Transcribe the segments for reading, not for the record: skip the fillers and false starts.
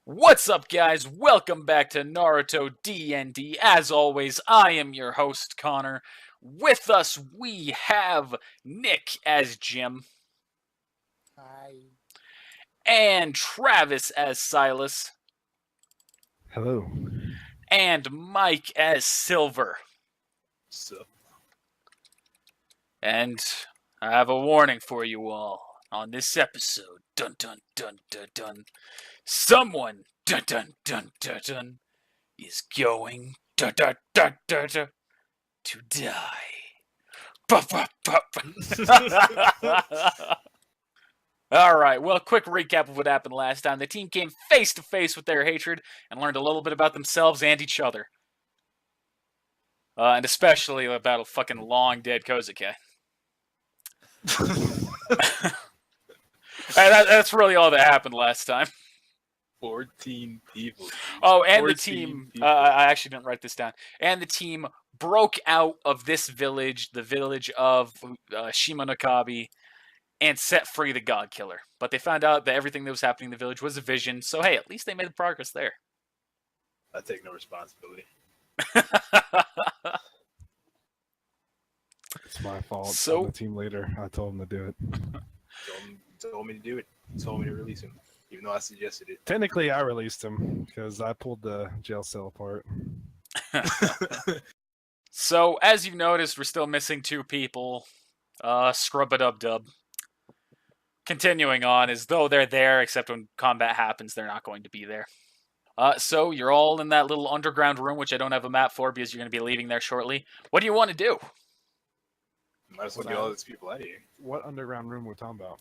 What's up, guys? Welcome back to Naruto D&D. As always, I am your host, Connor. With us, we have Nick as Jim. Hi. And Travis as Silas. Hello. And Mike as Silver. So, And I have a warning for you all. On this episode, dun dun dun dun dun, someone, dun dun dun dun dun, is going, dun dun dun dun dun, to die. All right, well, quick recap of what happened last time. The team came face to face with their hatred and learned a little bit about themselves and each other. And especially about a fucking long dead Kozuke. That's really all that happened last time. 14 people. Oh, and the team, I actually didn't write this down. And the team broke out of this village, the village of Shimonakabe, and set free the God Killer. But they found out that everything that was happening in the village was a vision, so hey, at least they made progress there. I take no responsibility. It's my fault. So- I'm the team leader. I told him to do it. Told me to do it. Told me to release him, even though I suggested it. Technically, I released him because I pulled the jail cell apart. So, as you've noticed, we're still missing 2 people. Scrub-a-dub-dub. Continuing on, as though they're there, except when combat happens, they're not going to be there. So, you're all in that little underground room, which I don't have a map for because you're going to be leaving there shortly. What do you want to do? Might as well get all these people out of here. What underground room we're talking about?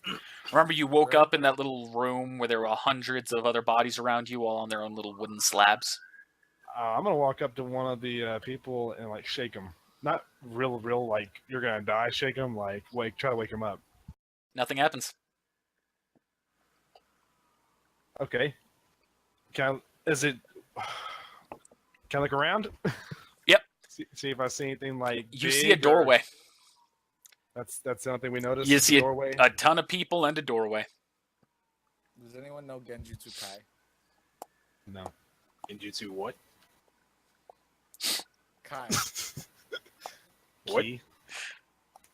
Remember you woke up in that little room where there were hundreds of other bodies around you, all on their own little wooden slabs? I'm gonna walk up to one of the people and like shake him. Not real, like you're gonna die. Shake him, like try to wake him up. Nothing happens. Okay. Can I look around? Yep. See if I see anything like You big see a or- doorway. That's the only thing we noticed. You is see the doorway. a ton of people and a doorway. Does anyone know Genjutsu Kai? No. Genjutsu what? Kai. What?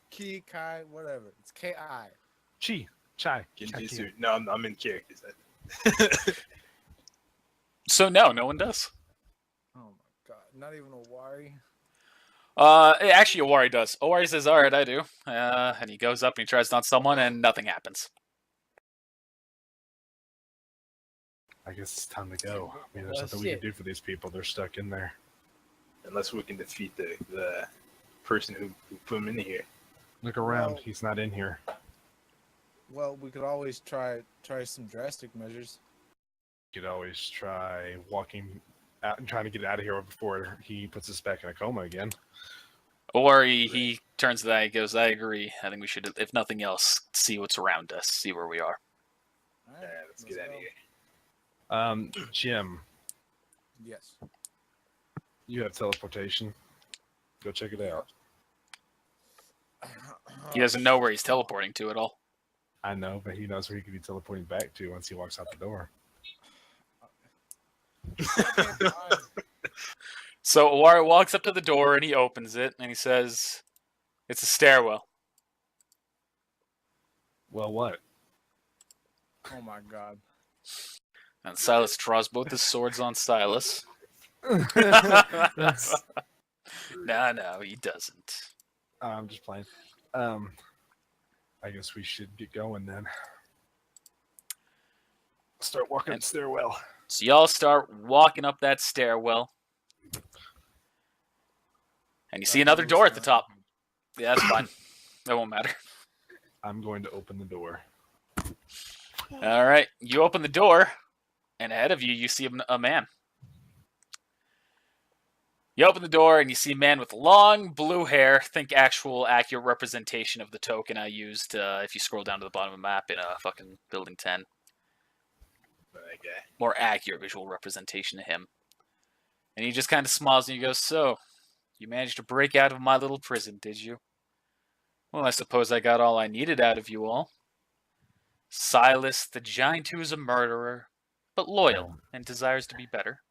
Ki, Kai, whatever. It's K-I. Chai. Genjutsu. No, I'm in characters. So no one does. Oh my god. Not even a Wari. Actually, Owari does. Owari says, "All right, I do," and he goes up and he tries to hunt someone, and nothing happens. I guess it's time to go. I mean, there's Well, nothing we can shit. do for these people. They're stuck in there. Unless we can defeat the person who put him in here. Look around. Well- He's not in here. Well, we could always try some drastic measures. You could always try walking out and trying to get out of here before he puts us back in a coma again. Owari, he turns to that and goes, "I agree. I think we should, if nothing else, see what's around us, see where we are." Alright, Yeah, let's get out of go. here. Jim, Yes. you have teleportation. Go check it out. He doesn't know where he's teleporting to at all. I know, but he knows where he could be teleporting back to once he walks out the door. So Owari walks up to the door and he opens it and he says, "It's a stairwell." Well, what? Oh my god. And Silas draws both his swords on Silas. That's- No, he doesn't. I'm just playing. I guess we should get going then. Start walking up the stairwell. So y'all start walking up that stairwell. And you see another door at the top. Yeah, that's fine. That won't matter. I'm going to open the door. All right, you open the door, and ahead of you, you see a man. You open the door, and you see a man with long blue hair. Think actual accurate representation of the token I used if you scroll down to the bottom of the map in fucking Building 10. That guy. More accurate visual representation of him. And he just kind of smiles and he goes, "So, you managed to break out of my little prison, did you? Well, I suppose I got all I needed out of you all. Silas, the giant who is a murderer, but loyal and desires to be better.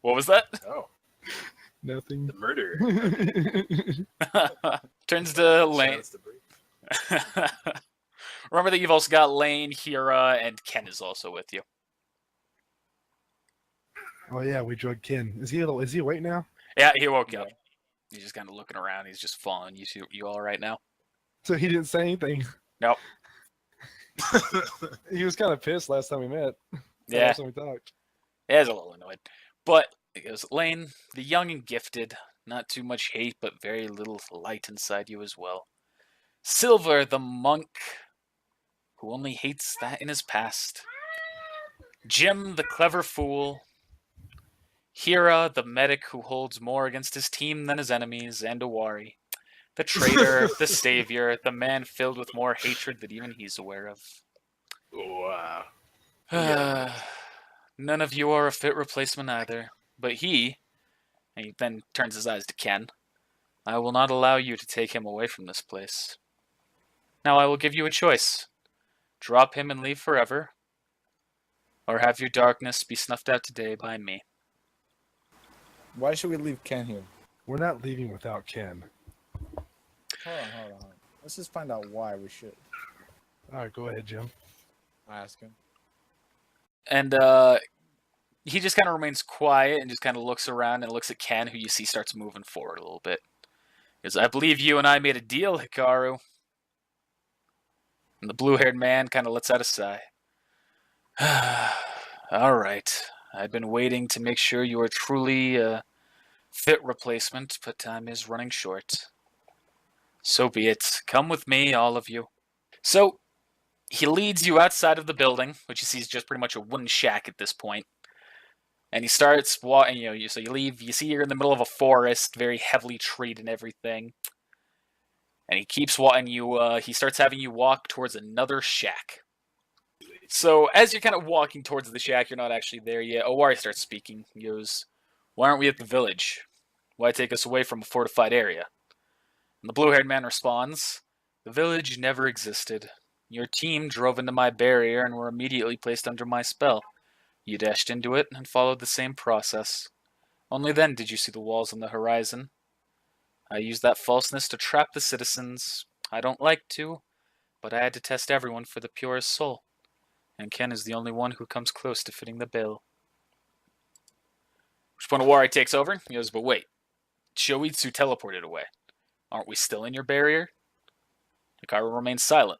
What was that? Oh, Nothing. the murder. Turns to Lane. Shout outs to Bree. Remember that you've also got Lane, Hira, and Ken is also with you. Oh yeah, we drugged Ken. Is he awake now? Yeah, he woke Yeah. up. He's just kind of looking around. He's just following you all right now. So he didn't say anything. Nope. He was kind of pissed last time we met. Yeah, Last time we talked. yeah, he's a little annoyed. But it goes, Lane, the young and gifted, not too much hate, but very little light inside you as well. Silver, the monk, who only hates that in his past. Jim, the clever fool. Hira, the medic who holds more against his team than his enemies, and Owari, the traitor, the savior, the man filled with more hatred than even he's aware of. Wow. None of you are a fit replacement either, but he, and he then turns his eyes to Ken, I will not allow you to take him away from this place. Now I will give you a choice. Drop him and leave forever, or have your darkness be snuffed out today by me. Why should we leave Ken here? We're not leaving without Ken. Hold on. Let's just find out why we should. All right, go ahead, Jim. Ask him. And he just kind of remains quiet and just kind of looks around and looks at Ken, who you see starts moving forward a little bit. Because I believe you and I made a deal, Hikaru. And the blue-haired man kind of lets out a sigh. All right. I've been waiting to make sure you are truly a fit replacement, but time is running short. So be it. Come with me, all of you. So, he leads you outside of the building, which you see is just pretty much a wooden shack at this point. And he starts walking, so you leave, you see you're in the middle of a forest, very heavily treed and everything. And he keeps walking you, he starts having you walk towards another shack. So, as you're kind of walking towards the shack, you're not actually there yet. Owari starts speaking. He goes, why aren't we at the village? Why take us away from a fortified area? And the blue-haired man responds, the village never existed. Your team drove into my barrier and were immediately placed under my spell. You dashed into it and followed the same process. Only then did you see the walls on the horizon. I used that falseness to trap the citizens. I don't like to, but I had to test everyone for the purest soul. And Ken is the only one who comes close to fitting the bill. Which point Owari takes over. He goes, but wait. Shoitsu teleported away. Aren't we still in your barrier? Hikaru remains silent.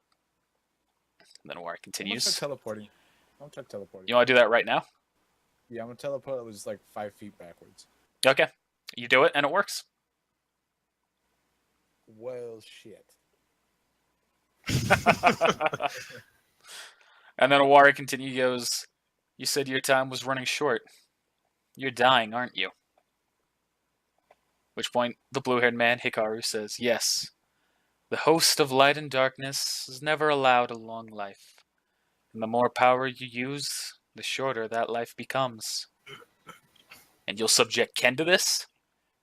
And then Owari I'm gonna continues. try teleporting. You want to do that right now? Yeah, I'm gonna teleport. It was like 5 feet backwards. Okay. You do it, and it works. Well, shit. And then Owari continues, he goes, you said your time was running short. You're dying, aren't you? Which point the blue-haired man, Hikaru, says, yes. The host of light and darkness is never allowed a long life. And the more power you use, the shorter that life becomes. And you'll subject Ken to this?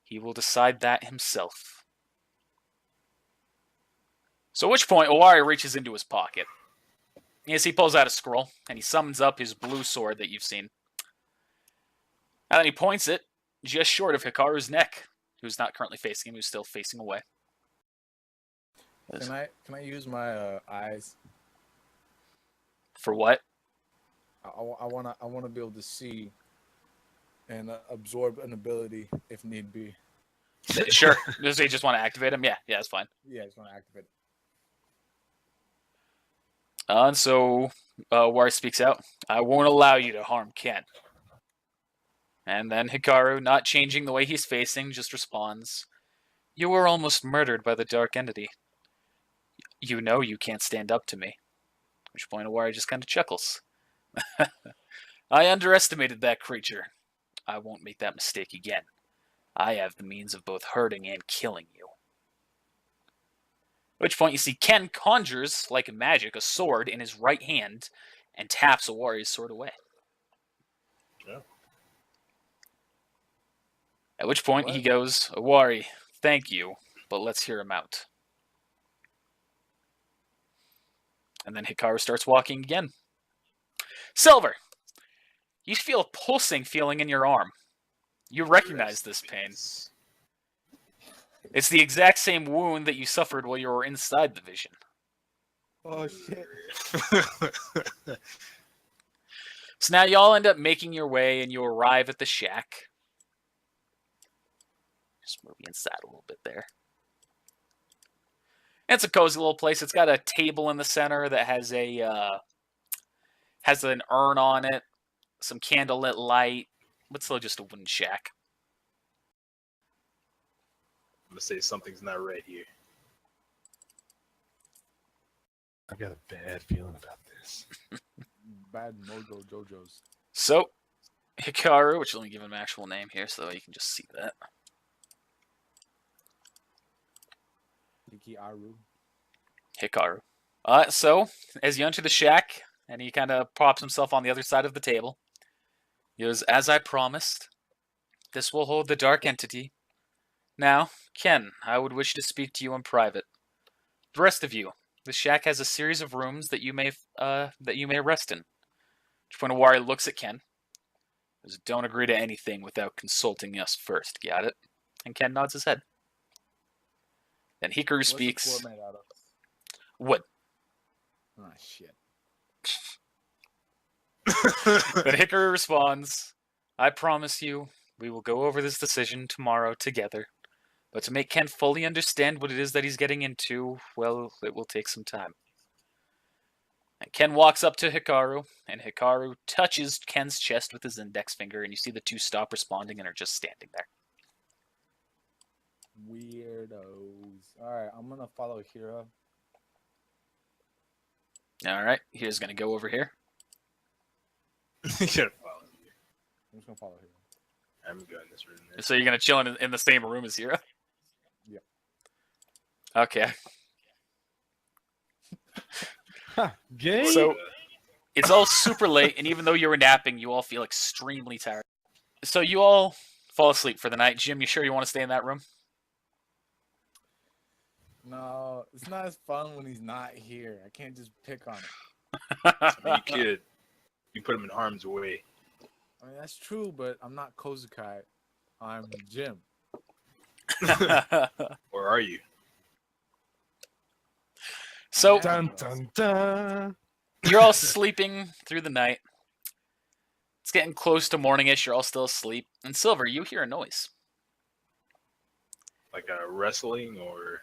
He will decide that himself. So at which point, Owari reaches into his pocket. Yes, he pulls out a scroll, and he summons up his blue sword that you've seen. And then he points it just short of Hikaru's neck, who's not currently facing him, who's still facing away. Can I use my eyes? For what? I wanna be able to see and absorb an ability if need be. Sure. Does he just want to activate him? Yeah, that's fine. Yeah, I just want to activate it. And so Owari speaks out. I won't allow you to harm Ken. And then Hikaru, not changing the way he's facing, just responds, you were almost murdered by the dark entity. You know you can't stand up to me. At which point Owari just kind of chuckles. I underestimated that creature. I won't make that mistake again. I have the means of both hurting and killing you. At which point you see Ken conjures, like magic, a sword in his right hand and taps Owari's sword away. Yeah. At which point he goes, Owari, thank you, but let's hear him out. And then Hikaru starts walking again. Silver, you feel a pulsing feeling in your arm. You recognize this pain. It's the exact same wound that you suffered while you were inside the vision. Oh shit! So now y'all end up making your way and you arrive at the shack. Just move you inside a little bit there. And it's a cozy little place. It's got a table in the center that has an urn on it, some candlelit light, but still just a wooden shack. I'm gonna say something's not right here. I got a bad feeling about this. Bad mojo JoJo's. So, Hikaru, which let me give him an actual name here so that you can just see that. Hikaru. So, as you enter the shack, and he kind of props himself on the other side of the table, he goes, "As I promised, this will hold the dark entity. Now, Ken, I would wish to speak to you in private. The rest of you, the shack has a series of rooms that you may rest in." Chwinawari looks at Ken. Says, "Don't agree to anything without consulting us first. Got it?" And Ken nods his head. Then Hikaru What's speaks. the floor made out of? Wood. Oh shit. Then Hikaru responds, "I promise you, we will go over this decision tomorrow together. But to make Ken fully understand what it is that he's getting into, well, it will take some time." And Ken walks up to Hikaru, and Hikaru touches Ken's chest with his index finger, and you see the two stop responding and are just standing there. Weirdos. Alright, I'm gonna follow Hira. Alright, here's going to go over here. You gotta follow me. I'm just gonna follow Hira. I'm going this room. There. So you're going to chill in the same room as Hira? Yep. Okay. Gay? So it's all super late, and even though you were napping, you all feel extremely tired. So you all fall asleep for the night. Jim, you sure you want to stay in that room? No, it's not as fun when he's not here. I can't just pick on him. I mean, you could. You put him in harm's way. I mean, that's true, but I'm not Kozukai. I'm Jim. Or are you? So Dun dun dun. you're all sleeping through the night. It's getting close to morningish. You're all still asleep. And Silver, you hear a noise. Like a wrestling or?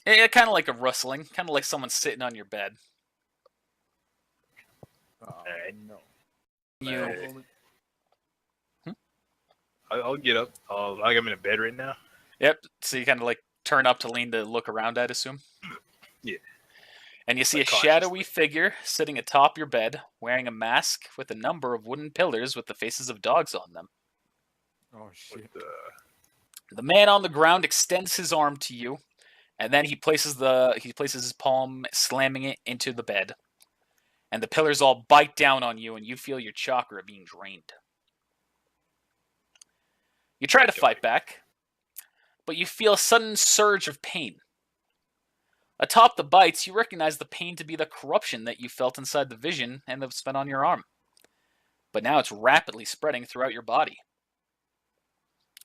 Yeah, kind of like a rustling. Kind of like someone sitting on your bed. Oh, Alright. no. You, Alright. I'll get up. I'm in a bed right now. Yep. So you kind of like turn up to lean to look around, I'd assume. Yeah. And you see Like a shadowy consciously. figure sitting atop your bed, wearing a mask with a number of wooden pillars with the faces of dogs on them. Oh, shit. What the? The man on the ground extends his arm to you, and then he places his palm, slamming it into the bed. And the pillars all bite down on you, and you feel your chakra being drained. You try to fight back, but you feel a sudden surge of pain. Atop the bites, you recognize the pain to be the corruption that you felt inside the vision and that's been on your arm. But now it's rapidly spreading throughout your body.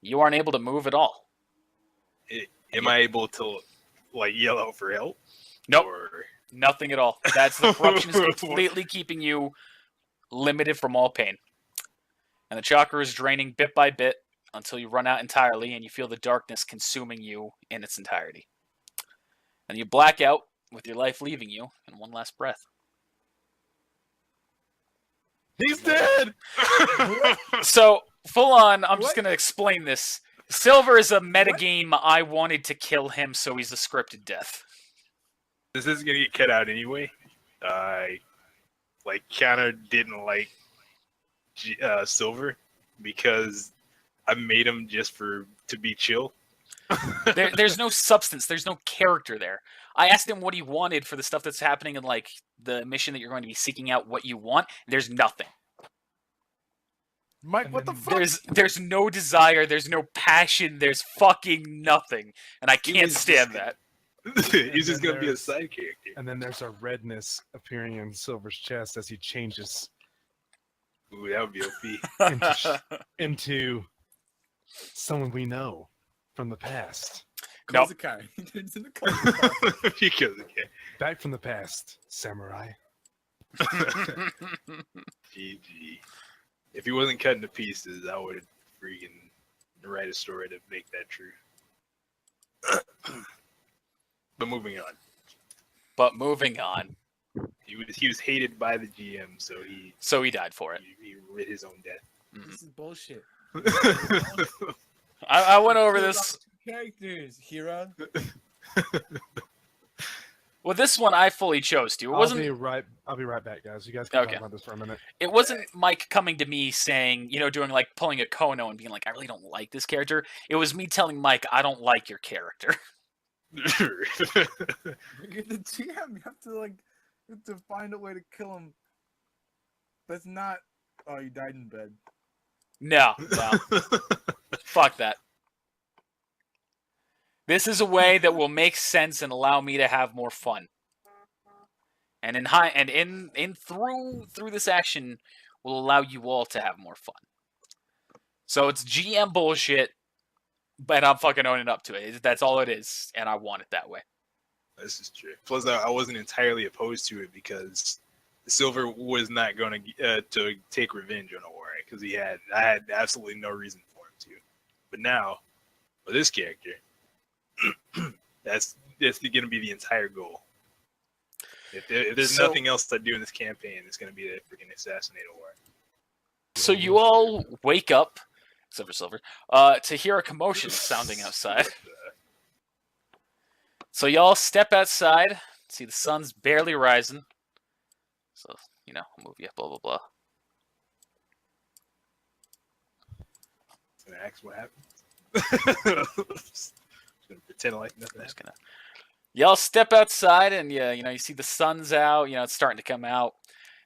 You aren't able to move at all. Am I able to like yell out for help? Nope. Or... Nothing at all. That's the corruption is completely keeping you limited from all pain. And the chakra is draining bit by bit until you run out entirely and you feel the darkness consuming you in its entirety. And you black out with your life leaving you in one last breath. He's dead! So, full on, I'm just What? going to explain this. Silver is a metagame. I wanted to kill him, so he's a scripted death. This is gonna get cut out anyway. Counter didn't like Silver because I made him just to be chill. There's no substance. There's no character there. I asked him what he wanted for the stuff that's happening in like the mission that you're going to be seeking out. What you want? There's nothing. Mike, what the fuck? There's no desire. There's no passion. There's fucking nothing, and I can't stand that. He's just then gonna be a there's- side character. And then there's a redness appearing in Silver's chest as he changes Ooh, that would be OP. into someone we know from the past. Nope. Kozakai. He turns into Kozakai. Because okay. Back from the past, samurai. GG. If he wasn't cut into pieces, I would freaking write a story to make that true. But moving on. But moving on. He was hated by the GM, so He died for it. he writ his own death. This is bullshit. I went over this. Characters, Hira. Well, this one I fully chose to. It I'll be wasn't. right back, guys. You guys can Okay. talk about this for a minute. It wasn't Mike coming to me saying, doing like pulling a Kono and being like, I really don't like this character. It was me telling Mike, I don't like your character. You're the GM. You have to find a way to kill him. That's not. Oh, you died in bed. No. Fuck that. This is a way that will make sense and allow me to have more fun. And through this action will allow you all to have more fun. So it's GM bullshit, but I'm fucking owning up to it. That's all it is, and I want it that way. This is true. Plus, I wasn't entirely opposed to it because Silver was not going to take revenge on Ori because I had absolutely no reason for him to. But now, with this character, that's going to be the entire goal. If there's nothing else to do in this campaign, it's going to be to freaking assassinate Ori. So you all wake up, except for Silver, to hear a commotion sounding outside. So y'all step outside, see the sun's barely rising. So, I'll move you up, blah, blah, blah. Gonna ask what happened. Just gonna pretend like nothing I'm just happened. Y'all step outside and you see the sun's out, it's starting to come out.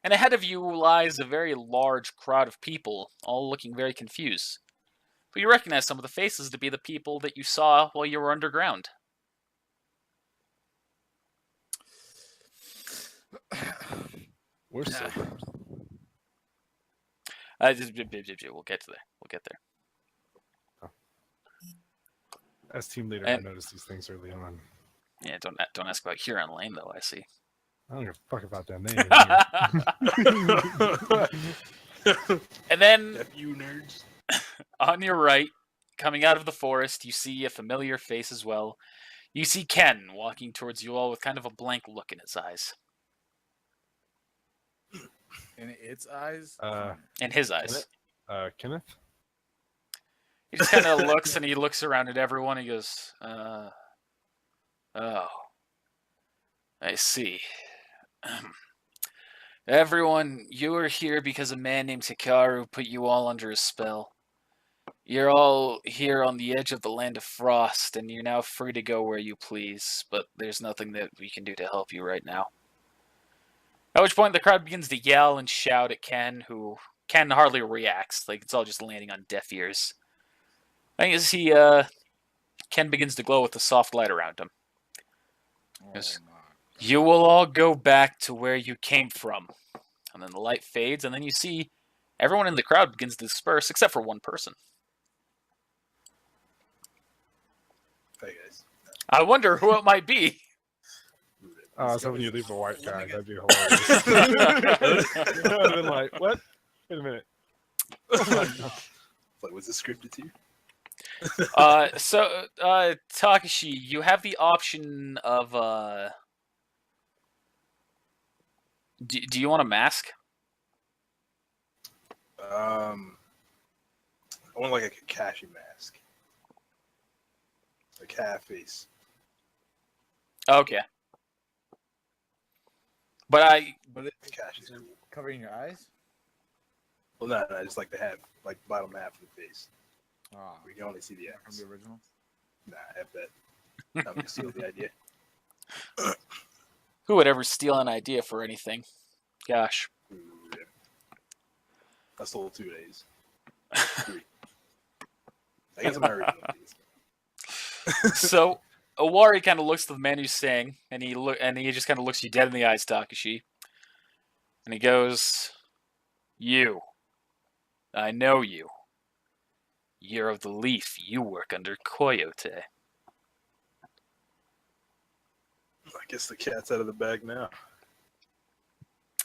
And ahead of you lies a very large crowd of people, all looking very confused. But you recognize some of the faces to be the people that you saw while you were underground. We're so We'll get to there. We'll get there. As team leader, And- I noticed these things early on. Yeah, don't ask about Huron Lane though. I see. I don't give a fuck about that name. And then F you nerds. on your right, coming out of the forest, you see a familiar face as well. You see Ken walking towards you all with kind of a blank look in his eyes. In its eyes. In his eyes. Kenneth? He just kind of looks and he looks around at everyone. And he goes, oh, I see. Everyone, you are here because a man named Hikaru put you all under his spell. You're all here on the edge of the land of frost, and you're now free to go where you please, but there's nothing that we can do to help you right now. At which point the crowd begins to yell and shout at Ken, who Ken hardly reacts. Like, it's all just landing on deaf ears. I think as Ken begins to glow with the soft light around him. Yes. my. You will all go back to where you came from. And then the light fades, and then you see everyone in the crowd begins to disperse, except for one person. Hey guys. I wonder who it might be. Oh, I was hoping you'd leave the white guy. That'd be hilarious. I'd have been like, what? Wait a minute. Like, was this scripted to you? Takashi, you have the option of do you want a mask? I want like a Kakashi mask. Like half face. Okay. But But it's Kakashi's cool. covering your eyes. Well, no, I just like the half, like bottom half of the face. Ah, We can only see the from eyes. the original. Nah, I have that. I'm gonna steal the idea. who would ever steal an idea for anything? Gosh. Ooh, yeah. I stole 2 days. 3. I guess I'm not original. So, Owari kind of looks to the man who's saying, and he just kind of looks you dead in the eyes, Takashi. And he goes, "You. I know you. You're of the Leaf. You work under Coyote." I guess the cat's out of the bag now.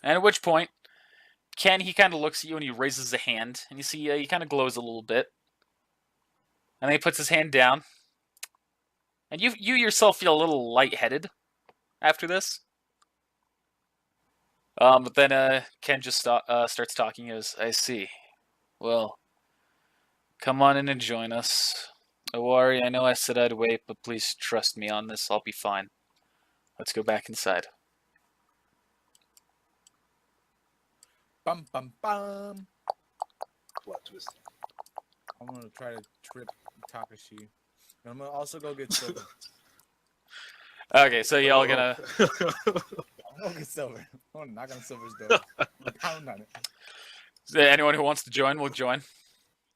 And at which point, Ken, he kind of looks at you and he raises a hand, and you see he kind of glows a little bit. And then he puts his hand down. And you yourself feel a little lightheaded after this. But then Ken just starts talking. He goes, "I see. Well, come on in and join us. Owari, I know I said I'd wait, but please trust me on this. I'll be fine. Let's go back inside." Bum bum bum. Plot twist. I'm gonna try to trip Takashi. And I'm gonna also go get Silver. Okay, so y'all gonna... I'm gonna get Silver. I'm gonna knock on Silver's door. Pound on it. Anyone who wants to join will join.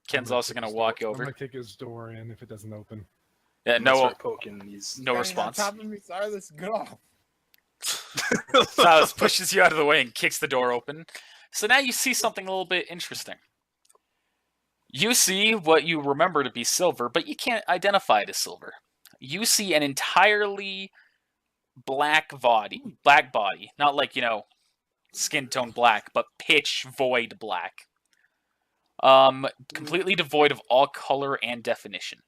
Ken's also kick gonna his walk door- over. I'm gonna kick his door in if it doesn't open. Yeah, I'm gonna no, start poking. He's no Hey, response. On top of me, Silas, get off. Silas pushes you out of the way and kicks the door open. So now you see something a little bit interesting. You see what you remember to be silver, but you can't identify it as silver. You see an entirely black body, not like, skin tone black, but pitch void black. Completely devoid of all color and definition.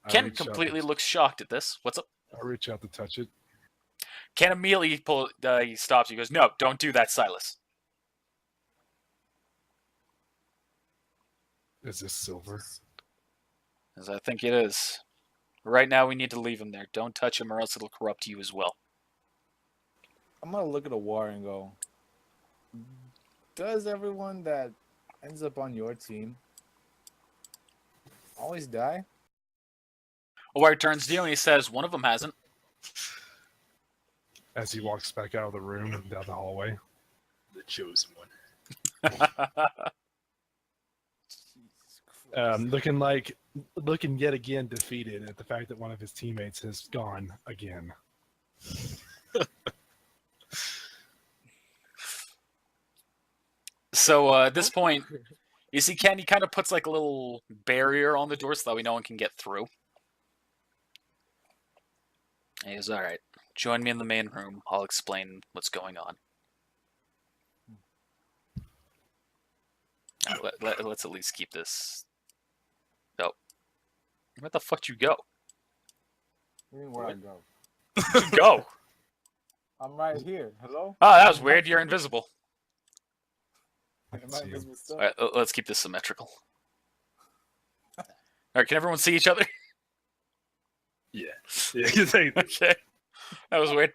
Ken completely looks shocked at this. What's up? I reach out to touch it. Ken immediately he stops you. He goes, "No, don't do that, Silas." Is this silver? As I think it is. Right now, we need to leave him there. Don't touch him, or else it'll corrupt you as well. I'm gonna look at a war and go, does everyone that ends up on your team always die? Owari turns to you and he says, "One of them hasn't." As he walks back out of the room and down the hallway. the chosen one. Looking yet again defeated at the fact that one of his teammates has gone again. So at this point, you see Ken, he kind of puts like a little barrier on the door so that way no one can get through. And he goes, "All right, join me in the main room. I'll explain what's going on." Let's at least keep this. Oh, where the fuck you go? Where I go? Go. I'm right here. Hello? Oh, that was weird. You're invisible. I can Am I see him. invisible still? All right, let's keep this symmetrical. All right, can everyone see each other? Yeah. Yeah. It's like, Okay, that was weird.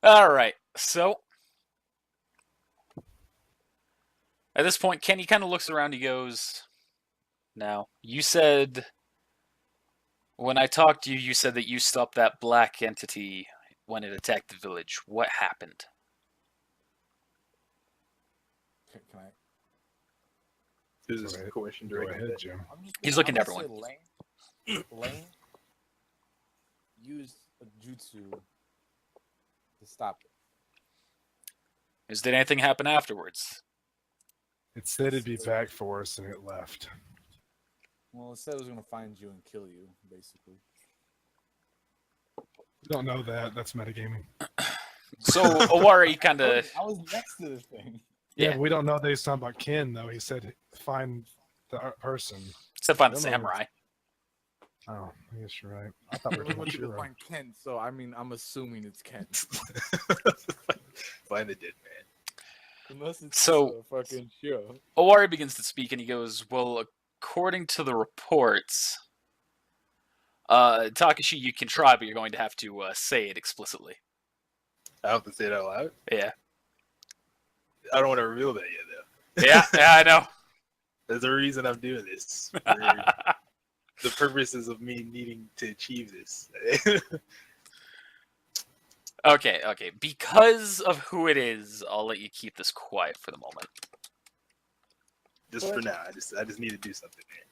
All right, so at this point, Kenny kind of looks around. He goes, "Now, you said when I talked to you, you said that you stopped that black entity when it attacked the village. What happened?" Can I? this is a question Go directed ahead, at Jim. I'm just He's looking I'm at gonna everyone. say Lane used a jutsu to stop it. Did anything happen afterwards? It said it'd be back for us, and it left. Well, it said it was gonna find you and kill you, basically. We don't know that. That's metagaming. So Owari kind of I was next to this thing. Yeah, Yeah. but we don't know that he's talking about Ken, though. He said find the person. said find the I don't know. samurai. Oh, I guess you're right. I thought we We were went to sure. find Ken, so I mean, I'm assuming it's Ken. Find the dead man. Unless it's So- a fucking show. Owari begins to speak and he goes, "Well, according to the reports, Takashi, you can try, but you're going to have to say it explicitly." I have to say it out loud. Yeah. I don't want to reveal that yet, though. Yeah, I know. There's a reason I'm doing this. For the purposes of me needing to achieve this. Okay. Because of who it is, I'll let you keep this quiet for the moment. Just for now. I just need to do something here.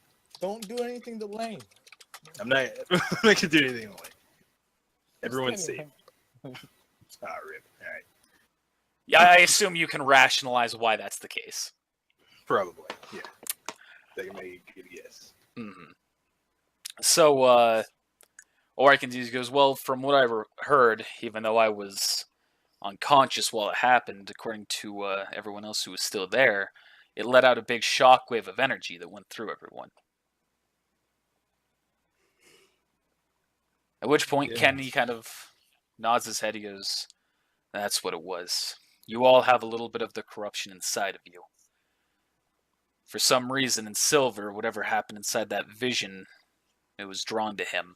Don't do anything to Lane. I'm not gonna do anything like. Everyone's Just safe. anyway. Ah, rip. All right. Yeah, I assume you can rationalize why that's the case. Probably. Yeah. I can make a good guess. Mm-hmm. So, or I can just goes, well, from what I heard, even though I was unconscious while it happened, according to everyone else who was still there, it let out a big shockwave of energy that went through everyone. At which point, Yeah. Kenny kind of nods his head. He goes, that's what it was. You all have a little bit of the corruption inside of you. For some reason, in Silver, whatever happened inside that vision, it was drawn to him.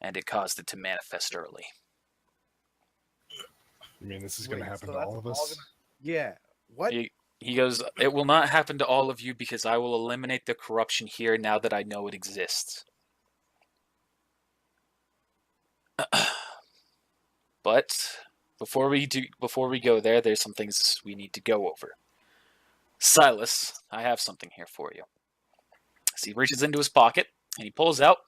And it caused it to manifest early. I mean, this is going to Wait, happen so to that's all of all us. Yeah. What? He goes, it will not happen to all of you because I will eliminate the corruption here now that I know it exists. But before we go there, there's some things we need to go over. Silas, I have something here for you. So he reaches into his pocket and he pulls out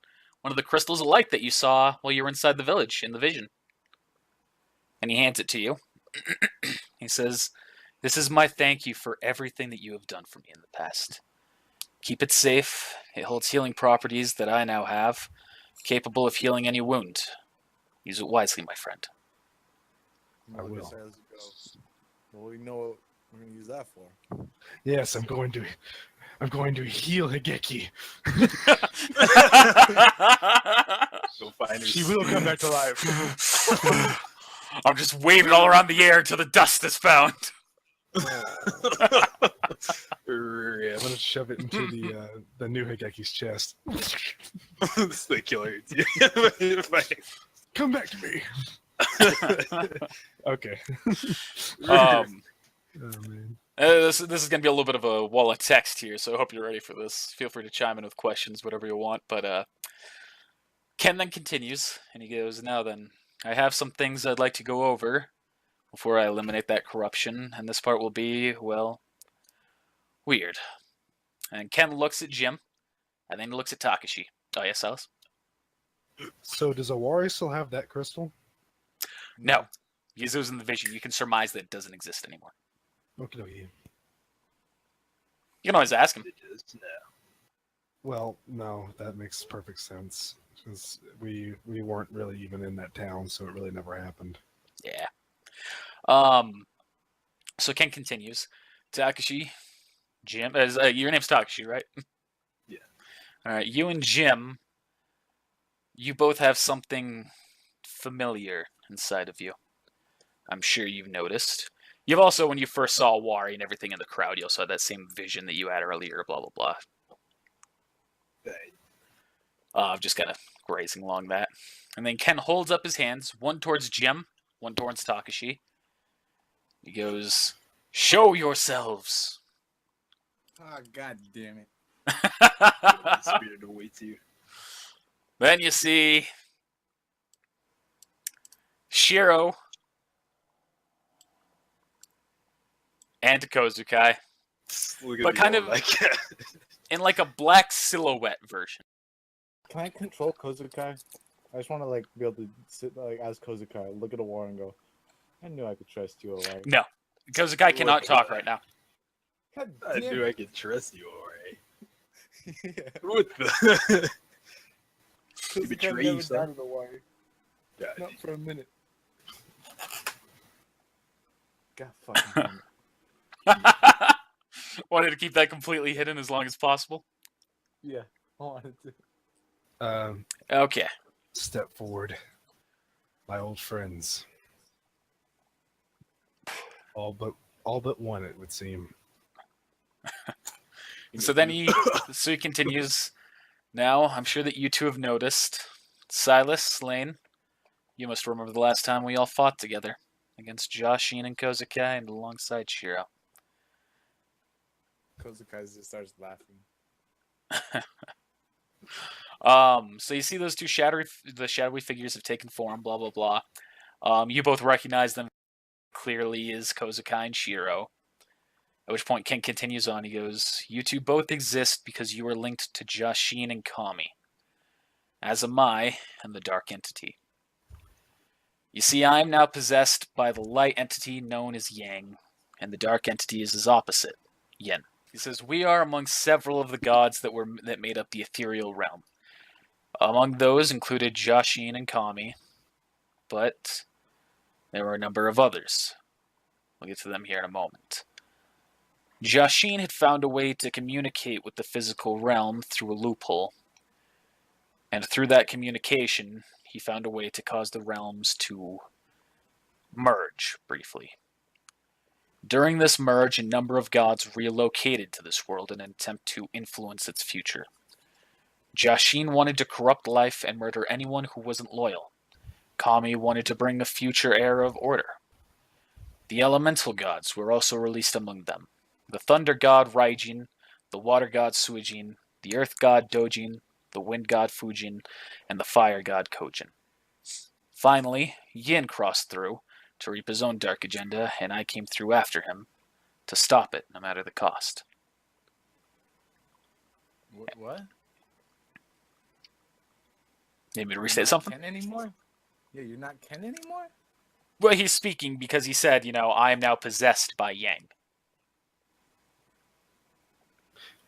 one of the crystals of light that you saw while you were inside the village in the vision. And he hands it to you. He says, this is my thank you for everything that you have done for me in the past. Keep it safe. It holds healing properties that I now have, capable of healing any wound. Use it wisely, my friend. I will. Well, we know what we're gonna use that for. Yes, I'm going to heal Higeki. Go find her. She will come back to life. I'm just waving all around the air till the dust is found. I'm gonna shove it into the new Higeki's chest. This is the killer. Come back to me. Okay. Oh, man. this is going to be a little bit of a wall of text here, so I hope you're ready for this. Feel free to chime in with questions, whatever you want. But Ken then continues, and he goes, now then, I have some things I'd like to go over before I eliminate that corruption, and this part will be, well, weird. And Ken looks at Jim, and then he looks at Takashi. Oh, yes, Alice? So does Awari still have that crystal? No. Because it was in the vision. You can surmise that it doesn't exist anymore. Okay, okay. You can always ask him. It is now. Well, no, that makes perfect sense. Because we weren't really even in that town, so it really never happened. Yeah. So Ken continues. Takashi, Jim, your name's Takashi, right? Yeah. All right. You and Jim, you both have something familiar inside of you. I'm sure you've noticed. You've also, when you first saw Wari and everything in the crowd, you also had that same vision that you had earlier, blah, blah, blah. Right. Just kind of grazing along that. And then Ken holds up his hands, one towards Jim, one towards Takashi. He goes, show yourselves. Oh, god damn it. Spirited away too. Then you see Shiro and Kozukai, Look at but the kind old, of like, in like a black silhouette version. Can I control Kozukai? I just want to like be able to sit like as Kozukai, look at a war and go, I knew I could trust you, alright. No, Kozukai cannot talk right now. God I damn knew I it. could trust you, alright. Yeah. What the? Kozukai betray never you, son. doubted the war. God, Not for a minute. God fucking damn it. Wanted to keep that completely hidden as long as possible. Yeah, I wanted to. Okay. Step forward, my old friends. All but one, it would seem. So then he continues. Now, I'm sure that you two have noticed. Silas, Lane, you must remember the last time we all fought together against Joshin and Kozukai and alongside Shiro. Kozukai just starts laughing. So you see those two shadowy figures have taken form, blah, blah, blah. You both recognize them clearly as Kozukai and Shiro. At which point Ken continues on. He goes, "You two both exist because you are linked to Jashin and Kami, as am I and the Dark Entity. You see, I am now possessed by the light entity known as Yang, and the dark entity is his opposite, Yin." He says, "We are among several of the gods that made up the ethereal realm. Among those included Jashin and Kami, but there were a number of others. We'll get to them here in a moment. Jashin had found a way to communicate with the physical realm through a loophole, and through that communication, he found a way to cause the realms to merge briefly. During this merge, a number of gods relocated to this world in an attempt to influence its future. Jashin wanted to corrupt life and murder anyone who wasn't loyal. Kami wanted to bring a future era of order. The elemental gods were also released among them. The thunder god Raijin, the water god Suijin, the earth god Dojin, the wind god Fujin, and the fire god Kojin. Finally, Yin crossed through to reap his own dark agenda, and I came through after him to stop it, no matter the cost." What? Need me to You're restate not something? Ken anymore? Yeah, you're not Ken anymore? Well, he's speaking because he said, I am now possessed by Yang.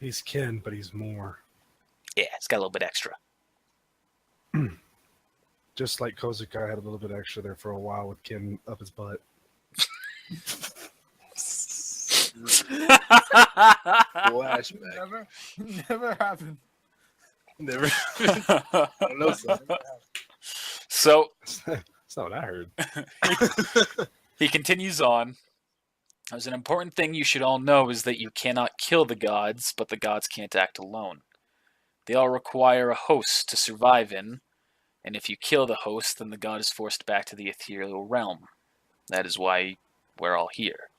He's Ken, but he's more. Yeah, it's got a little bit extra. Just like Kozukai had a little bit extra there for a while with Ken up his butt. Flashback. Never happened. Never. I don't know, son. So, That's not what I heard. he continues on. "There's an important thing you should all know is that you cannot kill the gods, but the gods can't act alone. They all require a host to survive in, and if you kill the host, then the god is forced back to the ethereal realm. That is why we're all here.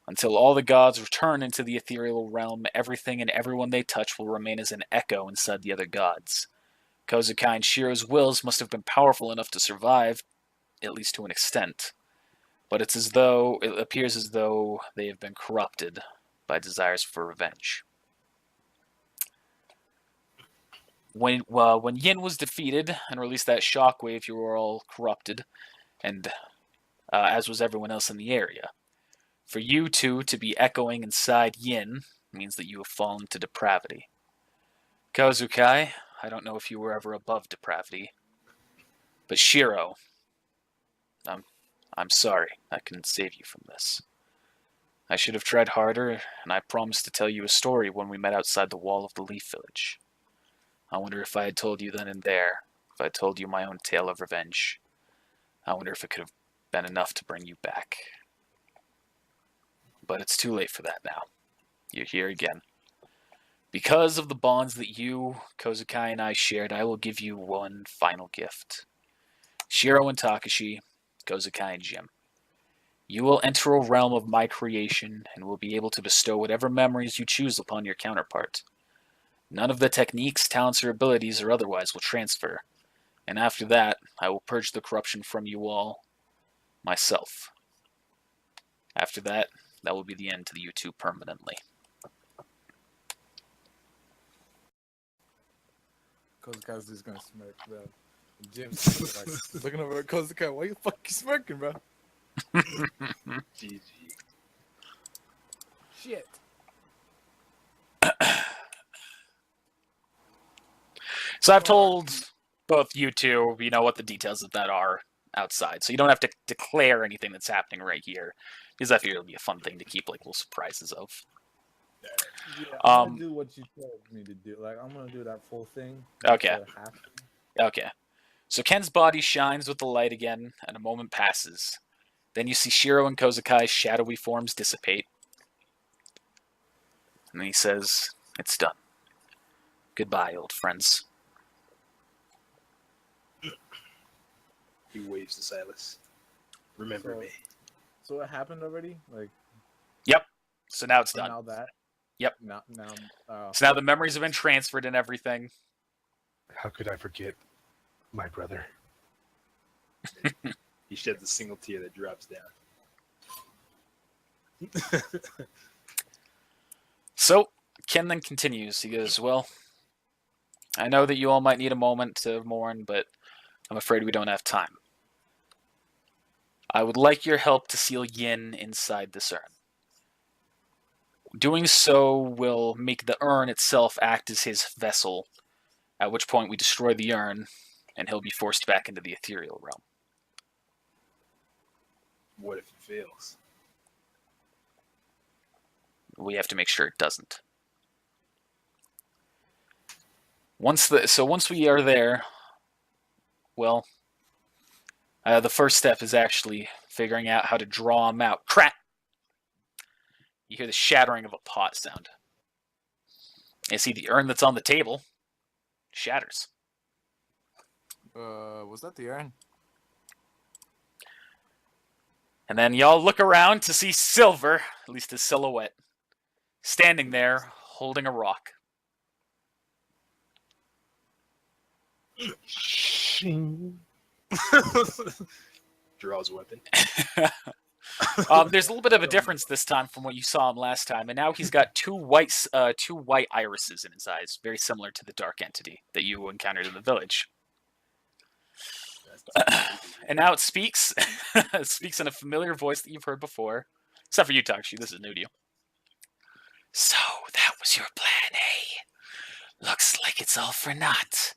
Until all the gods return into the ethereal realm, everything and everyone they touch will remain as an echo inside the other gods. Kozukai and Shiro's wills must have been powerful enough to survive, at least to an extent. But it appears as though they have been corrupted by desires for revenge. When Yin was defeated and released that shockwave, you were all corrupted, and as was everyone else in the area. For you two to be echoing inside Yin means that you have fallen to depravity. Kozukai, I don't know if you were ever above depravity, but Shiro, I'm sorry, I couldn't save you from this. I should have tried harder, and I promised to tell you a story when we met outside the wall of the Leaf Village. I wonder if I had told you then and there, if I had told you my own tale of revenge. I wonder if it could have been enough to bring you back. But it's too late for that now. You're here again. Because of the bonds that you, Kozukai, and I shared, I will give you one final gift. Shiro and Takashi, Kozukai and Jim. You will enter a realm of my creation and will be able to bestow whatever memories you choose upon your counterpart. None of the techniques, talents, or abilities or otherwise will transfer. And after that, I will purge the corruption from you all myself. After that, that will be the end to the U2 permanently." Kozukai's just gonna smirk, bro. Jim's like looking over at Kozukai. Why you fucking smirking, bro? GG. Shit. So I've told both you two, what the details of that are outside. So you don't have to declare anything that's happening right here, because I figure it'll be a fun thing to keep like little surprises of. Yeah, I'm gonna do what you told me to do. Like, I'm gonna do that full thing. Okay. Okay. So Ken's body shines with the light again, and a moment passes. Then you see Shiro and Kozukai's shadowy forms dissipate. And then he says, "It's done. Goodbye, old friends." He waves to Silas. Remember me. So it happened already? Like, Yep. So now it's done. now that? Yep. Now. So now the memories have been transferred and everything. How could I forget my brother? He sheds a single tear that drops down. So, Ken then continues. He goes, well, I know that you all might need a moment to mourn, but I'm afraid we don't have time. I would like your help to seal Yin inside this urn. Doing so will make the urn itself act as his vessel, at which point we destroy the urn, and he'll be forced back into the ethereal realm. What if it fails? We have to make sure it doesn't. Once we are there, well, the first step is actually figuring out how to draw him out. Crack! You hear the shattering of a pot sound. You see the urn that's on the table shatters. Was that the urn? And then y'all look around to see Silver, at least his silhouette, standing there holding a rock. Shing. Draws weapon. There's a little bit of a difference this time from what you saw him last time, and now he's got two white irises in his eyes, very similar to the dark entity that you encountered in the village. And now it speaks. It speaks in a familiar voice that you've heard before, except for you, Takshi. This is new to you. So that was your plan, eh? Looks like it's all for naught.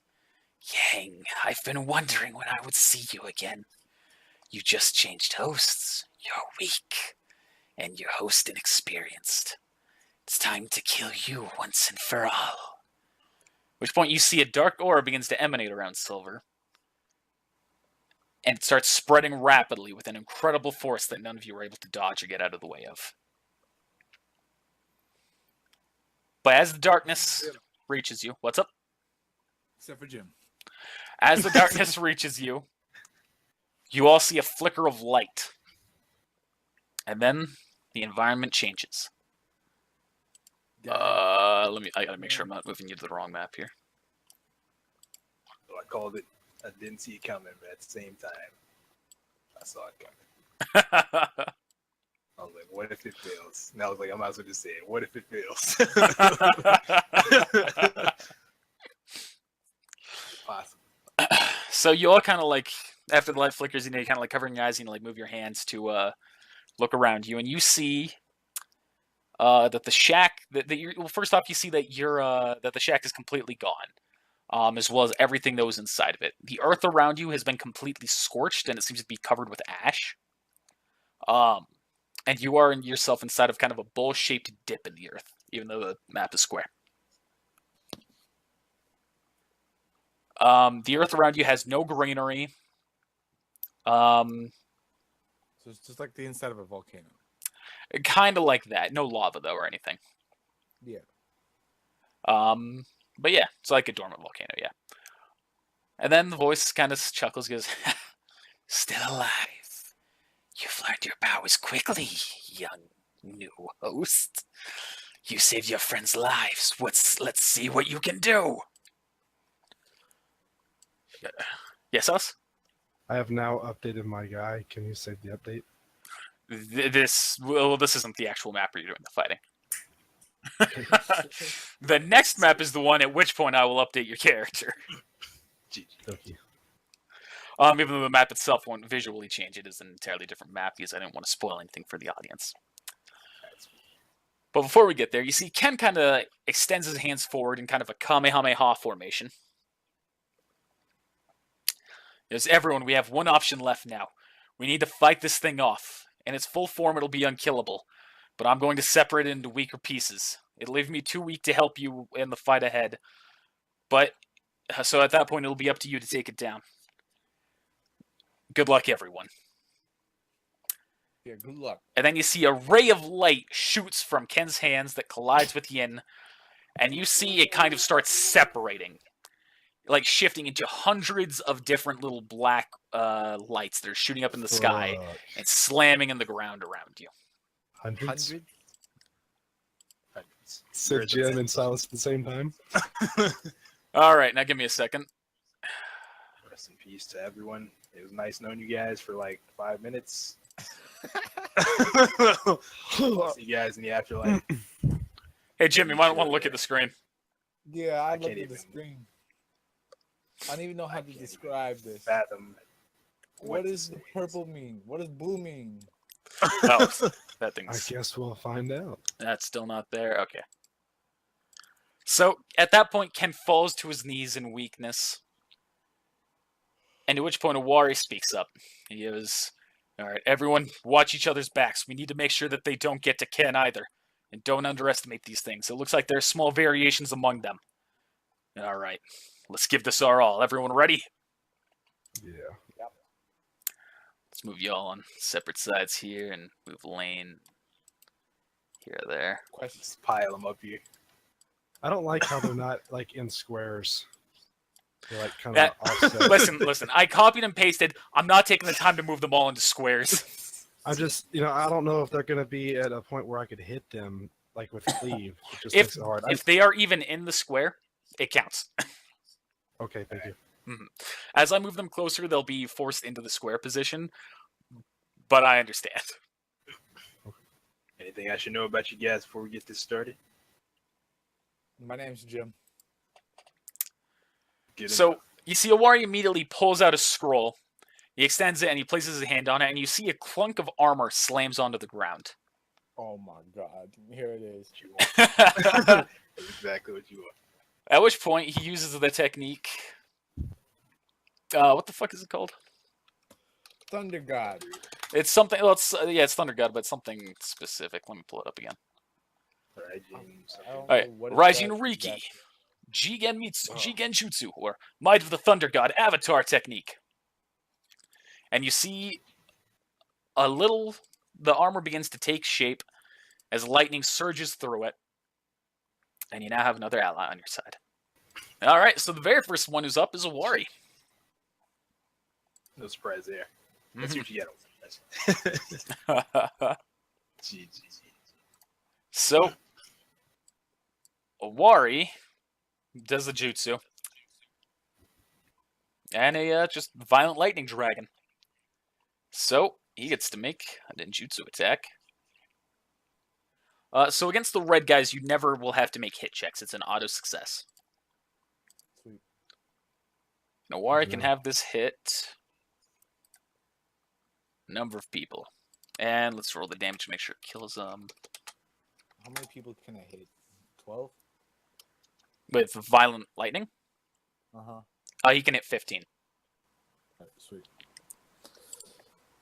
Yang, I've been wondering when I would see you again. You just changed hosts. You're weak, and your host inexperienced. It's time to kill you once and for all. At which point you see a dark aura begins to emanate around Silver. And it starts spreading rapidly with an incredible force that none of you were able to dodge or get out of the way of. But as the darkness reaches you, what's up? Except for Jim. As the darkness reaches you, you all see a flicker of light. And then the environment changes. I gotta make sure I'm not moving you to the wrong map here. So I called it. I didn't see it coming, but at the same time, I saw it coming. I was like, what if it fails? And I was like, I might as well just say it. What if it fails? Possible. So you all kind of like, after the light flickers, you kind of like covering your eyes, you move your hands to look around you, and you see that the shack well, first off, you see that that the shack is completely gone, as well as everything that was inside of it. The earth around you has been completely scorched, and it seems to be covered with ash. And you are yourself inside of kind of a bowl-shaped dip in the earth, even though the map is square. The earth around you has no greenery. So it's just like the inside of a volcano. Kind of like that. No lava, though, or anything. Yeah. But yeah, it's like a dormant volcano, yeah. And then the voice kind of chuckles, goes, still alive. You've learned your powers quickly, young new host. You saved your friends' lives. Let's see what you can do. Yes, us? I have now updated my guy. Can you save the update? This isn't the actual map where you're doing the fighting. The next map is the one at which point I will update your character. Okay. Even though the map itself won't visually change, it is an entirely different map because I didn't want to spoil anything for the audience. But before we get there, you see Ken kind of extends his hands forward in kind of a Kamehameha formation. There's everyone, we have one option left now. We need to fight this thing off. In its full form, it'll be unkillable. But I'm going to separate it into weaker pieces. It'll leave me too weak to help you in the fight ahead. But, so at that point, it'll be up to you to take it down. Good luck, everyone. Yeah, good luck. And then you see a ray of light shoots from Ken's hands that collides with Yin. And you see it kind of starts separating. Like shifting into hundreds of different little black lights that are shooting up in the sky and slamming in the ground around you. Hundreds? Hundreds. Said Jim and Silas at the same time. All right, now give me a second. Rest in peace to everyone. It was nice knowing you guys for like 5 minutes. I'll see you guys in the afterlife. Hey, Jim, you might want to look at the screen. Yeah, I looked can't at the even screen. I don't even know how to describe this. Fathom. What does the purple mean? What does blue mean? Oh, that I thing's... guess we'll find out. That's still not there. Okay. So, at that point, Ken falls to his knees in weakness. And at which point, Awari speaks up. He goes, "Alright, everyone, watch each other's backs. We need to make sure that they don't get to Ken either. And don't underestimate these things. It looks like there are small variations among them. Alright, let's give this our all. Everyone ready? Yeah. Let's move y'all on separate sides here and move Lane here or there. Just pile them up here. I don't like how they're not like in squares. They're like kind of offset. Listen, I copied and pasted. I'm not taking the time to move them all into squares. I'm just, I don't know if they're going to be at a point where I could hit them like with cleave. It just If makes it hard. if they are even in the square, it counts. Okay, thank you. As I move them closer, they'll be forced into the square position. But I understand. Anything I should know about you guys before we get this started? My name's Jim. So you see Awari immediately pulls out a scroll. He extends it and he places his hand on it, and you see a clunk of armor slams onto the ground. Oh my god. Here it is. That's exactly what you want. At which point he uses the technique. What the fuck is it called? Thunder God. It's something. Well, it's Thunder God, but it's something specific. Let me pull it up again. Alright, James. I don't All right, know what it Raijin does Riki, exactly. Jigen Jutsu, or Might of the Thunder God Avatar technique. And you see the armor begins to take shape as lightning surges through it. And you now have another ally on your side. All right, so the very first one who's up is Awari. No surprise there. That's what you get. So, Awari does the jutsu. And a just violent lightning dragon. So, he gets to make a ninjutsu attack. So against the red guys, you never will have to make hit checks. It's an auto success. Sweet. Awari can have this hit a number of people. And let's roll the damage to make sure it kills them. How many people can I hit? 12? With violent lightning, he can hit 15. Alright, sweet.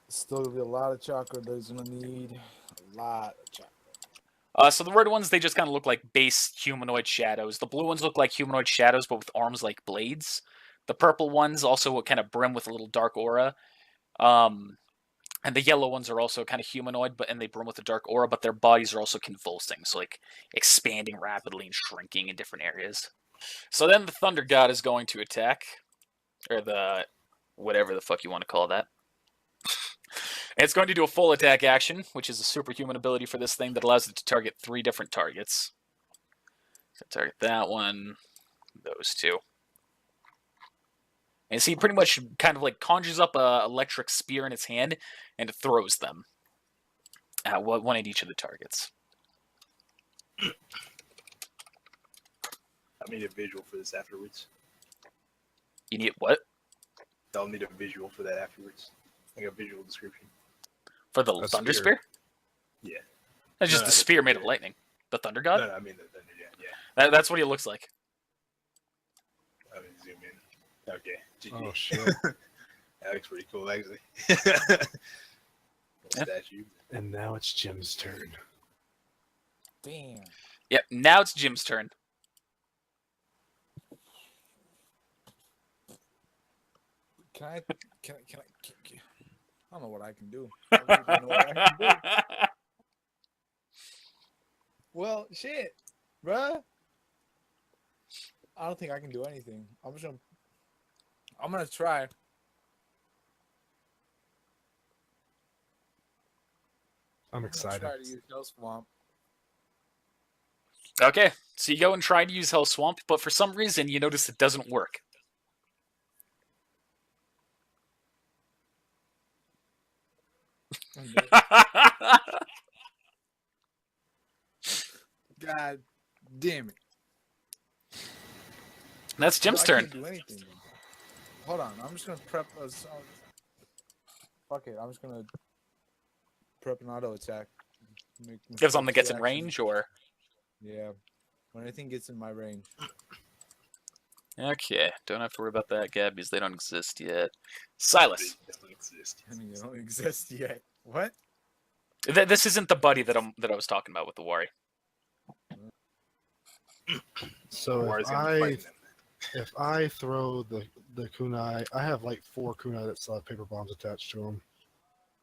Still gonna be a lot of chocolate. There's gonna need a lot of chocolate. So the red ones, they just kind of look like base humanoid shadows. The blue ones look like humanoid shadows, but with arms like blades. The purple ones also kind of brim with a little dark aura. And the yellow ones are also kind of humanoid, and they brim with a dark aura, but their bodies are also convulsing, so like expanding rapidly and shrinking in different areas. So then the Thunder God is going to attack, or the whatever the fuck you want to call that. And it's going to do a full attack action, which is a superhuman ability for this thing that allows it to target 3 different targets. So target that one, those 2. And so he pretty much kind of like conjures up a electric spear in its hand and throws them at one at each of the targets. I need a visual for this afterwards. You need what? I'll need a visual for that afterwards. Like a visual description. For the Thunder Spear? Yeah. That's just the spear made of lightning. The Thunder God? No, I mean the Thunder God, yeah. That's what he looks like. Let me zoom in. Okay. GG. Oh shit! That looks pretty cool, actually. Yeah. Statue. And now it's Jim's turn. Damn. Yep, now it's Jim's turn. Can I don't know what I can do. I don't even know what I can do. Well, shit, bruh. I don't think I can do anything. I'm gonna try. I'm I'm excited. gonna try to use Hell Swamp. Okay, so you go and try to use Hell Swamp, but for some reason you notice it doesn't work. God damn it. That's Jim's I turn. can't do anything. Then. Hold on. I'm just gonna prep a song. Fuck it. I'm just gonna prep an auto attack. If something gets in range, or Yeah. When anything gets in my range. okay, don't have to worry about that, Gab, because they don't exist yet. Silas, They don't exist. I mean, they don't exist yet. What? this isn't the buddy that I was talking about with the worry. So War's if gonna be fighting them. if I throw the kunai, I have like 4 kunai that still have paper bombs attached to them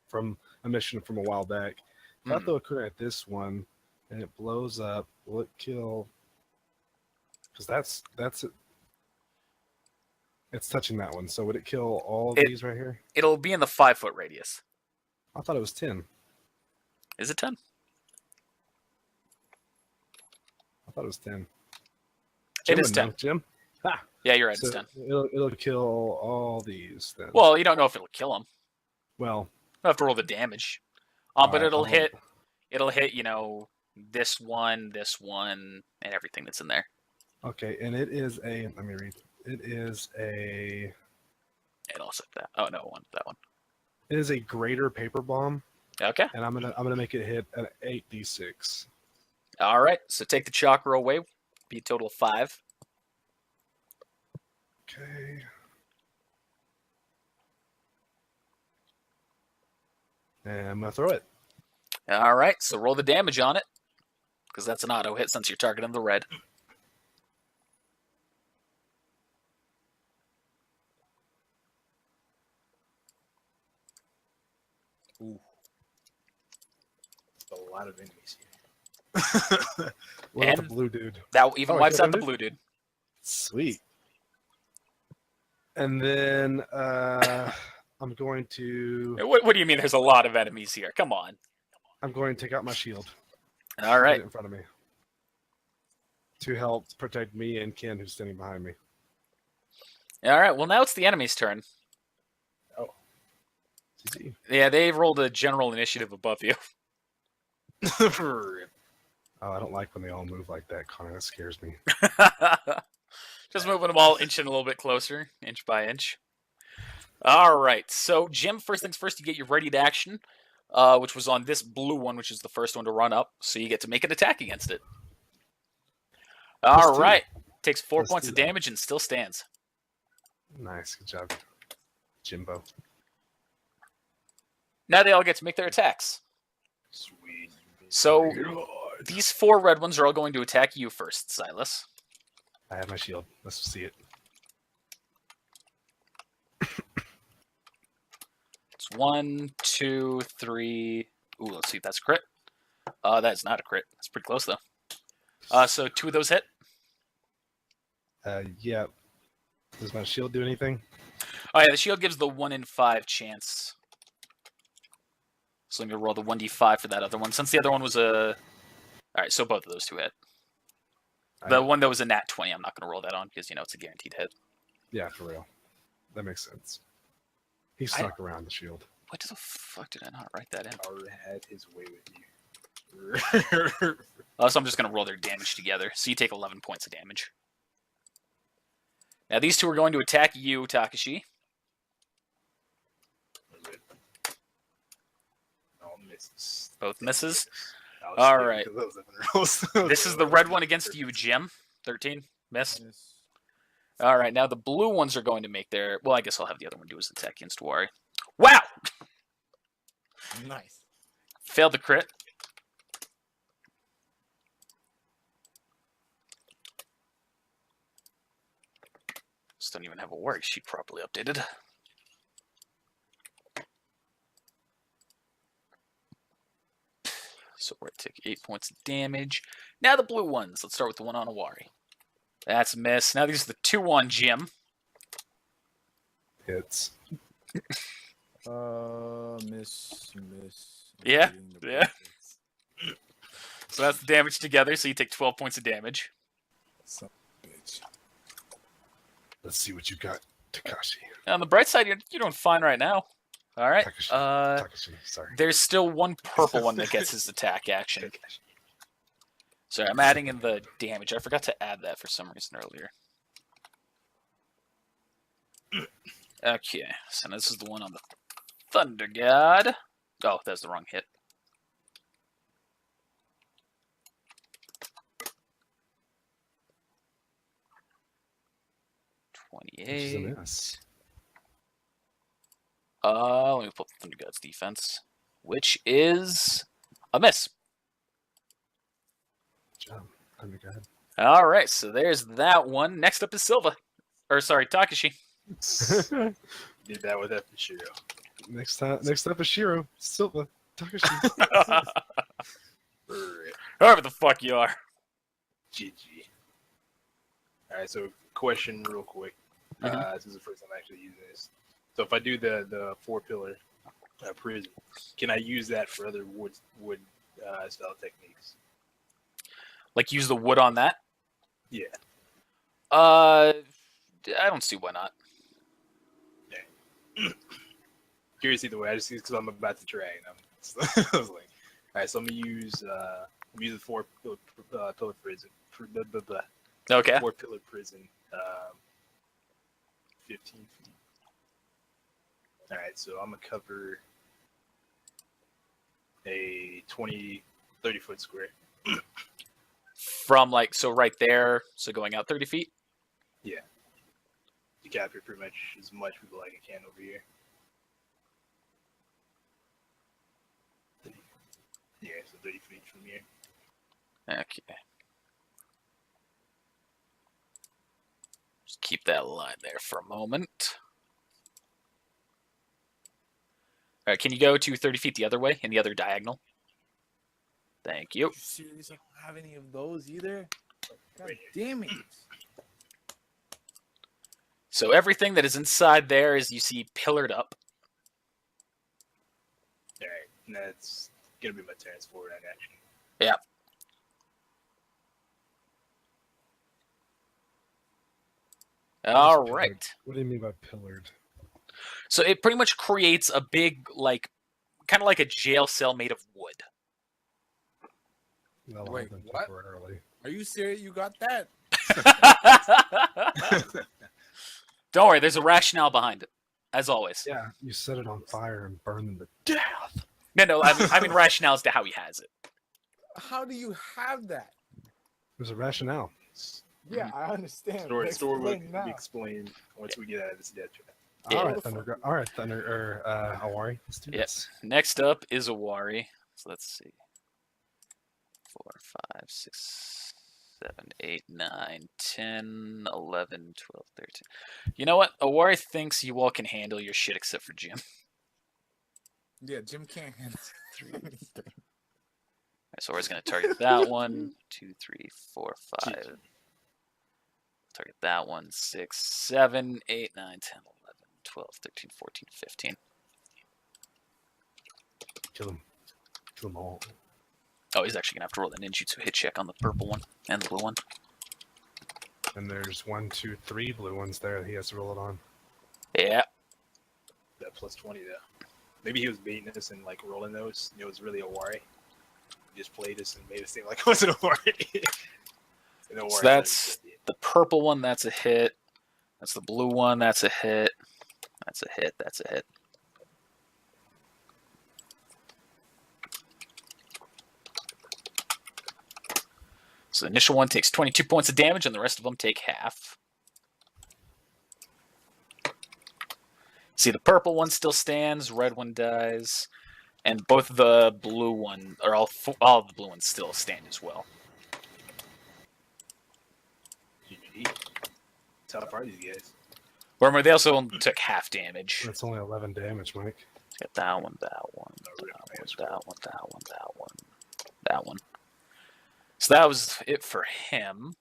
from a mission from a while back. If I Hmm. throw a kunai at this one and it blows up, will it kill? Because that's it. It's touching that one. So would it kill all of these right here? It'll be in the 5-foot radius. I thought it was 10. Is it 10? I thought it was 10. It is would 10. know. Jim? Ha! Yeah, you're right. So It's 10. it'll kill all these then. Well, you don't know if it'll kill him. Well, You'll have to roll the damage. But alright, it'll I'll- hit. It'll hit. This one, and everything that's in there. Okay, and it is a. Let me read. It is a. And also that. Oh no, that one. It is a greater paper bomb, Okay. and I'm gonna make it hit at 8d6. All right. So take the chakra away. Be a total of 5. Okay. And I'm gonna throw it. All right. So roll the damage on it, because that's an auto hit since you're targeting the red. Ooh. There's a lot of enemies here. What about And- the blue dude? That even Oh, wipes you out the got blue dude. Sweet. And then I'm going to What do you mean? There's a lot of enemies here. Come on. take out my shield. All Put right. it in front of me to help protect me and Ken, who's standing behind me. All right. Well, now it's the enemy's turn. GG. Yeah, they rolled a general initiative above you. Oh, I don't like when they all move like that, Connor. That scares me. Just moving them all inching a little bit closer, inch by inch. All right. So, Jim, first things first, you get your ready to action, which was on this blue one, which is the first one to run up. So you get to make an attack against it. All do. right. Takes 4 Let's points do of that. damage and still stands. Nice, good job, Jimbo. Now they all get to make their attacks. Sweet. So these 4 red ones are all going to attack you first, Silas. I have my shield. Let's see it. It's 1, 2, 3. Ooh, let's see if that's a crit. That's not a crit. That's pretty close though. So 2 of those hit. Yeah. Does my shield do anything? Oh yeah, the shield gives the 1 in 5 chance. So let me roll the 1d5 for that other one. Since the other one was a... Alright, so both of those 2 hit. The one that was a nat 20, I'm not going to roll that on because, it's a guaranteed hit. Yeah, for real. That makes sense. He snuck around the shield. What the fuck did I not write that in? Power had his way with you. So I'm just going to roll their damage together. So you take 11 points of damage. Now these 2 are going to attack you, Takashi. All misses. Both misses. I was All scared right. because those have been rolls. This is the red one against you, Jim. 13. Miss. Yes. All right, now the blue ones are going to make their... Well, I guess I'll have the other one do his attack against Wari. Wow! Nice. Failed the crit. Just don't even have a worry sheet properly updated. So we're going to take 8 points of damage. Now the blue ones. Let's start with the one on Awari. That's a miss. Now these are the 2 on Jim. Hits. Miss. Yeah, Including the yeah. bullets. So that's the damage together. So you take 12 points of damage. Son of a bitch. Let's see what you got, Takashi. On the bright side, you're doing fine right now. All right. Takashi, sorry. There's still one purple one that gets his attack action. Sorry, I'm adding in the damage. I forgot to add that for some reason earlier. Okay, so this is the one on the Thunder God. Oh, that's the wrong hit. Which is a 28. miss. Let me put Thunder God's defense, which is a miss. Good job. Thunder God. All right, so there's that one. Next up is Silva. Or, sorry, Takashi. Did that with Shiro. Next up is Shiro. Silva. Takashi. Whoever the fuck you are. GG. Alright, so question real quick. Mhm. This is the first time I'm actually using this. So if I do the 4-pillar prison, can I use that for other wood style techniques? Like, use the wood on that? Yeah. I don't see why not. Curious either way. I just because I'm about to try and I was like, all right, so I'm gonna use the 4-pillar prison. Okay. 4-pillar prison. 15 feet. All right, so I'm gonna cover a 30 foot square. From, like, so right there, so going out 30 feet? Yeah. To capture pretty much as much people like I can over here. Yeah, so 30 feet from here. Okay. Just keep that line there for a moment. All right, can you go to 30 feet the other way, in the other diagonal? Thank you. You serious? I don't have any of those either. God Right damn it! So everything that is inside there is, you see, pillared up. All right, and that's gonna be my turns forward on action. Yeah. All right. What do you mean by pillared? So it pretty much creates a big, like, kind of like a jail cell made of wood. That'll Wait, hold them what? temporarily. Are you serious? You got that? Don't worry, there's a rationale behind it, as always. Yeah, you set it on fire and burn them to death. No, I mean rationale as to how he has it. How do you have that? There's a rationale. Yeah, I understand. Story will Explain now. be explained once we get out of this death trap. Yeah. All right, Thunder, Awari, let's do Yep. this. Next up is Awari. So let's see. 4, 5, 6, 7, 8, 9, 10, 11, 12, 13. You know what? Awari thinks you all can handle your shit except for Jim. Yeah, Jim can't handle 3. So Awari's going to target that one. 2, 3, 4, 5. Target that one. 6, 7, 8, 9, 10, 11, 12, 13, 14, 15. Kill them. Kill them all. Oh, he's actually going to have to roll the ninjutsu hit check on the purple one and the blue one. And there's 1, 2, 3 blue ones there that he has to roll it on. Yeah. That plus 20 though. Maybe he was baiting us and like rolling those. And it was really Awari. He just played us and made it seem like it wasn't Awari. So that's the purple one, that's a hit. That's the blue one, that's a hit. That's a hit, that's a hit. So the initial one takes 22 points of damage, and the rest of them take half. See, the purple one still stands, red one dies, and both the blue one, or all of the blue ones still stand as well. GG. How far are these guys? Remember, they also only took half damage. That's only 11 damage, Mike. Got that one, that one, that one. That one. So that was it for him.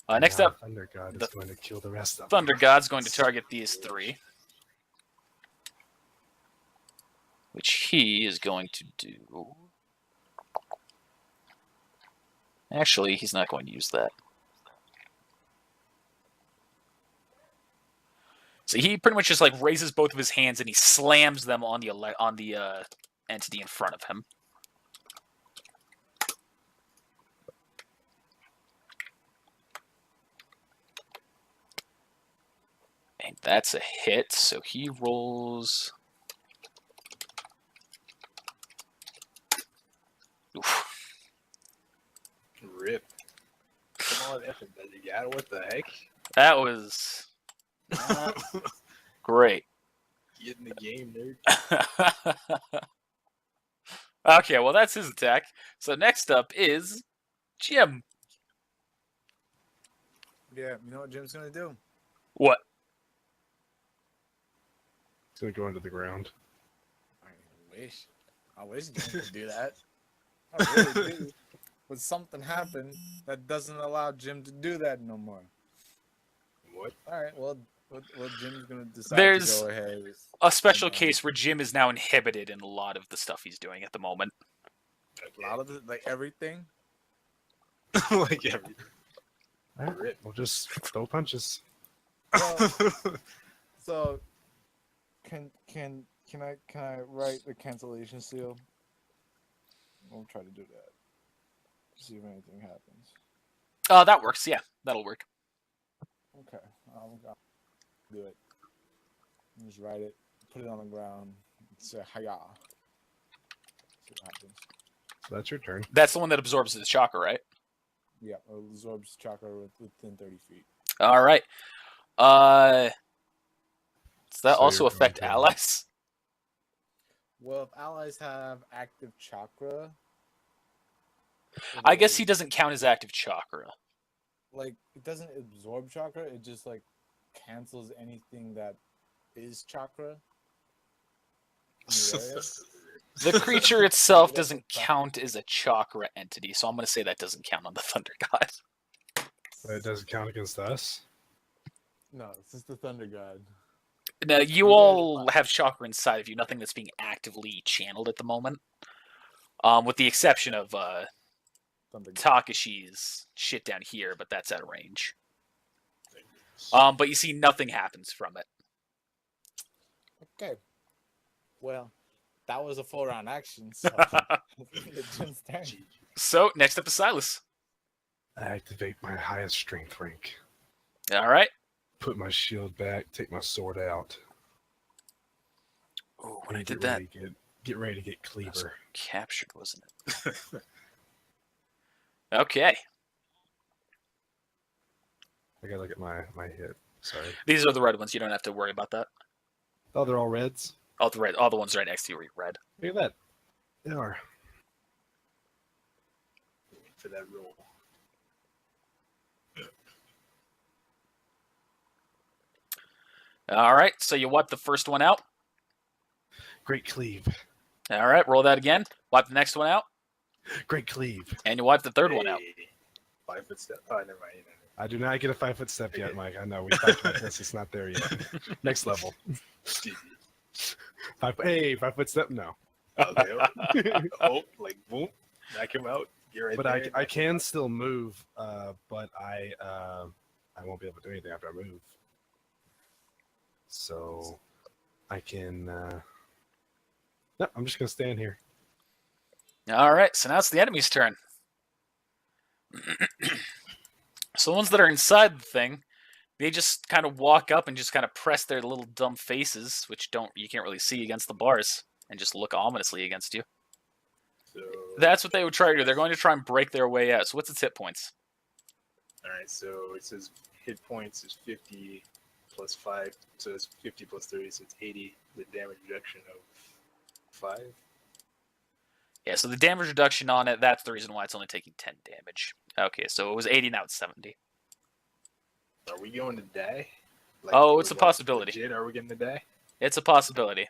Next Now up, Thunder God is the going to kill the rest of them. Thunder God's going to target these 3. Which he is going to do... Actually, he's not going to use that. So he pretty much just like raises both of his hands and he slams them on the entity in front of him. And that's a hit, so he rolls. Oof. Rip. Come on, effing you got it. What the heck? That was great. Get in the game, nerd. Okay, well that's his attack. So next up is Jim. Yeah, you know what Jim's gonna do? What? It's gonna go into the ground. I wish Jim could do that. I really do. But something happened that doesn't allow Jim to do that no more. What? All right, well, Jim's gonna decide There's to go ahead. a special case where Jim is now inhibited in a lot of the stuff he's doing at the moment. A lot of the, like everything. Like everything. All right, Rip. we'll just throw punches. Well, so, can I write the cancellation seal? I'll try to do that. See if anything happens. That works. Yeah, that'll work. Okay, I'll do it. Just write it, put it on the ground, say hiya. See what happens. So that's your turn. That's the one that absorbs his chakra, right? Yeah, it absorbs chakra within 30 feet. All right. Does that So also you're going affect to- allies? Well, if allies have active chakra, I guess he doesn't count as active chakra. like it doesn't absorb chakra. It just like cancels anything that is chakra. in the area. The creature itself doesn't count as a chakra entity, so I'm going to say that doesn't count on the Thunder God. But it doesn't count against us. No, it's just the Thunder God. Now, you all have chakra inside of you, nothing that's being actively channeled at the moment. With the exception of Thunder God. Takashi's shit down here, but that's out of range. But you see nothing happens from it. Okay. Well, that was a full round action. So it's Jim's turn. So, next up is Silas. I activate my highest strength rank. All right. Put my shield back. Take my sword out. Oh, when I and did get that, ready to get ready to get that was cleaver. captured, wasn't it? Okay. I gotta look at my hit. Sorry. These are the red ones. You don't have to worry about that. Oh, they're all reds. All the ones right next to you are red. Look at that. They are. For that roll. All right. So you wipe the first one out. Great cleave. All right. Roll that again. Wipe the next one out, Great cleave. and you wipe the third one out. Hey, 5 foot step. Oh, never mind. I do not get a 5-foot step yet, Mike. I know we talked about this. It's not there yet. Next level. 5-foot step? No. Okay. Oh, like boom, knock him out. Get right But there. I can still move. But I won't be able to do anything after I move. So I can. No, I'm just gonna stand here. All right. So now it's the enemy's turn. So the ones that are inside the thing, they just kind of walk up and just kind of press their little dumb faces, which you can't really see against the bars, and just look ominously against you. So, That's what they would try to do. They're going to try and break their way out. So what's its hit points? all right. So it says hit points is 50 plus 5, so it's 50 plus 30, so it's 80. The damage reduction of 5. Yeah, so the damage reduction on it, that's the reason why it's only taking 10 damage. Okay, so it was 80, now it's 70. Are we going to die? Oh, it's was a that possibility. Legit, are we going to die? It's a possibility.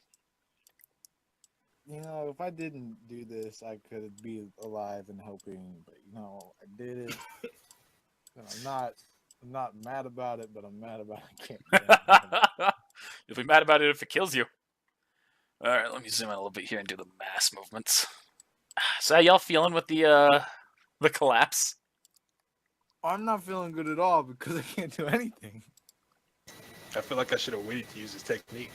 You know, if I didn't do this, I could be alive and hoping. But you know, I did it. And I'm not mad about it, but I'm mad about it. I can't do anything. You'll be mad about it if it kills you. Alright, let me zoom out a little bit here and do the mass movements. So how y'all feeling with the collapse? I'm not feeling good at all because I can't do anything. I feel like I should have waited to use this technique.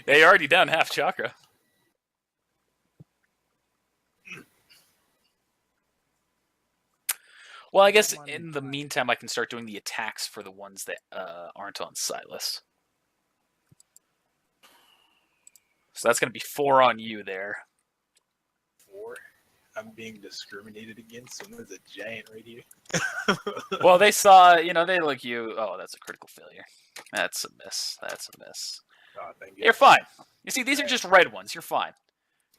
Yeah, you're already down half chakra. Well, I guess in the meantime, I can start doing the attacks for the ones that aren't on Silas. So that's going to be 4 on you there. 4. I'm being discriminated against, and there's a giant right here. Well, they saw, they look you. Oh, that's a critical failure. That's a miss. That's a miss. Oh, thank You're fine. You see, these are just red ones. You're fine.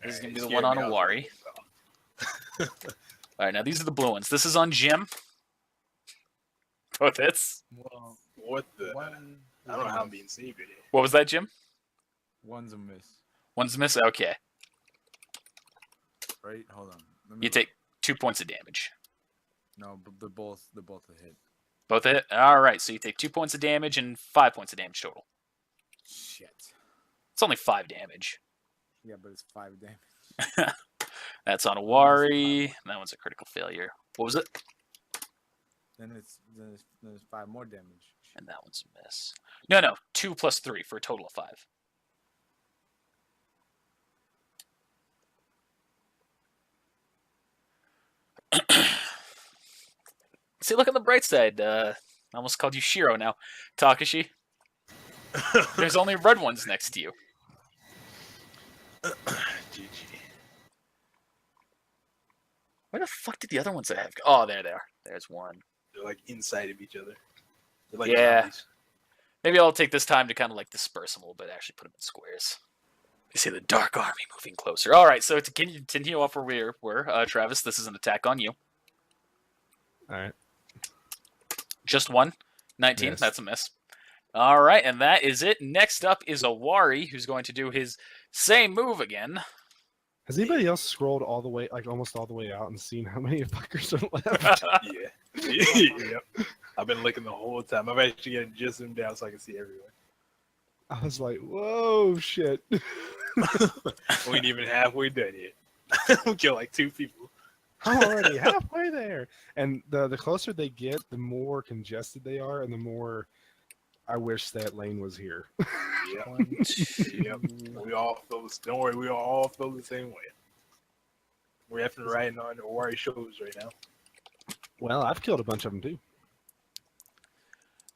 This is going to be the one on Awari. All right, now these are the blue ones. This is on Jim. Both hits. Well, What the? I don't know how I'm being saved here. What was that, Jim? One's a miss. One's a miss? Okay. Right? Hold on. You take 2 points of damage. No, but they're both a hit. Both a hit? All right, so you take 2 points of damage and 5 points of damage total. Shit. It's only 5 damage. Yeah, but it's 5 damage. That's on Awari. That one's a critical failure. What was it? Then it's 5 more damage. And that one's a miss. No. 2 plus 3 for a total of 5. See, look on the bright side. I almost called you Shiro now. Takashi. There's only red ones next to you. GG. Where the fuck did the other ones have? Oh, there they are. There's one. They're like inside of each other. They're like Yeah. zombies. Maybe I'll take this time to kind of like disperse them a little bit. Actually, put them in squares. You see the Dark Army moving closer. All right, so to continue off where we were, Travis, this is an attack on you. All right. Just one. 19. Miss. That's a miss. All right, and that is it. Next up is Awari, who's going to do his same move again. Has anybody else scrolled all the way, like almost all the way out, and seen how many fuckers are left? Yeah. Yep. I've been looking the whole time. I've actually got just zoomed down so I can see everyone. I was like, whoa, shit. We ain't even halfway done yet. We killed like 2 people. I'm already halfway there. And the closer they get, the more congested they are, and the more I wish that lane was here. Yep. We all feel this. Don't worry, we all feel the same way. We're having riding on Awari shows right now. Well, I've killed a bunch of them too.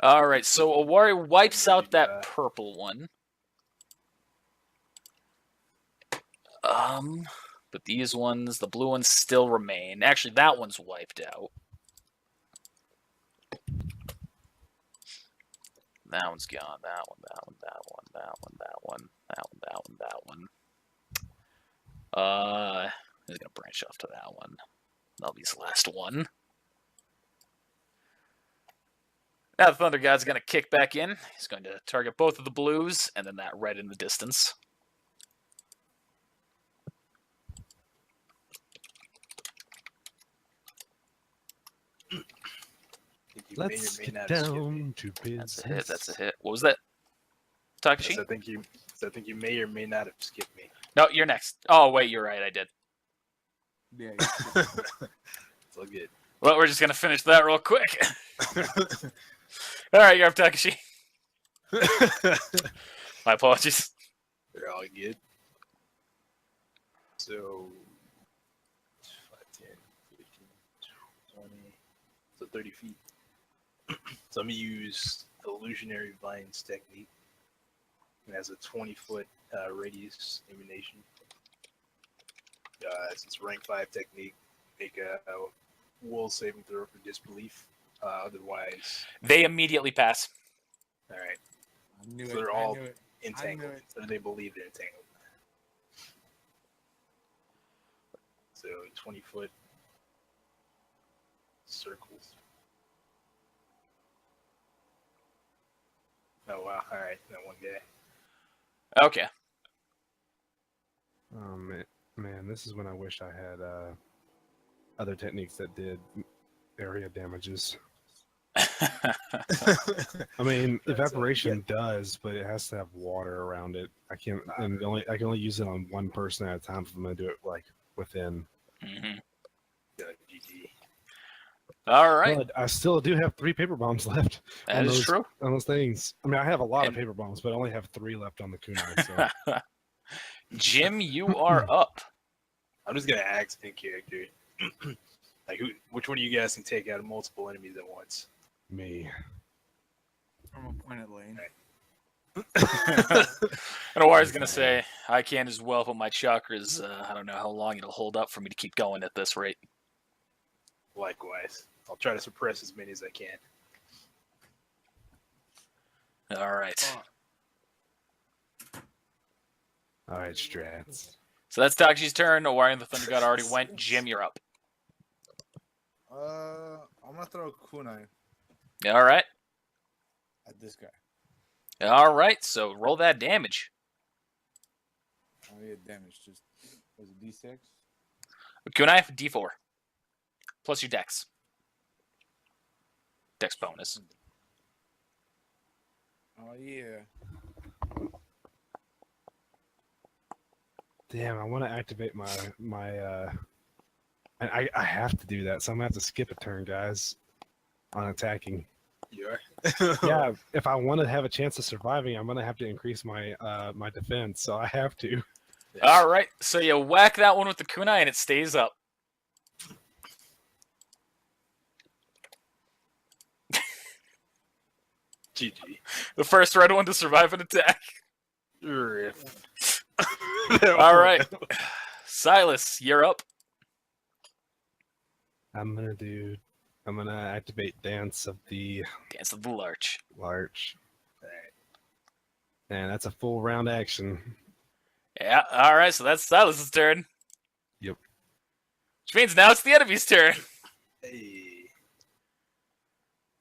All right, so Awari wipes out that purple one. But these ones, the blue ones still remain. Actually, that one's wiped out. That one's gone. That one, that one, that one, that one, that one, that one, that one, that one. He's gonna branch off to that one. That'll be his last one. Now the Thunder God's gonna kick back in. He's going to target both of the blues and then that red in the distance. Let's get down to business. That's a hit. That's a hit. What was that? Takashi? I think you may or may not have skipped me. No, you're next. Oh wait, you're right. I did. Yeah. It's all good. Well, we're just gonna finish that real quick. All right, you're up, Takashi. My apologies. They're all good. So 5, 10, 15, 20, so 30 feet. So I'm gonna use illusionary vines technique. It has a 20-foot radius emanation. Since rank 5 technique, make a will saving throw for disbelief. Otherwise, They immediately pass. all right. I knew So it. they're I all knew it. entangled. I knew it. So they believe they're entangled. So 20-foot circles. Oh wow! All right, that one guy. Okay. Oh man, this is when I wish I had other techniques that did area damages. I mean, evaporation does, but it has to have water around it. I can't, and I can only use it on one person at a time if I'm gonna do it like within. Mhm. GG. All right, But I still do have 3 paper bombs left that is true. on those things. I mean, I have a lot And- of paper bombs, but I only have 3 left on the kunai. So Jim, you are up. I'm just gonna ask in character, like which one of you guys can take out multiple enemies at once? me. From a point at lane. And Awari's gonna say, I can as well, but my chakras, I don't know how long it'll hold up for me to keep going at this rate. Likewise, I'll try to suppress as many as I can. All right. All right, strats. So that's Takashi's turn. Awari and the Thunder God already went. Jim, you're up. I'm gonna throw a kunai All right. at this guy. All right. So roll that damage. Oh yeah, damage. Just was it D6? Kunai, D4. Plus your dex. Dex bonus. Oh yeah. Damn, I want to activate my and I have to do that, so I'm gonna have to skip a turn, guys, on attacking. You are. Yeah, if I want to have a chance of surviving, I'm gonna have to increase my my defense, so I have to. All right. So you whack that one with the kunai and it stays up. GG. The first red one to survive an attack. Rip. All right. Silas, you're up. I'm gonna activate Dance of the Dance of the Larch. Larch, Alright. and that's a full round action. Yeah. All right. So that's Silas's turn. Yep. Which means now it's the enemy's turn. Hey.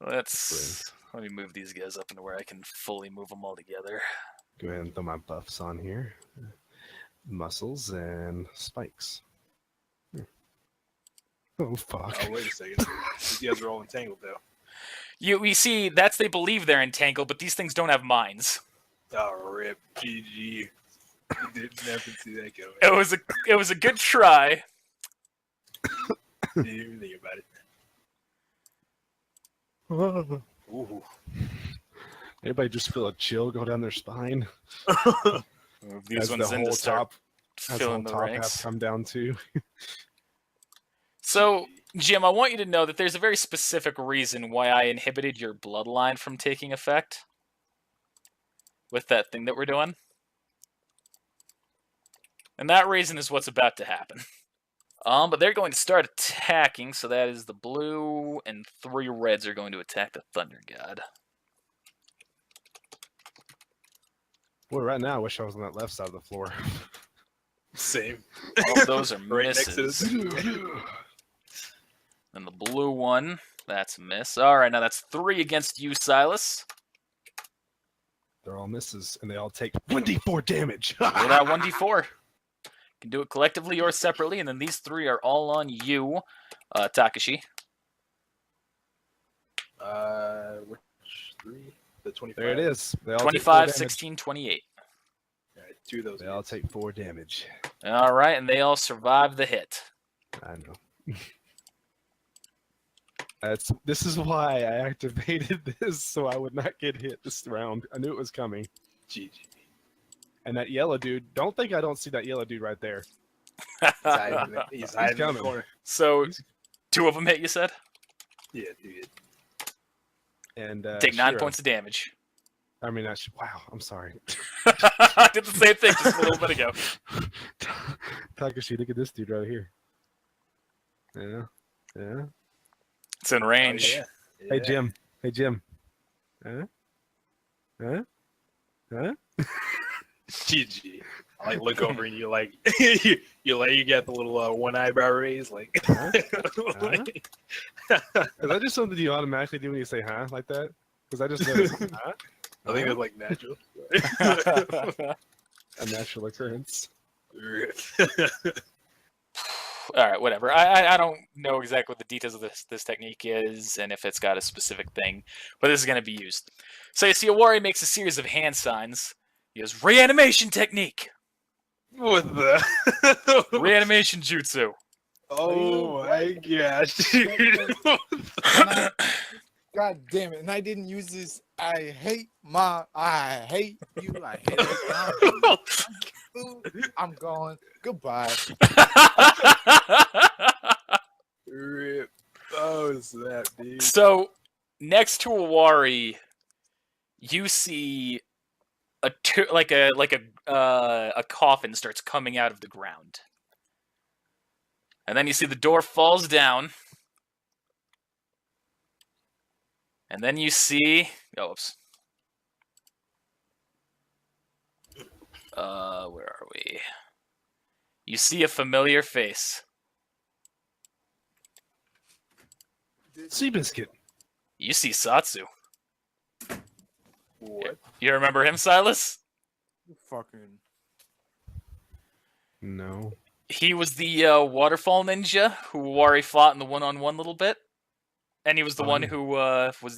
Let me move these guys up into where I can fully move them all together. Go ahead and throw my buffs on here. Muscles and spikes. Oh fuck. Oh, wait a second. These guys are all entangled, though. We see that's they believe they're entangled, but these things don't have minds. Oh, rip. GG. Didn't never see that going. It was a good try. Didn't even think about it. Ooh. Everybody just feel a chill go down their spine. Move these as ones the in to whole start top, as the whole filling the top has ranks. come down too. So, Jim, I want you to know that there's a very specific reason why I inhibited your bloodline from taking effect with that thing that we're doing. And that reason is what's about to happen. But they're going to start attacking, so that is the blue, and 3 reds are going to attack the Thunder God. Well, right now I wish I was on that left side of the floor. Same. All those are Right next to misses. this. And the blue one, that's a miss. All right, now that's 3 against you, Silas. They're all misses, and they all take 1d4 damage. Roll that 1d4. You can do it collectively or separately, and then these 3 are all on you, Takashi. Which 3? The 25. There it is. They all take 4 25, damage. 16, 28. Alright, 2 of those. They all hits. take 4 damage. All right, and they all survive the hit. I know. This is why I activated this, so I would not get hit this round. I knew it was coming. GG. And that yellow dude, don't think I don't see that yellow dude right there. He's hiding in the coming. corner. So, 2 of them hit, you said? Yeah, dude. And Take 9 Shiro. points of damage. I mean, wow, I'm sorry. I did the same thing just a little bit ago. Takashi, look at this dude right here. Yeah. It's in range. Oh, yeah. Hey, Yeah. Jim. Hey, Jim. Huh? GG. I like look over and you like you got the little one eyebrow raise like. Huh? Is that just something you automatically do when you say "huh" like that? Because I just noticed, huh? I think it's like natural. A natural occurrence. All right, whatever. I don't know exactly what the details of this technique is and if it's got a specific thing, but this is going to be used. So you see, Awari makes a series of hand signs. He goes, reanimation technique, What the? reanimation jutsu. Oh my gosh, dude. God damn it! And I didn't use this. I hate you. I hate it. I'm going. Goodbye. Rip. Oh snap, dude. So, next to Awari, you see a coffin starts coming out of the ground, and then you see the door falls down, and then you see oops. Where are we? You see a familiar face. Seabiscuit. You see Satsu. What? You remember him, Silas? Fucking. No. He was the waterfall ninja who Wari fought in the one-on-one little bit, and he was the one who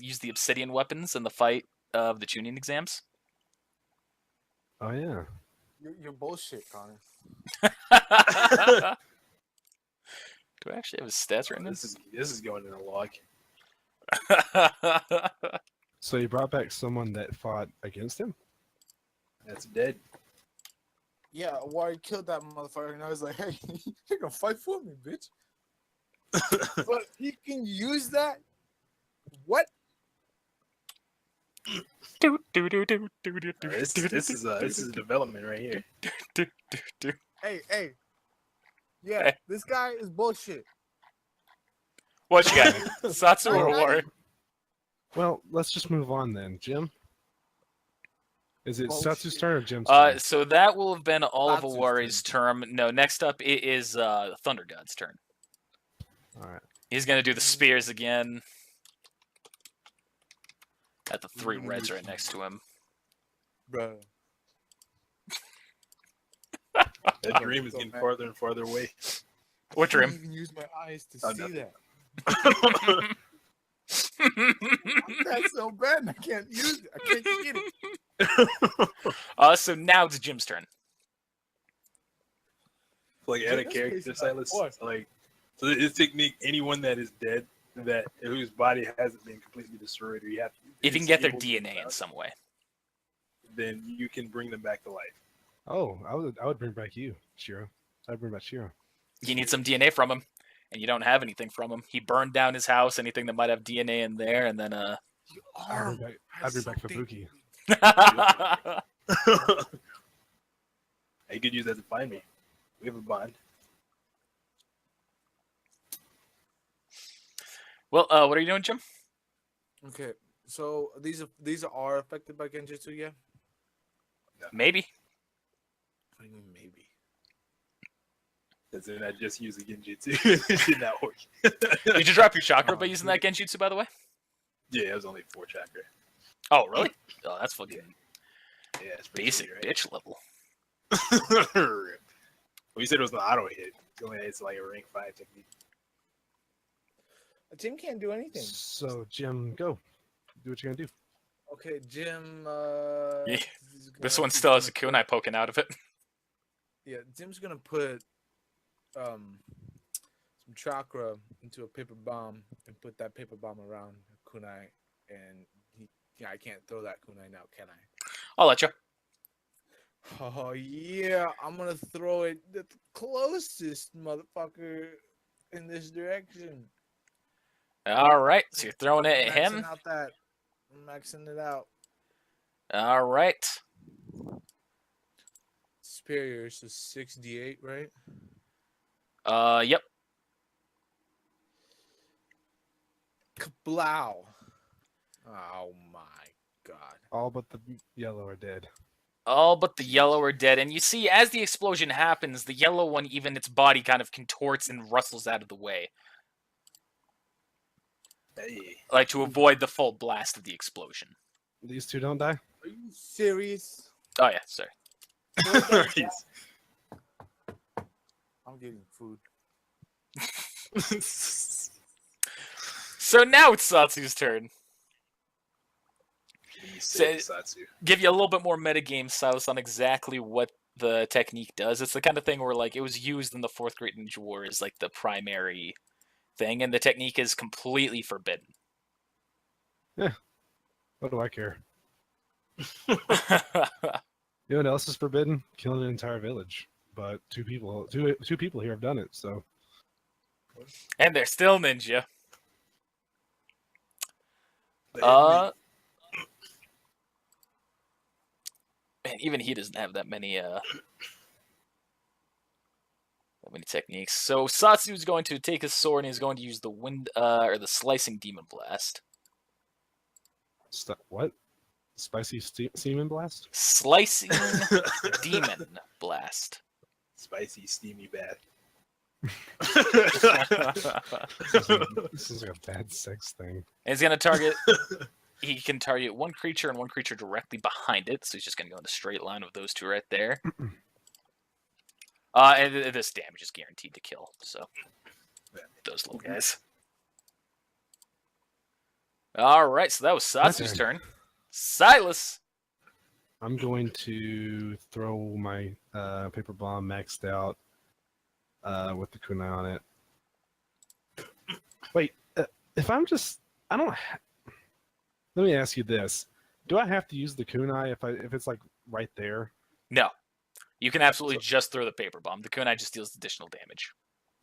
used the obsidian weapons in the fight of the tuning exams. Oh yeah. You're bullshit, Connor. Do I actually have his stats written? This is going in a log. So you brought back someone that fought against him? That's dead. Yeah, Wari killed that motherfucker, and I was like, "Hey, you're gonna fight for me, bitch." But he can use that. What? This is development right here. Hey. Yeah, Hey. this guy is bullshit. What you got? Satsu or Wari? Well, let's just move on then. Jim? Is it Bullshit. Satsu's turn or Jim's turn? So that will have been all of Satsu's Awari's term. No, next up it is Thunder God's turn. Alright. He's gonna do the spears again. At the 3 reds right next to him. Bruh. That dream is getting farther and farther away. What I can't dream? even use my eyes to Oh, see nothing. that. That's so bad, and I can't use it. I can't get it. So now it's Jim's turn. Like add a That's character, basically Silas. what? Like so, this technique. Anyone that is dead, that whose body hasn't been completely destroyed, or you have to, If you can is get their able to DNA in survive, some way. then you can bring them back to life. Oh, I would bring back you, Shiro. I'd bring back Shiro. You need some DNA from him, and you don't have anything from him. He burned down his house, anything that might have DNA in there, and then You are. I'd bring back Fubuki. You could use that to find me. We have a bond. Well, what are you doing, Jim? Okay, so these are affected by Genjutsu, yeah? Maybe. What do you mean maybe? Because then I just use a genjutsu. It did not work. Did you drop your chakra by using that Genjutsu, by the way? Yeah, it was only 4 chakra. Oh, really? Oh, that's fucking Yeah, it's pretty basic sweet, right? bitch level. Well, you said it was an auto hit. It's like a rank 5 technique. Jim can't do anything. So Jim, go. Do what you're gonna do. Okay, Jim. Yeah, he's This gonna- one he's still has a gonna kunai poking out of it. Yeah, Jim's gonna put some chakra into a paper bomb and put that paper bomb around kunai, and I can't throw that kunai now, can I? I'll let you. Oh yeah, I'm gonna throw it the closest motherfucker in this direction. All right, so you're throwing it at him. I'm maxing it out. All right. Superior, so 68, right? Yep. Kablow. Oh my god. All but the yellow are dead. All but the yellow are dead, and you see as the explosion happens, the yellow one, even its body kind of contorts and rustles out of the way, Hey. like to avoid the full blast of the explosion. These two don't die? Are you serious? Oh yeah, sorry. I'm getting food. So now it's Satsu's turn. Satsu. Give you a little bit more metagame, Silas, on exactly what the technique does. It's the kind of thing where like it was used in the 4th Great Ninja War as like the primary thing, and the technique is completely forbidden. What do I care? You know what else is forbidden? Killing an entire village. But two people here have done it. So And they're still ninja. The And even he doesn't have that many techniques. So Satsu is going to take his sword and he's going to use the the slicing demon blast. What? Spicy semen blast? Slicing demon blast. Spicy, steamy bath. This is like a bad sex thing. And he's going to target. He can target one creature and one creature directly behind it. So he's just going to go in the straight line with those two right there. And this damage is guaranteed to kill. So those little guys. All right, so that was Satsu's turn. Silas. I'm going to throw my paper bomb maxed out with the kunai on it. Wait, if I'm just, I don't. Let me ask you this: do I have to use the kunai if it's like right there? No, you can absolutely just throw the paper bomb. The kunai just deals additional damage.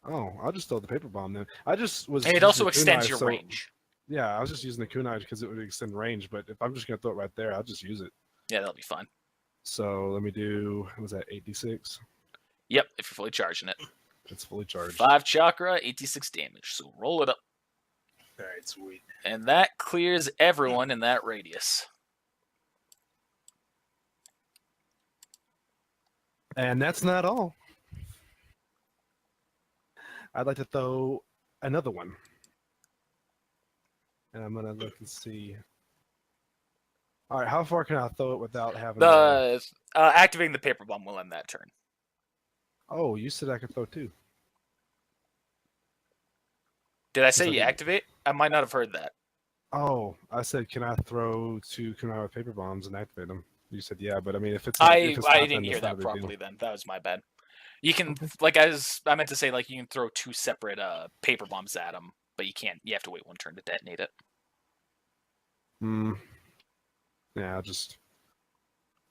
Oh, I'll just throw the paper bomb then. I just was. And it also extends your range. Yeah, I was just using the kunai because it would extend range. But if I'm just gonna throw it right there, I'll just use it. Yeah, that'll be fun. So let me do. What was that 8d6? Yep, if you're fully charging it. It's fully charged. 5 chakra, 86 damage. So roll it up. All right, sweet. And that clears everyone in that radius. And that's not all. I'd like to throw another one. And I'm going to look and see. All right, how far can I throw it without having to... Activating the paper bomb will end that turn. Oh, you said I could throw 2. Did I say you activate? I might not have heard that. Oh, I said, can I throw 2 kunai with paper bombs and activate them? You said, yeah, but I mean, if it's not, I didn't hear that properly then. That was my bad. You can, like, I meant to say, like, you can throw 2 separate paper bombs at them, but you can't. You have to wait one turn to detonate it. Yeah, I'll just...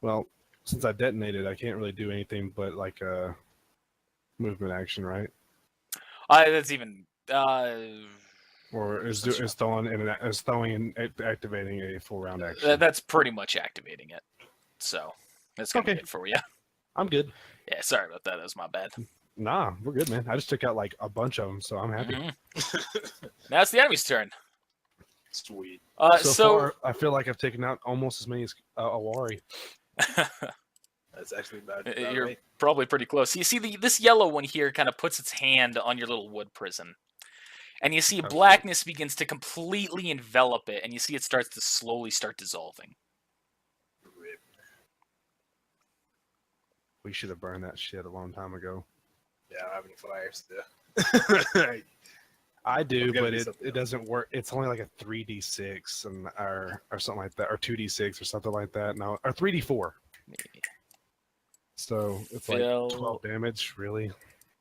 Well, since I detonated, I can't really do anything but, like, movement action, right? That's even... Or is throwing and activating a full round action? That's pretty much activating it. So, that's going to be it for you. I'm good. Yeah, sorry about that. That was my bad. Nah, we're good, man. I just took out, like, a bunch of them, so I'm happy. Now it's the enemy's turn. Sweet. So far, I feel like I've taken out almost as many as Awari. That's actually about You're right. probably pretty close. You see, this yellow one here kind of puts its hand on your little wood prison. And you see blackness begins to completely envelop it, and you see it starts to slowly start dissolving. Rip. We should have burned that shit a long time ago. Yeah, I don't have any fires still. I do, but it doesn't work. It's only like a 3d6 and or something like that, or 2d6 or something like that. No, or 3d4. So it's like 12 damage, really.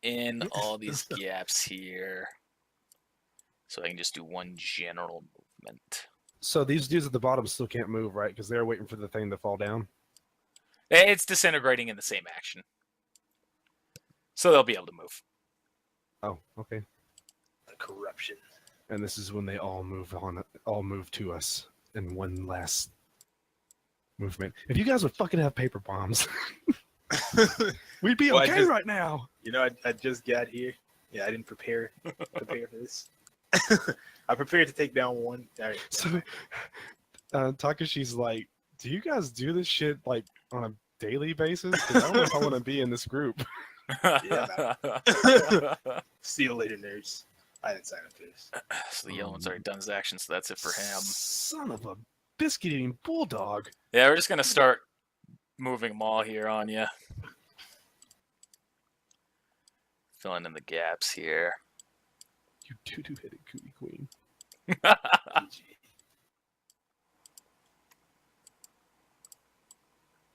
In all these gaps here. So I can just do one general movement. So these dudes at the bottom still can't move, right? Because they're waiting for the thing to fall down. It's disintegrating in the same action. So they'll be able to move. Oh, okay. The corruption. And this is when they all move to us in one last movement. If you guys would fucking have paper bombs, we'd be okay right now. You know, I just got here. Yeah, I didn't prepare for this. I prepared to take down one. All right, so, Takashi's like, do you guys do this shit like on a daily basis? Because I don't know if I want to be in this group. Yeah. See you later, nerds. I didn't sign up for this. So the yellow one's already done his action, so that's it for him. Son of a biscuit-eating bulldog. Yeah, we're just going to start moving them all here on you. Filling in the gaps here. You doo-doo-headed cootie queen.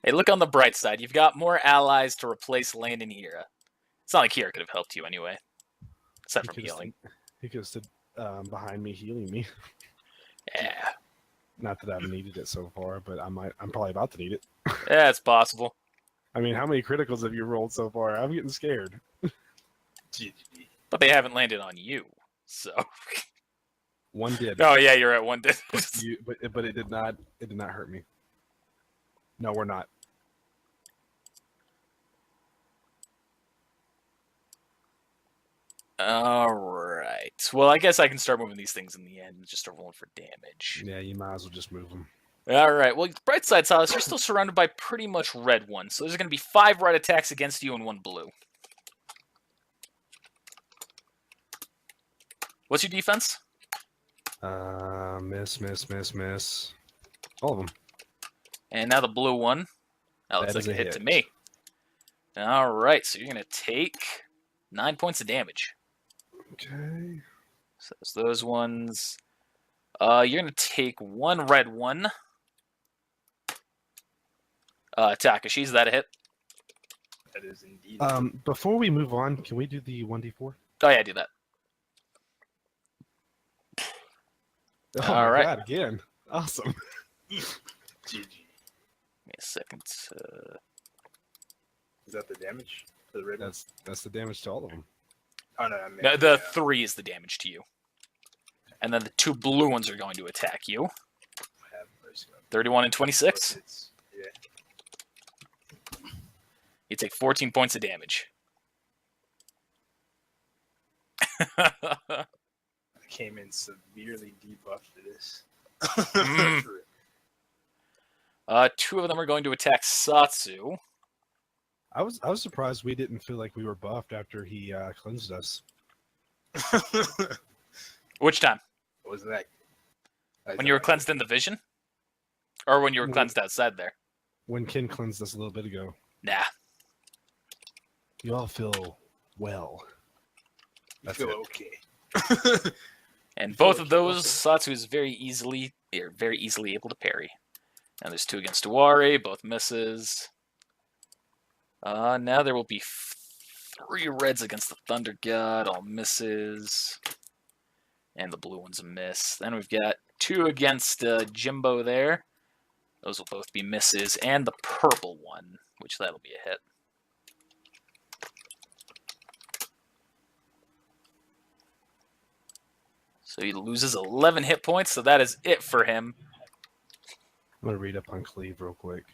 Hey, look on the bright side. You've got more allies to replace Land and Hira. It's not like Hira could have helped you anyway. Aside from healing. He could have stood behind me, healing me. Yeah. Not that I've needed it so far, but I'm probably about to need it. Yeah, it's possible. I mean, how many criticals have you rolled so far? I'm getting scared. GG. But they haven't landed on you, so. One did. Oh yeah, you're at one. But it did not. It did not hurt me. No, we're not. All right. Well, I guess I can start moving these things in the end and just start rolling for damage. Yeah, you might as well just move them. All right. Well, bright side, Silas, you're still surrounded by pretty much red ones. So there's going to be 5 red attacks against you and 1 blue. What's your defense? Miss. All of them. And now the blue one. That looks That like is a a hit hit. to me. All right. So you're going to take 9 points of damage. Okay. So it's those ones. You're going to take 1 red one. Takashi, is that a hit? That is indeed. Before we move on, can we do the 1d4? Oh, yeah, do that. Oh All my right. God, again. Awesome. GG. Give me a second. Is that the damage for the red one? That's the damage to all of them. Oh no, I mean No, the 3 is the damage to you. And then the 2 blue ones are going to attack you. have mercy on me. 31 and 26. It's- Yeah. You take 14 points of damage. I came in severely debuffed for this. Mm. 2 of them are going to attack Satsu. I was surprised we didn't feel like we were buffed after he cleansed us. Which time? What was that? When you were cleansed in the vision? Or when you were cleansed outside there? When Ken cleansed us a little bit ago. Nah. You all feel well. I That's feel it. okay. And You feel both like of you're those, Satsu is very easily able to parry. Now there's 2 against Uwari, both misses. Now there will be 3 reds against the Thunder God, all misses. And the blue one's a miss. Then we've got 2 against Jimbo there. Those will both be misses. And the purple one, which that'll be a hit. So he loses 11 hit points, so that is it for him. I'm going to read up on Cleave real quick.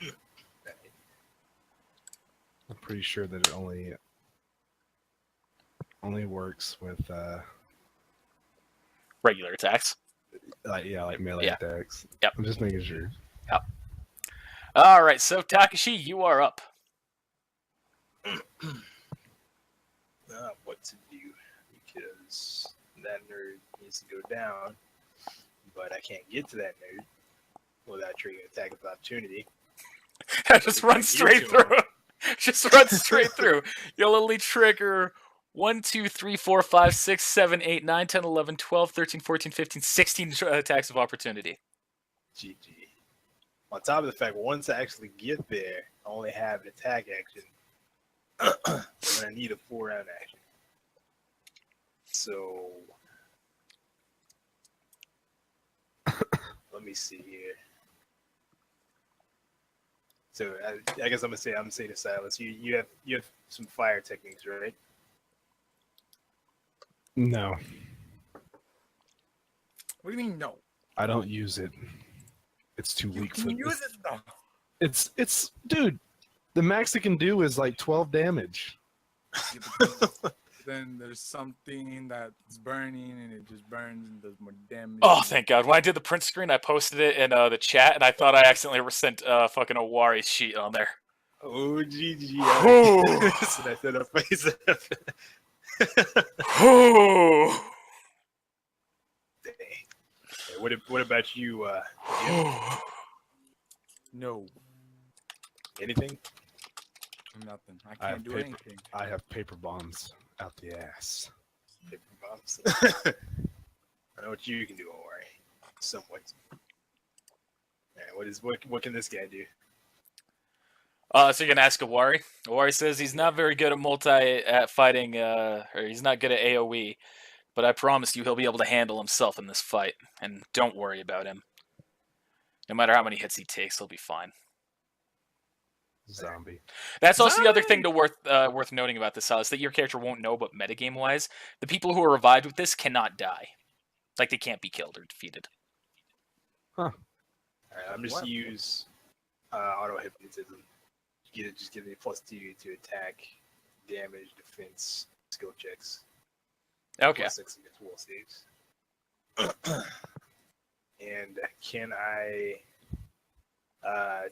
I'm pretty sure that it only works with Regular attacks. like melee Yeah. attacks. Yep. I'm just making sure. All right, so Takashi, you are up. What to do because that nerd needs to go down, but I can't get to that nerd without triggering attack of opportunity. Just run straight through. Just run straight through. You'll only trigger 1, 2, 3, 4, 5, 6, 7, 8, 9, 10, 11, 12, 13, 14, 15, 16 attacks of opportunity. GG. On top of the fact, once I actually get there, I only have an attack action, and I need a 4-round action. So let me see here. So I guess I'm gonna say to Silas, you have some fire techniques, right? No, What do you mean no? I don't use it. It's too You weak can for use it though. It's dude. The max it can do is like 12 damage. Then there's something that's burning and it just burns and does more damage. Oh, thank God. When I did the print screen, I posted it in the chat, and I thought I accidentally sent fucking Owari's sheet on there. Oh, GG. Whew. So I set up face up. Whew. Dang. Hey, what about you? Jim? No, Anything? nothing. I I can't have do paper. anything. I have paper bombs out the ass. Paper bombs. I know what you can do, don't worry. Somewhat. What can this guy do? So you're gonna ask Awari. Awari says he's not very good at fighting, or he's not good at AOE. But I promise you, he'll be able to handle himself in this fight, and don't worry about him. No matter how many hits he takes, he'll be fine. Zombie. That's also the other thing worth noting about this, is that your character won't know, but metagame-wise, the people who are revived with this cannot die. Like, they can't be killed or defeated. Huh. Alright, I'm just use auto hypnotism. Just give me +2 to attack, damage, defense, skill checks. Okay. +6 against wall saves. And can I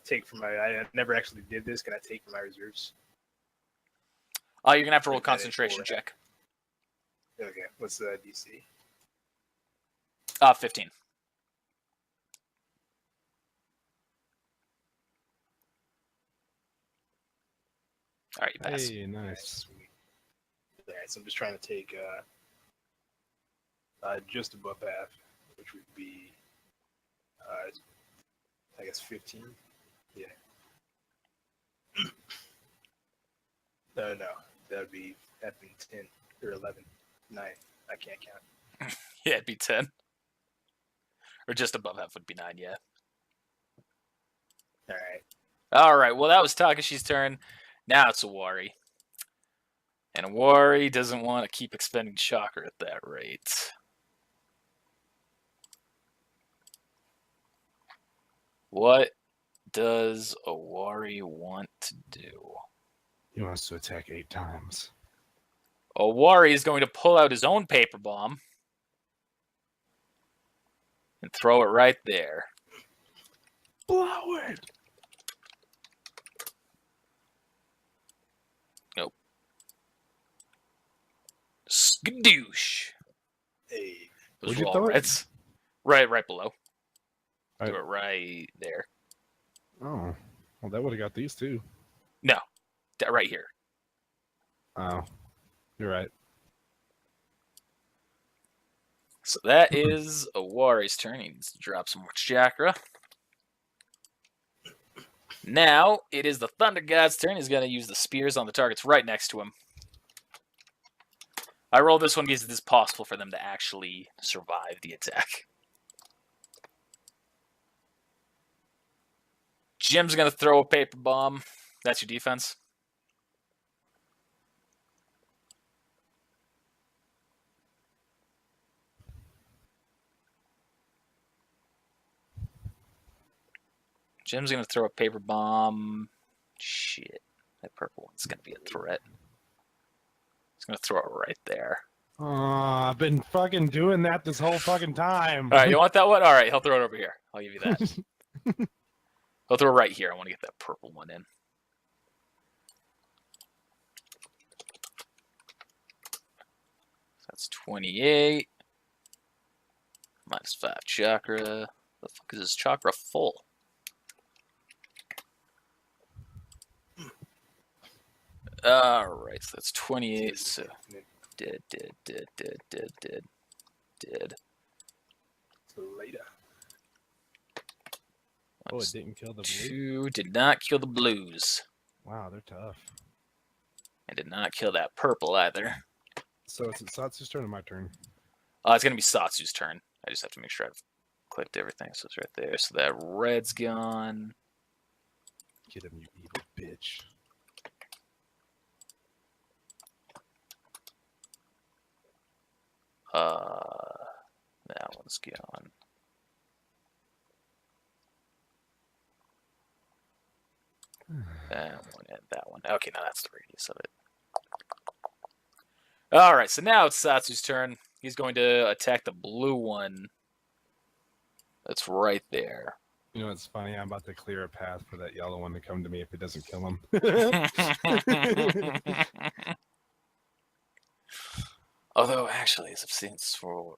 take from my? I never actually did this. Can I take from my reserves? You're gonna have to roll a concentration check. Okay. What's the DC? 15. All right, you pass. Hey, nice. Alright, so I'm just trying to take just above half, which would be I guess 15. Yeah. No, that'd be 10 or 11. 9. I can't count. Yeah, it'd be 10. Or just above half would be 9, yeah. Alright. Alright, well, that was Takashi's turn. Now it's Awari. And Awari doesn't want to keep expending chakra at that rate. What does Awari want to do? He wants to attack 8 times. Awari is going to pull out his own paper bomb and throw it right there. Blow it! Nope. Skadoosh. Hey. Those Where'd you were all throw it? reds. Right below. Right. Do it right there. Oh. Well, that would have got these too. No. Right here. Oh. You're right. So that is Awari's turn. He needs to drop some more chakra. Now, it is the Thunder God's turn. He's going to use the spears on the targets right next to him. I roll this one because it is possible for them to actually survive the attack. Jim's going to throw a paper bomb. That's your defense. Jim's going to throw a paper bomb. Shit. That purple one's going to be a threat. He's going to throw it right there. Oh, I've been fucking doing that this whole fucking time. All right, you want that one? All right, he'll throw it over here. I'll give you that. He'll throw it right here. I want to get that purple one in. That's 28. Minus 5 chakra. The fuck is this chakra full? Alright, so that's 28. So dead. Later. Oh, it didn't kill the blue? 2 did not kill the blues. Wow, they're tough. And did not kill that purple either. So it's Satsu's turn or my turn? It's going to be Satsu's turn. I just have to make sure I've clicked everything. So it's right there. So that red's gone. Get him, you evil bitch. That one's gone. That one and that one. Okay, now that's the radius of it. Alright, so now it's Satsu's turn. He's going to attack the blue one. That's right there. You know, it's funny. I'm about to clear a path for that yellow one to come to me if it doesn't kill him. Although, actually, as I've seen for...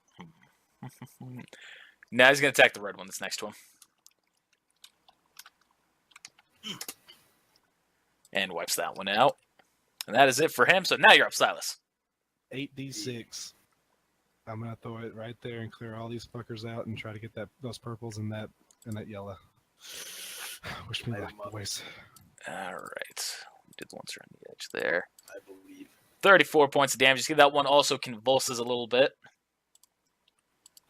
Now he's going to attack the red one that's next to him. And wipes that one out. And that is it for him. So now you're up, Silas. 8d6. I'm gonna throw it right there and clear all these fuckers out and try to get those purples and that yellow. Wish me Light luck, 'em up. boys. All right. Did the ones around the edge there. I believe. 34 points of damage. You see that one also convulses a little bit.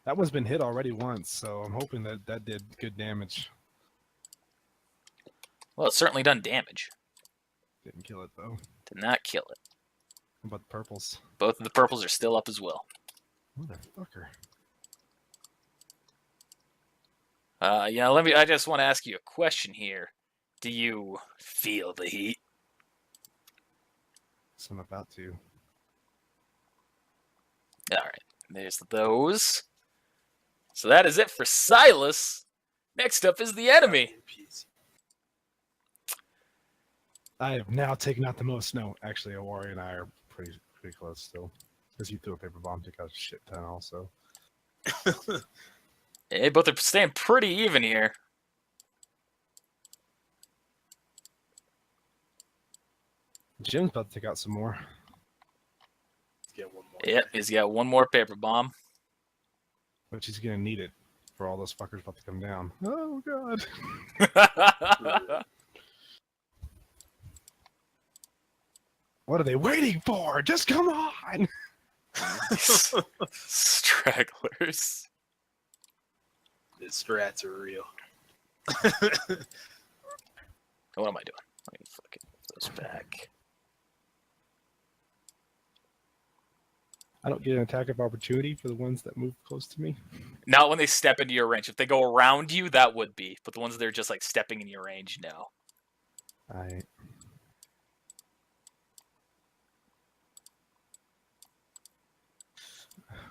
That one's been hit already once, so I'm hoping that that did good damage. Well, it's certainly done damage. Didn't kill it though. Did not kill it. How about the purples? Both of the purples are still up as well. Motherfucker. Yeah, I just want to ask you a question here. Do you feel the heat? So I'm about to. All right, there's those. So that is it for Silas. Next up is the enemy. In peace. I have now taken out the most. No, actually, Awari and I are pretty close still. Because you threw a paper bomb, took out a shit ton also. Hey, both are staying pretty even here. Jim's about to take out some more. Let's get one more. Yep, he's got one more paper bomb. But he's gonna need it for all those fuckers about to come down. Oh god. What are they waiting for? Just come on! Stragglers. The strats are real. What am I doing? Let me fucking move those back. I don't get an attack of opportunity for the ones that move close to me. Not when they step into your range. If they go around you, that would be. But the ones that are just like stepping in your range, no.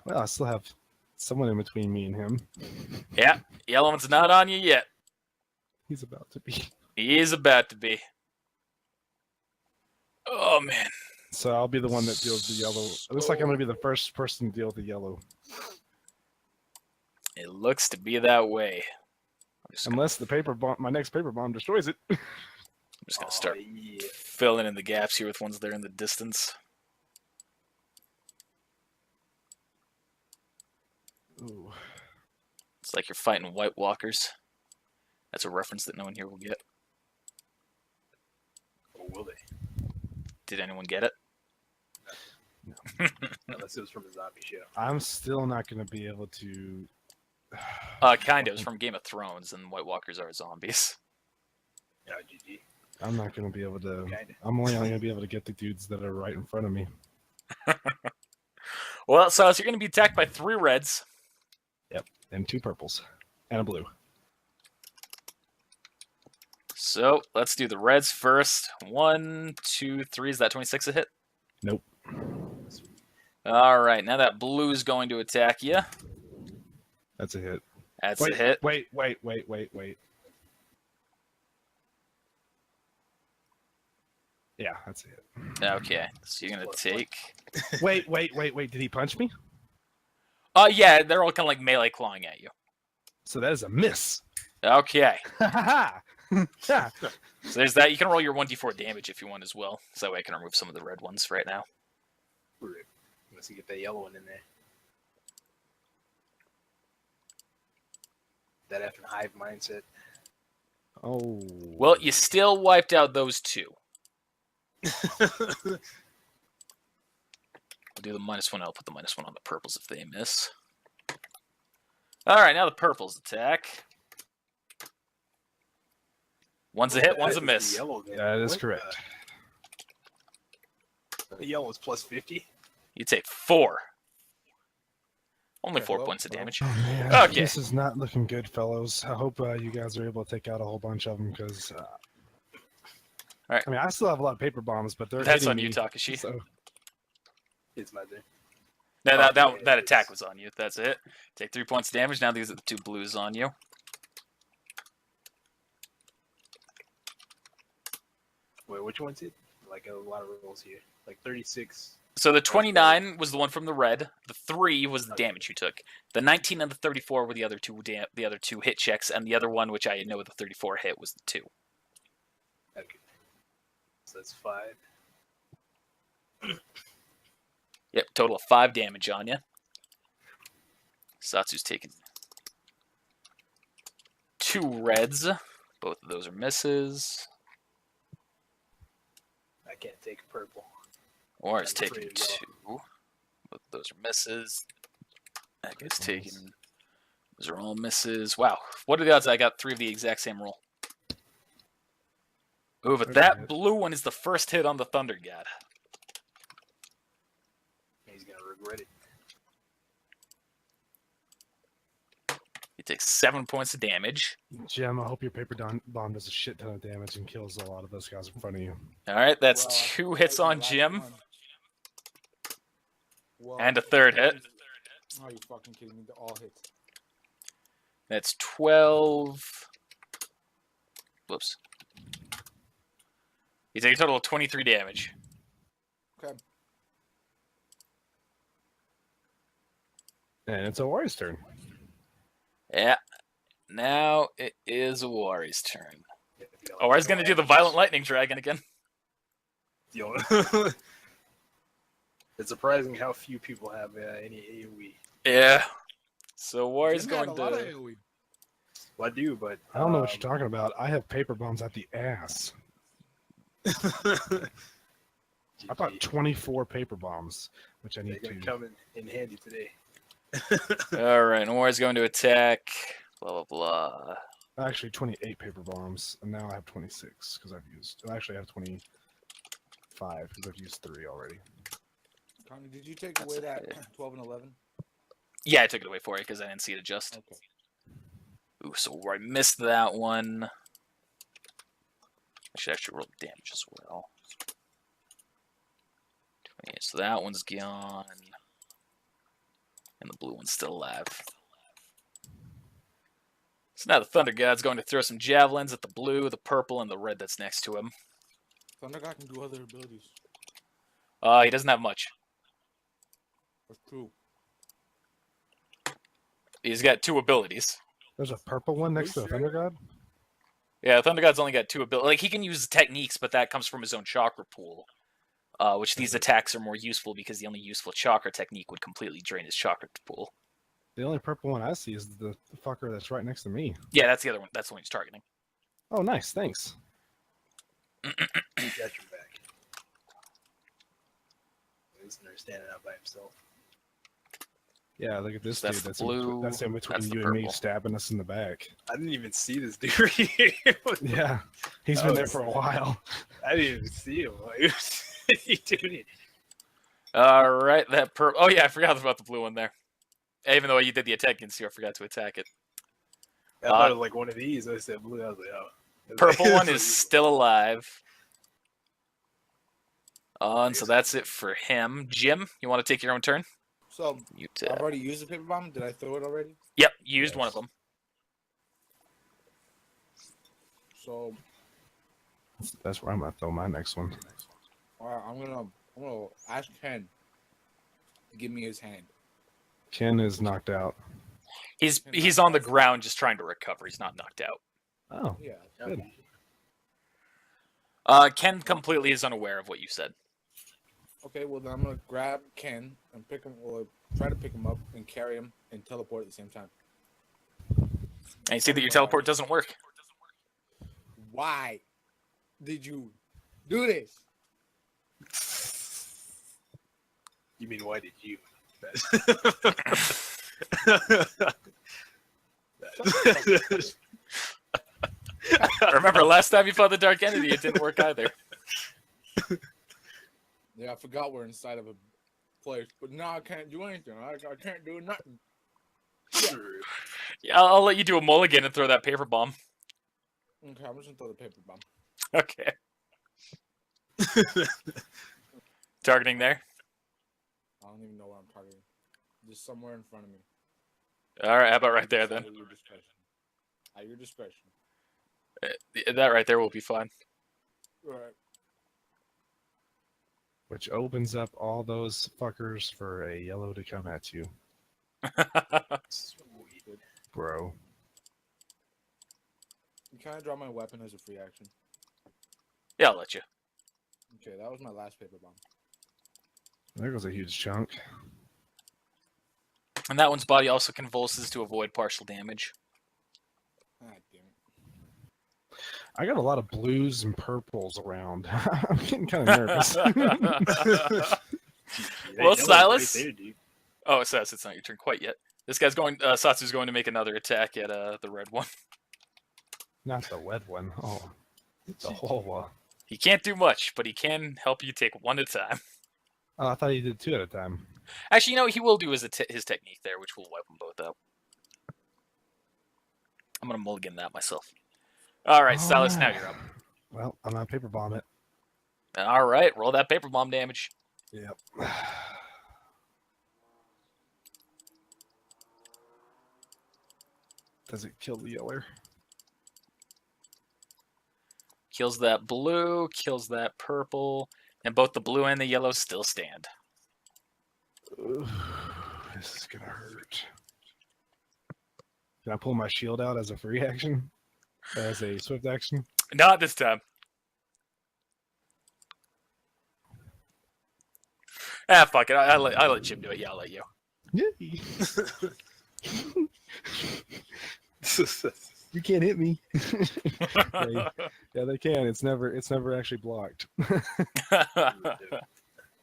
Well, I still have someone in between me and him. Yeah, yellow one's not on you yet. He's about to be. He is about to be. Oh man. So I'll be the one that deals the yellow. It looks like I'm going to be the first person to deal with the yellow. It looks to be that way. Unless the paper bomb, my next paper bomb destroys it. I'm just gonna start Yeah. filling in the gaps here with ones that are in the distance. Ooh. It's like you're fighting White Walkers. That's a reference that no one here will get. Or will they? Did anyone get it? Unless it was from a zombie show. I'm still not going to be able to. Kind of. It was from Game of Thrones, and White Walkers are zombies. Yeah, GG. I'm not going to be able to. Kinda. I'm only going to be able to get the dudes that are right in front of me. Well, so you're going to be attacked by 3 reds. And 2 purples. And a blue. So let's do the reds first. 1, 2, 3. Is that 26 a hit? Nope. All right. Now that blue is going to attack you. That's a hit. That's Wait, a hit. Wait. Yeah, that's a hit. Okay. So you're going to take... Wait. Did he punch me? Yeah, they're all kind of like melee clawing at you. So that is a miss. Okay. Ha ha! So there's that. You can roll your 1d4 damage if you want as well. So that way I can remove some of the red ones right now. Unless you get that yellow one in there. That effing hive mindset. Oh. Well, you still wiped out those 2. I'll do the -1. I'll put the -1 on the purples if they miss. All right, now the purples attack. One's a hit, one's a That is miss. the yellow there. That is What correct. The yellow is plus 50. You take 4. Only Okay, 4 well, points of damage. Oh man, Okay. this is not looking good, fellows. I hope you guys are able to take out a whole bunch of them because. Alright. I mean, I still have a lot of paper bombs, but they're That's hitting on me, you, Takashi. So It's my turn. No, Oh, that yeah, attack it's- was on you. That's it. Take 3 points of damage. Now these are the 2 blues on you. Wait, which one's it? Like a lot of rolls here. Like 36. So the 29 was the one from the red. The 3 was the damage you took. The 19 and the 34 were the other 2 hit checks, and the other one, which I know the 34 hit, was the 2. Okay. So that's 5. Yep, total of 5 damage on you. Satsu's taking 2 reds. Both of those are misses. I can't take purple. Or is I'm taking afraid of 2. Both of those are misses. That guy's taking. Those are all misses. Wow. What are the odds I got 3 of the exact same roll? Ooh, but that blue one is the first hit on the Thunder God. He's gonna regret it. He takes 7 points of damage. Jim, I hope your paper bomb does a shit ton of damage and kills a lot of those guys in front of you. All right, that's Well, I 2 think hits that was on the last Jim. one. Well, And a 3rd hit. Oh, you fucking kidding me? They're all hits. That's 12. Whoops. He takes a total of 23 damage. Okay. And it's Awari's turn. Yeah. Now it is Awari's turn. If you don't Awari's know going to do the Ash. Violent Lightning Dragon again. You know- It's surprising how few people have any AoE. Yeah. So Awari's Jim had going a lot of to... AoE. Well, I do, but I don't know what you're talking about. I have paper bombs at the ass. I bought 24 paper bombs, which I They're need gonna to. come in handy today. All right, Awari's going to attack. Blah, blah, blah. Actually, 28 paper bombs, and now I have 26 because I've used. Actually, I have 25 because I've used 3 already. Connie, did you take away that 12 and 11? Yeah, I took it away for you because I didn't see it adjust. Okay. Ooh, so I missed that one. I should actually roll damage as well. 28, so that one's gone. And the blue one's still alive. So now the Thunder God's going to throw some javelins at the blue, the purple, and the red that's next to him. Thunder God can do other abilities. He doesn't have much. That's true. He's got 2 abilities. There's a purple one next to the Thunder God. Yeah, Thunder God's only got 2 abilities. Like, he can use techniques, but that comes from his own chakra pool. Which these attacks are more useful because the only useful chakra technique would completely drain his chakra pool. The only purple one I see is the fucker that's right next to me. Yeah, that's the other one. That's the one he's targeting. Oh, nice. Thanks. He got your back. He's standing out by himself. Yeah, look at this That's dude. the blue, That's in between that's the you and me, purple. stabbing us in the back. I didn't even see this dude right here. Yeah, he's That been there was- for a while. I didn't even see him. Like, he doing it. All right, that purple. Oh yeah, I forgot about the blue one there. Even though you did the attack against you, I forgot to attack it. I thought it was like one of these. I said blue. I was like, oh. Purple one It's is like- still alive. And so that's it for him. Jim, you want to take your own turn? So, You I've already used the paper bomb. Did I throw it already? Yep, you used one of Yes. them. So, That's where I'm gonna throw my next one. alright, I'm gonna ask Ken to give me his hand. Ken is knocked out. He's on the ground just trying to recover. He's not knocked out. Oh, Yeah. good. Ken completely is unaware of what you said. Okay, well then I'm gonna grab Ken and pick him, or try to pick him up and carry him and teleport at the same time. And you see that your teleport doesn't work. Why did you do this? You mean why did you? Remember last time you fought the Dark Entity, it didn't work either. Yeah, I forgot we're inside of a place, but now I can't do anything. I can't do nothing. Yeah, I'll let you do a mulligan and throw that paper bomb. Okay, I'm just gonna throw the paper bomb. Okay. Targeting there. I don't even know where I'm targeting. Just somewhere in front of me. All right, how about right there then? At your discretion. At your discretion. That right there will be fine. All right. Which opens up all those fuckers for a yellow to come at you, bro. Can I draw my weapon as a free action? Yeah, I'll let you. Okay, that was my last paper bomb. There goes a huge chunk. And that one's body also convulses to avoid partial damage. God damn it. I got a lot of blues and purples around. I'm getting kind of nervous. Well, That was Silas. right there, dude. Oh, it says it's not your turn quite yet. This guy's going. Satsu's going to make another attack at the red one. Not the wet one. Oh, the whole one. He can't do much, but he can help you take one at a time. Oh, I thought he did 2 at a time. Actually, you know, he will do his technique there, which will wipe them both out. I'm going to mulligan that myself. All right, Silas, now you're up. Well, I'm gonna paper bomb it. All right, roll that paper bomb damage. Yep. Does it kill the yeller? Kills that blue, kills that purple, and both the blue and the yellow still stand. Ooh, this is gonna hurt. Can I pull my shield out as a free action? As a swift action? Not this time. Ah, fuck it. I let Jim do it. Yeah, I'll let you. Yay. You can't hit me. Yeah, they can. It's never actually blocked. It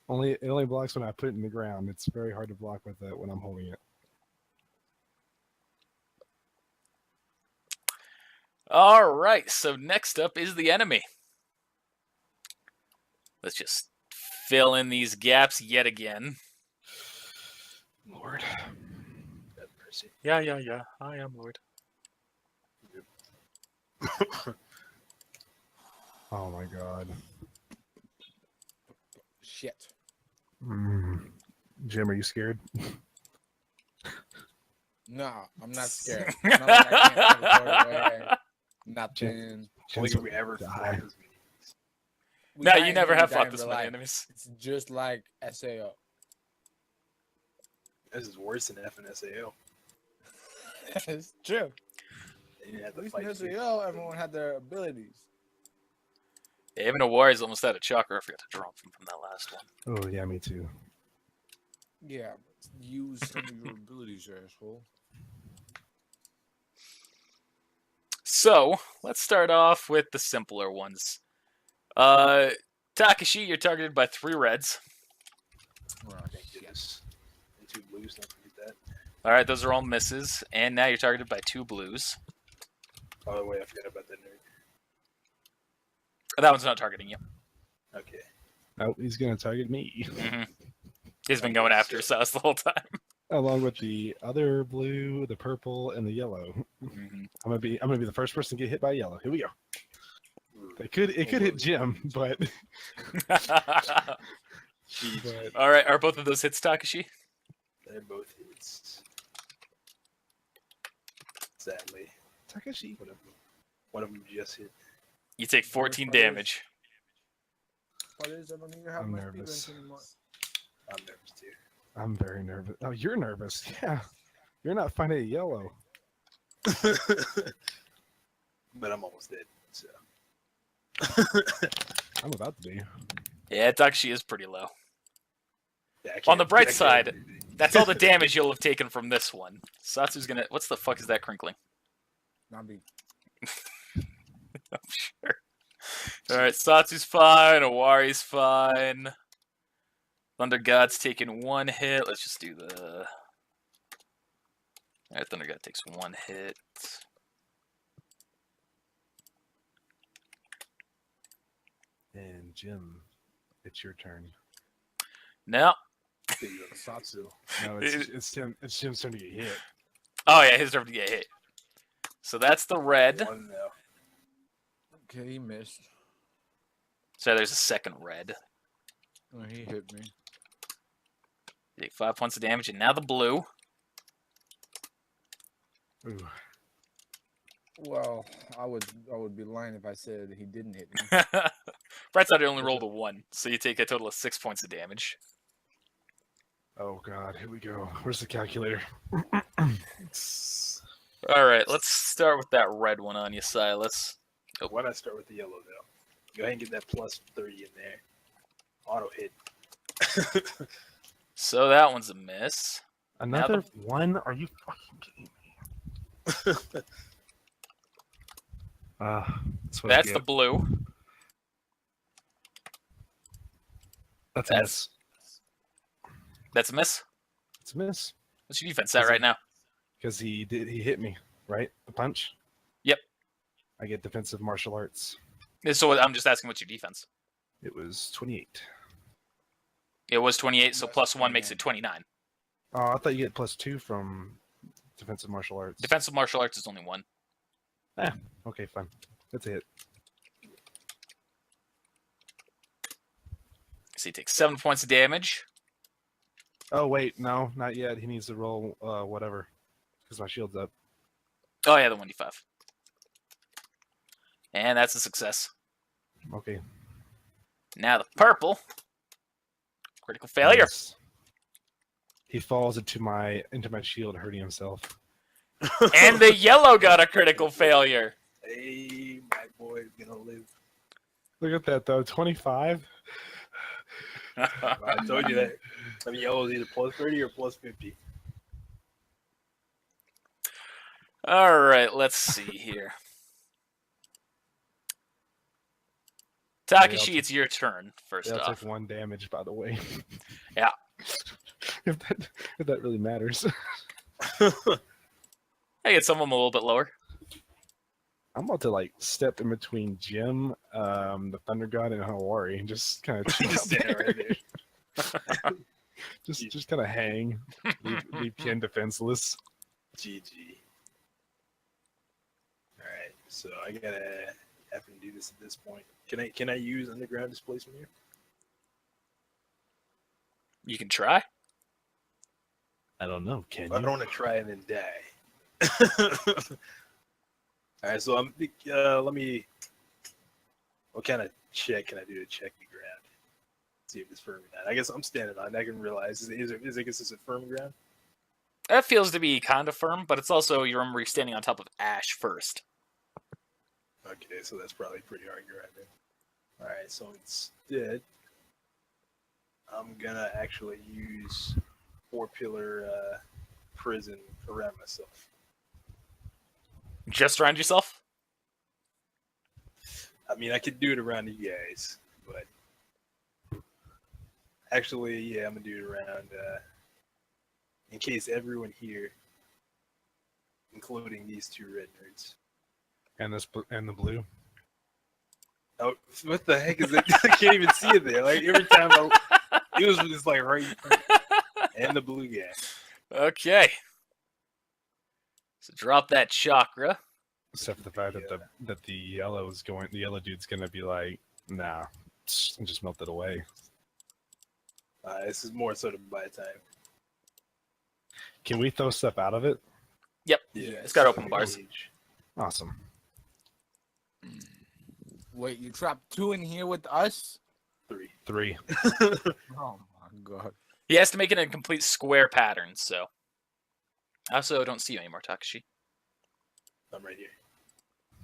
only blocks when I put it in the ground. It's very hard to block with it when I'm holding it. All right, so next up is the enemy. Let's just fill in these gaps yet again. Lord. Have mercy. Yeah, I am Lord. Oh my god. Shit. Jim, are you scared? No, I'm not scared. Not like I can't teleport away. Nothing. Only Jim's if we ever die. fought as many. We No, die you in never here, have we die fought in this real many life. enemies. It's just like SAO. This is worse than F and SAO. It's true. They didn't have At to least fight in you. SAO, everyone had their abilities. Yeah, even a warrior's almost out of chakra. I forgot to drop them from that last one. Oh yeah, me too. Yeah, use some of your abilities, asshole. So, let's start off with the simpler ones. Takashi, you're targeted by 3 reds. Thank goodness. And 2 blues, don't forget that. All right, those are all misses. And now you're targeted by 2 blues. By the way, I forgot about that nerd. That one's not targeting you. Okay. Oh, he's gonna target me. Mm-hmm. He's been going after us the whole time. Along with the other blue, the purple, and the yellow. Mm-hmm. I'm gonna be the first person to get hit by yellow. Here we go. It could hit Jim, but All right, are both of those hits Takashi? They're both hits. Sadly. Takashi. One of them just hit. You take 14 damage. What is? I don't even have I'm my nervous. speed anymore. I'm nervous too. I'm very nervous. Oh, you're nervous. Yeah. You're not finding a yellow. But I'm almost dead, so. I'm about to be. Yeah, Takashi is pretty low. Yeah, On the bright I can't side, do anything. That's all the damage you'll have taken from this one. Satsu's gonna... What's the fuck is that crinkling? Nabi. I'm sure. Alright, Satsu's fine. Owari's fine. Thunder God's taking 1 hit. Let's just do the... Alright, Thunder God takes 1 hit. And Jim, it's your turn. No. Satsu. No, it's Jim's turn to get hit. Oh yeah, his turn to get hit. So that's the red. One now. Okay, he missed. So there's a second red. Oh, he hit me. You take 5 points of damage, and now the blue. Ooh. Well, I would be lying if I said he didn't hit me. Bright side, I only rolled a 1, so you take a total of 6 points of damage. Oh god, here we go. Where's the calculator? All right, let's start with that red one on you, Silas. Why not start with the yellow though? Go ahead and get that plus 30 in there. Auto hit. So that one's a miss. Another one? Are you fucking kidding me? That's what I That's get. the blue. That's a That's miss. that's a miss. It's a miss What's your defense at Is right it- now? because he hit me, right? The punch. Yep. I get defensive martial arts. So I'm just asking what's your defense. It was 28. It was 28, so That's plus 1 makes 29. it 29. Oh, I thought you get +2 from defensive martial arts. Defensive martial arts is only 1. Okay, fine. That's a hit. So he takes 7 points of damage. Oh wait, no, not yet. He needs to roll whatever, because my shield's up. Oh yeah, the 1d5. And that's a success. Okay. Now the purple. Critical failure. Nice. He falls into my shield, hurting himself. And the yellow got a critical failure. Hey, my boy's gonna live. Look at that though, 25. I told you that. I mean, yellow is either +30 or +50. All right, let's see here. Takeshi, it's your turn first They'll off. take 1 damage, by the way. Yeah. if that really matters. I get some of them a little bit lower. I'm about to like step in between Jim, the Thunder God, and Hawari, and just kind of Just stand right there. just kind of hang, leave Ken defenseless. GG. Alright, so I gotta have to do this at this point. Can I use underground displacement here? You can try. I don't know. Can I you? don't want to try and then die. Alright, so let me. What kind of check can I do to check the ground? See if it's firm or not. I guess I'm standing on it. I can realize is it firm ground? That feels to be kind of firm, but it's also, you remember, you're standing on top of ash first. Okay, so that's probably pretty hard ground then. Alright, so instead, I'm gonna actually use 4-pillar prison around myself. Just around yourself? I mean, I could do it around you guys, but actually, yeah, I'm gonna do it around in case everyone here, including these 2 red nerds. And the blue. Oh, what the heck is it? I can't even see it there. Like every time it was just like right in front. And the blue guy. Okay. So drop that chakra. Except for the fact that the yellow dude's gonna be like, nah, just melt it away. This is more sort of by time. Can we throw stuff out of it? Yep. Yeah, It's got open bars. Awesome. Wait, you trapped 2 in here with us? 3. Oh my god. He has to make it in a complete square pattern, so. I also don't see you anymore, Takashi. I'm right here.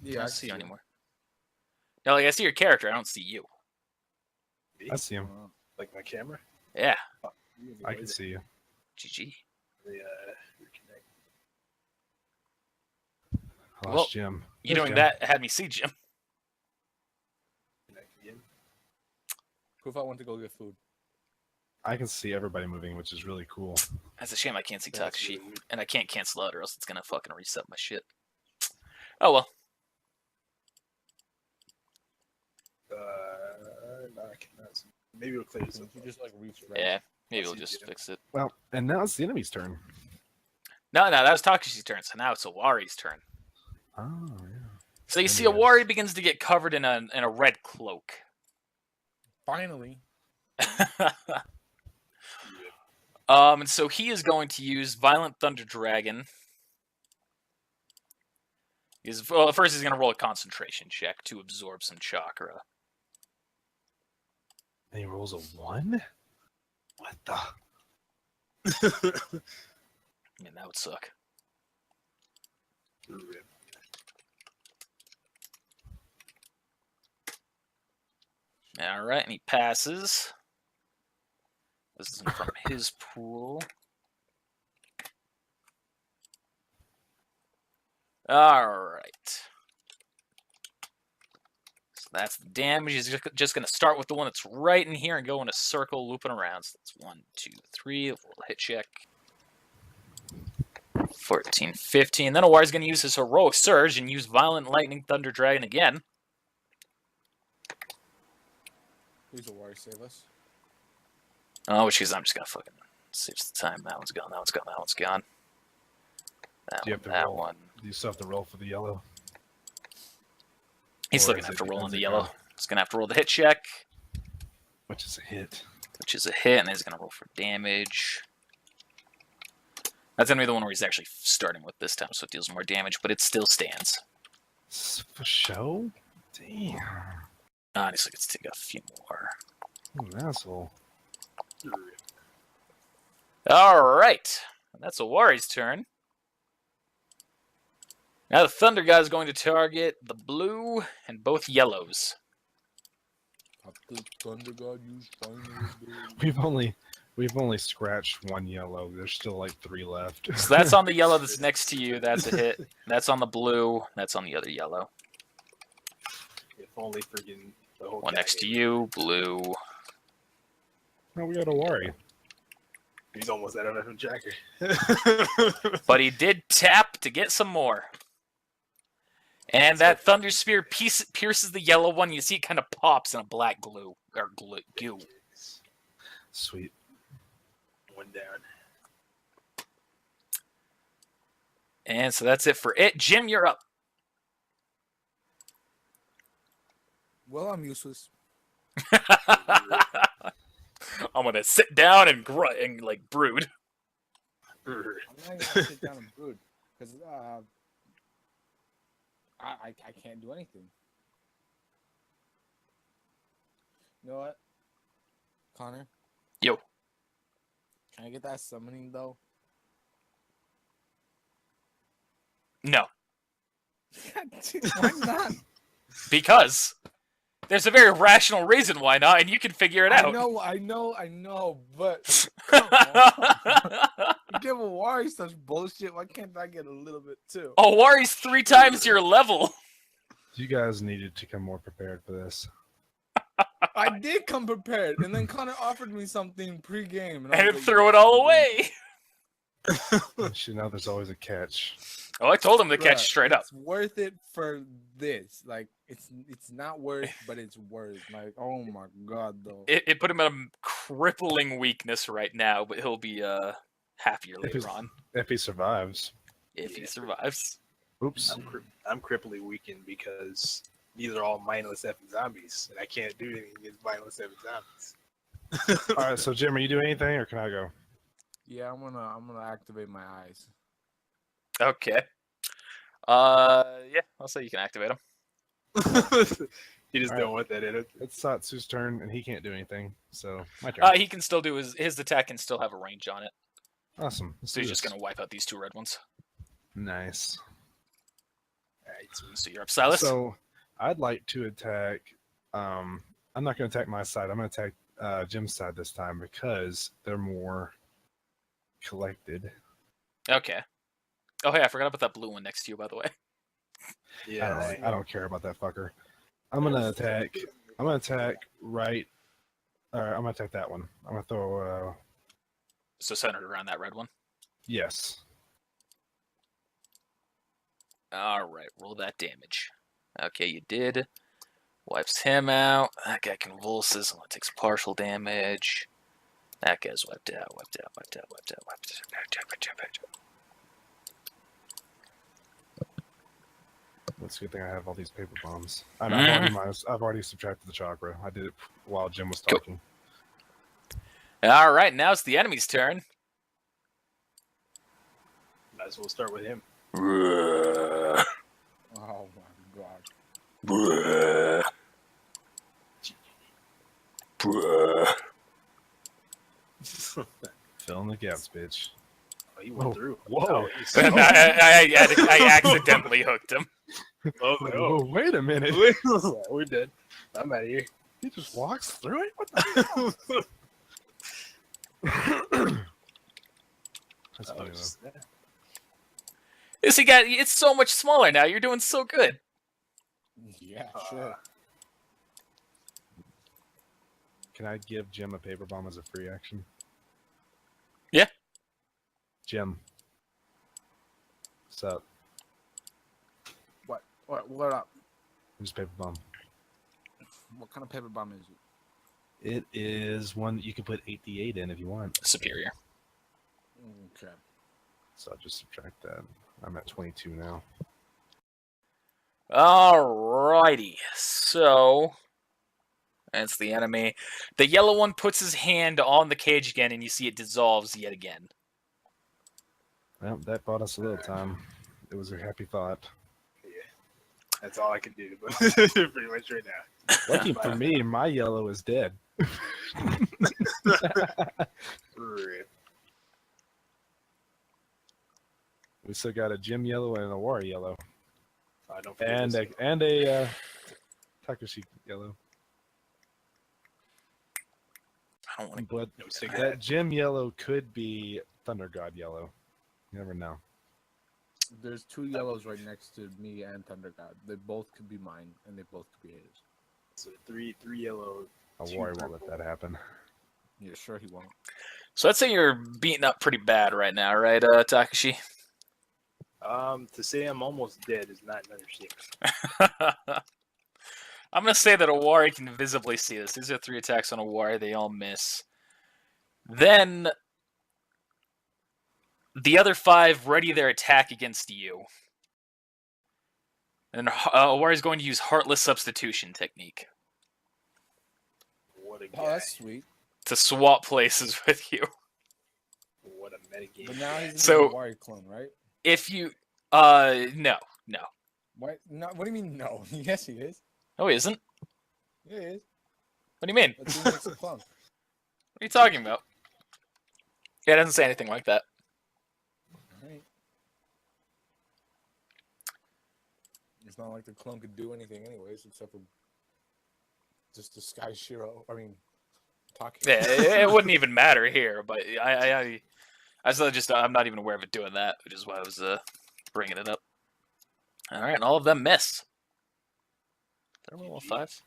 I Yeah, don't see you anymore. No, like, I see your character, I don't see you. Me? I see him. Like my camera? Yeah. I can see you. GG. The reconnect. I Well, lost Jim. You There's doing Jim. that had me see Jim. Connect again. Proof I went to go get food. I can see everybody moving, which is really cool. That's a shame I can't see That's Takashi. really weird. And I can't cancel out or else it's gonna fucking reset my shit. Oh well. No, I cannot see. Maybe it'll clear this up. You just like refresh. Yeah. Maybe I'll we'll see just Jim. fix it. Well, and now it's the enemy's turn. No, that was Takashi's turn, so now it's Awari's turn. Oh, yeah. So you see Yes. Awari begins to get covered in a red cloak. Finally. And so he is going to use Violent Thunder Dragon. First he's going to roll a concentration check to absorb some chakra. And he rolls a 1? What the? Man, that would suck. Rip. All right, and he passes. This is from his pool. All right. So that's the damage. He's just going to start with the one that's right in here and go in a circle, looping around. So that's 1, 2, 3. We'll hit check. 14, 15. Then Awari's going to use his heroic surge and use Violent Lightning Thunder Dragon again. Please, Awari, save us. Oh, which is I'm just going to fucking save the time. That one's gone. That one's gone. That one's gone. Do you have to that roll? one. Do you still have to roll for the yellow? He's Or still going is to have it- to roll on is the it yellow. go? He's going to have to roll the hit check, Which is a hit. which is a hit, and he's going to roll for damage. That's going to be the one where he's actually starting with this time, so it deals more damage, but it still stands. For show? Damn. Honestly, let's take a few more. What an asshole. All right. That's Awari's turn. Now the Thunder guy is going to target the blue and both yellows. The Thunder God used final We've only scratched one yellow. There's still like 3 left. So that's on the yellow that's next to you. That's a hit. That's on the blue. That's on the other yellow. If only freaking the whole One next to category. you, blue. No, we gotta worry. He's almost out of a jacker. But he did tap to get some more. And that Thunder Spear pierces the yellow one. You see it kind of pops in a black goo. Sweet. One down. And so that's it for it. Jim, you're up. Well, I'm useless. I'm gonna sit down and grunt and like brood. I'm not even gonna sit down and brood because I can't do anything. You know what, Connor? Yo. Can I get that summoning though? No, Why not? because there's a very rational reason why not, and you can figure it out. I know, but come on. You give Awari such bullshit. Why can't I get a little bit too? Awari's 3 times your level. You guys needed to come more prepared for this. I did come prepared, and then Connor offered me something pre-game, And I was it like, threw it all away. You know, there's always a catch. Oh, I told him to catch Bruh, straight up. It's worth it for this. Like it's not worth, but it's worth. Like oh my god, though. It put him at a crippling weakness right now, but he'll be happier If he's- later on If he survives. if he survives. Oops. I'm cripply weakened because these are all mindless effing zombies, and I can't do anything against mindless effing zombies. All right, so Jim, are you doing anything, or can I go? Yeah, I'm gonna activate my eyes. Okay. Yeah, I'll say you can activate him. You just All don't want that in it. It's Satsu's turn, and he can't do anything, so my turn. He can still do his attack can still have a range on it. Awesome. Let's So do he's just this. gonna wipe out these 2 red ones. Nice. Alright, sweet. So you're up, Silas. So I'd like to attack. I'm not going to attack my side. I'm going to attack Jim's side this time because they're more collected. Okay. Oh hey, I forgot about that blue one next to you, by the way. Yeah, I don't care about that fucker. I'm going to attack. I'm going to attack right. I'm going to attack that one. I'm going to throw. So centered around that red one. Yes. All right, roll that damage. Okay, you did. Wipes him out. That guy convulses. Only takes partial damage. That guy's wiped out. Wiped out. Wiped out. Wiped out. Wiped out. That's a good thing I have all these paper bombs. And Mhm. I've already subtracted the chakra. I did it while Jim was Cool. talking. All right, now it's the enemy's turn. might as well start with him. Bruh. Oh my god. Bruh. Bruh. Fill in the gaps, bitch. Oh, he went Whoa. through. Whoa. Oh, he's- I accidentally hooked him. oh, Whoa, no. wait a minute. We're dead. I'm out of here. He just walks through it? What the That's funny, though. It's so much smaller now. You're doing so good. Yeah, sure. Can I give Jim a paper bomb as a free action? Yeah. Jim. What's up? What up? Just paper bomb. What kind of paper bomb is it? It is one that you can put 8d8 in if you want. Superior. Okay. So I'll just subtract that. I'm at 22 now. Alrighty. So that's the enemy. The yellow one puts his hand on the cage again, and you see it dissolves yet again. Well, that bought us a little time. It was a happy thought. Yeah, that's all I can do. But pretty much right now. Lucky for me, my yellow is dead. For real. We still got a Jim yellow and a War yellow, I don't forget and this a Takashi yellow. I don't want But No cigarette. that Jim yellow could be Thunder God yellow. You never know. There's 2 yellows right next to me and Thunder God. They both could be mine, and they both could be his. So three yellow. A Two War won't let purple. that happen. Yeah, sure he won't. So I'd say you're beaten up pretty bad right now, right, Takashi? To say I'm almost dead is not an understatement. I'm gonna say that Awari can visibly see this. These are 3 attacks on Awari. They all miss. Then the other 5 ready their attack against you. And Awari's going to use Heartless Substitution technique What a guy. Oh, that's sweet. to swap places with you. What a metagame. But now he's in So- the Wari clone, right? If you, no. What? No. What do you mean no? Yes, he is. No, he isn't. Yeah, he is. What do you mean? That's who makes a clone. What are you talking about? Yeah, it doesn't say anything like that. Alright. It's not like the clone could do anything anyways, except for just disguise Shiro. I mean, talking. Yeah, it wouldn't even matter here, but I still just, I'm not even aware of it doing that, which is why I was bringing it up. All right, and all of them miss. Did I roll all 5?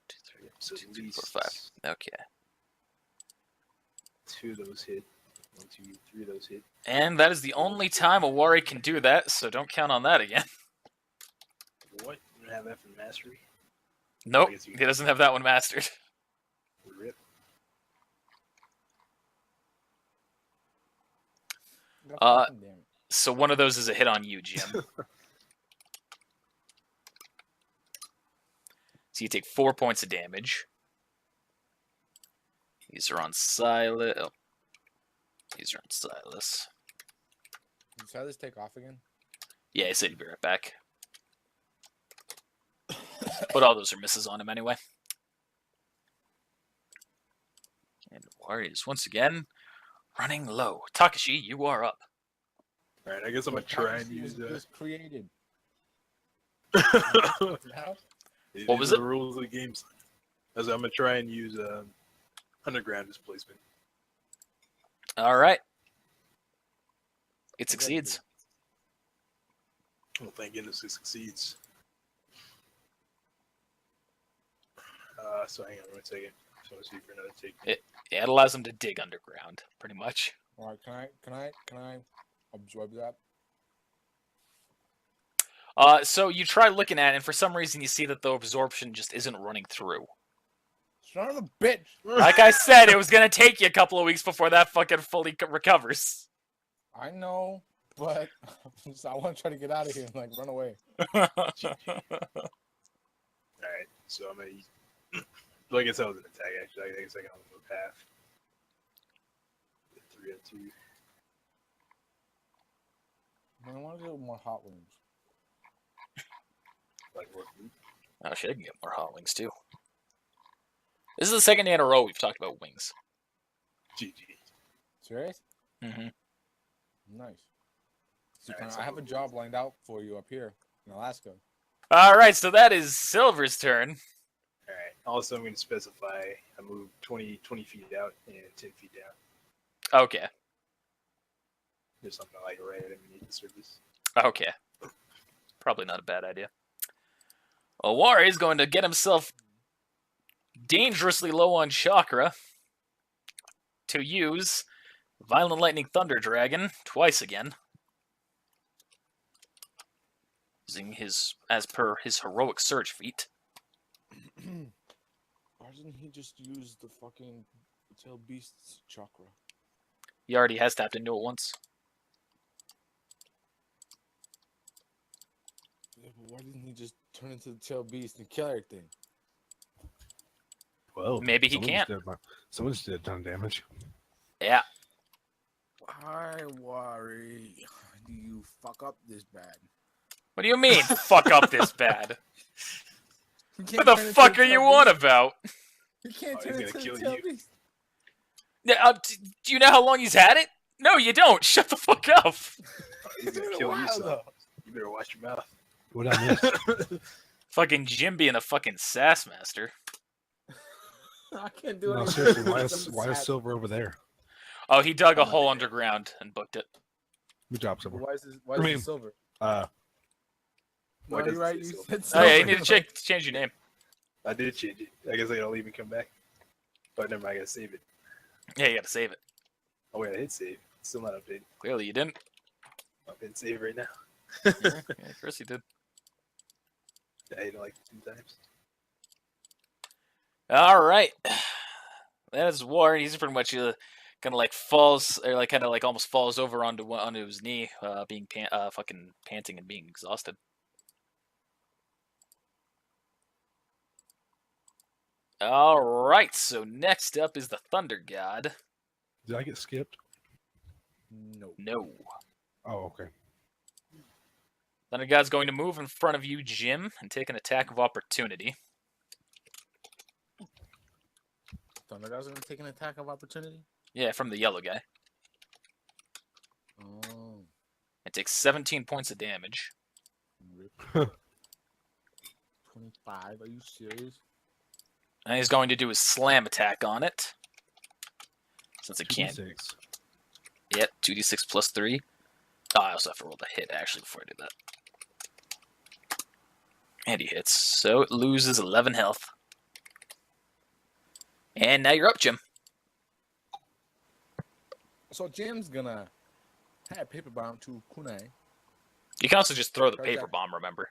2, 3, So 2, at 3, 4, least 5. Okay. 2 of those hit. 1, 2, 3 of those hit. And that is the only time Awari can do that, so don't count on that again. What? You don't have that from mastery? Nope, I guess you- he doesn't have that one mastered. Rip. God Uh, fucking damn it. So one of those is a hit on you, Jim. So you take 4 points of damage. These are on Silas. Oh. These are on Silas. Did Silas take off again? Yeah, I said he'd be right back. But all those are misses on him anyway. And Warriors, once again, running low. Takashi, you are up. Alright, I guess I'm gonna try and use This created. What What was the it? rules of the game? As I'm gonna try and use underground displacement. All right. It succeeds. Well, thank goodness it succeeds. So hang on 1 second. So let's see for another take. Yeah, it allows him to dig underground, pretty much. All right, can I absorb that? So you try looking at it, and for some reason you see that the absorption just isn't running through. Son of a bitch! Like I said, it was gonna take you a couple of weeks before that fucking fully recovers. I know, but I want to try to get out of here and like run away. Alright, so I'm gonna use. Well, I guess that was an attack actually. I guess I can only move half. 3 of 2. I want to get more hot wings. Like what? Oh shit, I can get more hot wings too. This is the second day in a row we've talked about wings. GG. Serious? Mm-hmm. Nice. So Alright, so I have a job lined out for you up here in Alaska. All right, so that is Silver's turn. Alright. Also, I'm going to specify I move 20 feet out and 10 feet down. Okay. Just something like right underneath the surface. Okay. Probably not a bad idea. Awari is going to get himself dangerously low on chakra to use Violent Lightning Thunder Dragon twice again. Using his, as per his heroic surge feat. Why didn't he just use the fucking tail beast's chakra? He already has tapped into it once. Yeah, but why didn't he just turn into the tail beast and kill everything? Well, Maybe he someone can't. Someone just did a ton of damage. Yeah. Why worry? Do you fuck up this bad? What do you mean, fuck up this bad? You What can't the turn into fuck a are you tail on beast. about? You can't Oh, turn he's gonna into the kill tail you. beast. Yeah, do you know how long he's had it? No, you don't. Shut the fuck up. Oh, he's It's been gonna a kill while, you, son. though. You better watch your mouth. What I missed? Fucking Jim being a fucking sass master. I can't do No, anything. seriously, why I'm is sad. Silver over there? Oh, he dug a Oh, hole yeah. underground and booked it. Good job, Silver. Why is this? Why I is mean, this silver? Uh, Why No, does you're it right. say You silver? said Oh silver. yeah, you need to change your name. I did change it. I guess it'll even come back. But never mind, I gotta save it. Yeah, you gotta save it. Oh wait, I hit save. Still not updated. Clearly you didn't. I'm in save right now. Yeah, of course you did. I hit it like 2 times. Alright. That is War. He's pretty much kind of like falls, or like kind of like almost falls over onto his knee, being fucking panting and being exhausted. Alright, so next up is the Thunder God. did I get skipped? No. No. Oh, okay. Thunder God's going to move in front of you, Jim, and take an attack of opportunity. Thunder God's gonna take an attack of opportunity. Yeah, from the yellow guy. Oh. It takes 17 points of damage. Rip. 25. Are you serious? And he's going to do his slam attack on it. Since it can't. 2d6. Yep, 2d6 plus 3. Oh, I also have to roll the hit, actually, before I do that. And he hits, so it loses 11 health. And now you're up, Jim. So Jim's gonna have paper bomb to Kunai. You can also just throw the Okay. paper bomb, remember?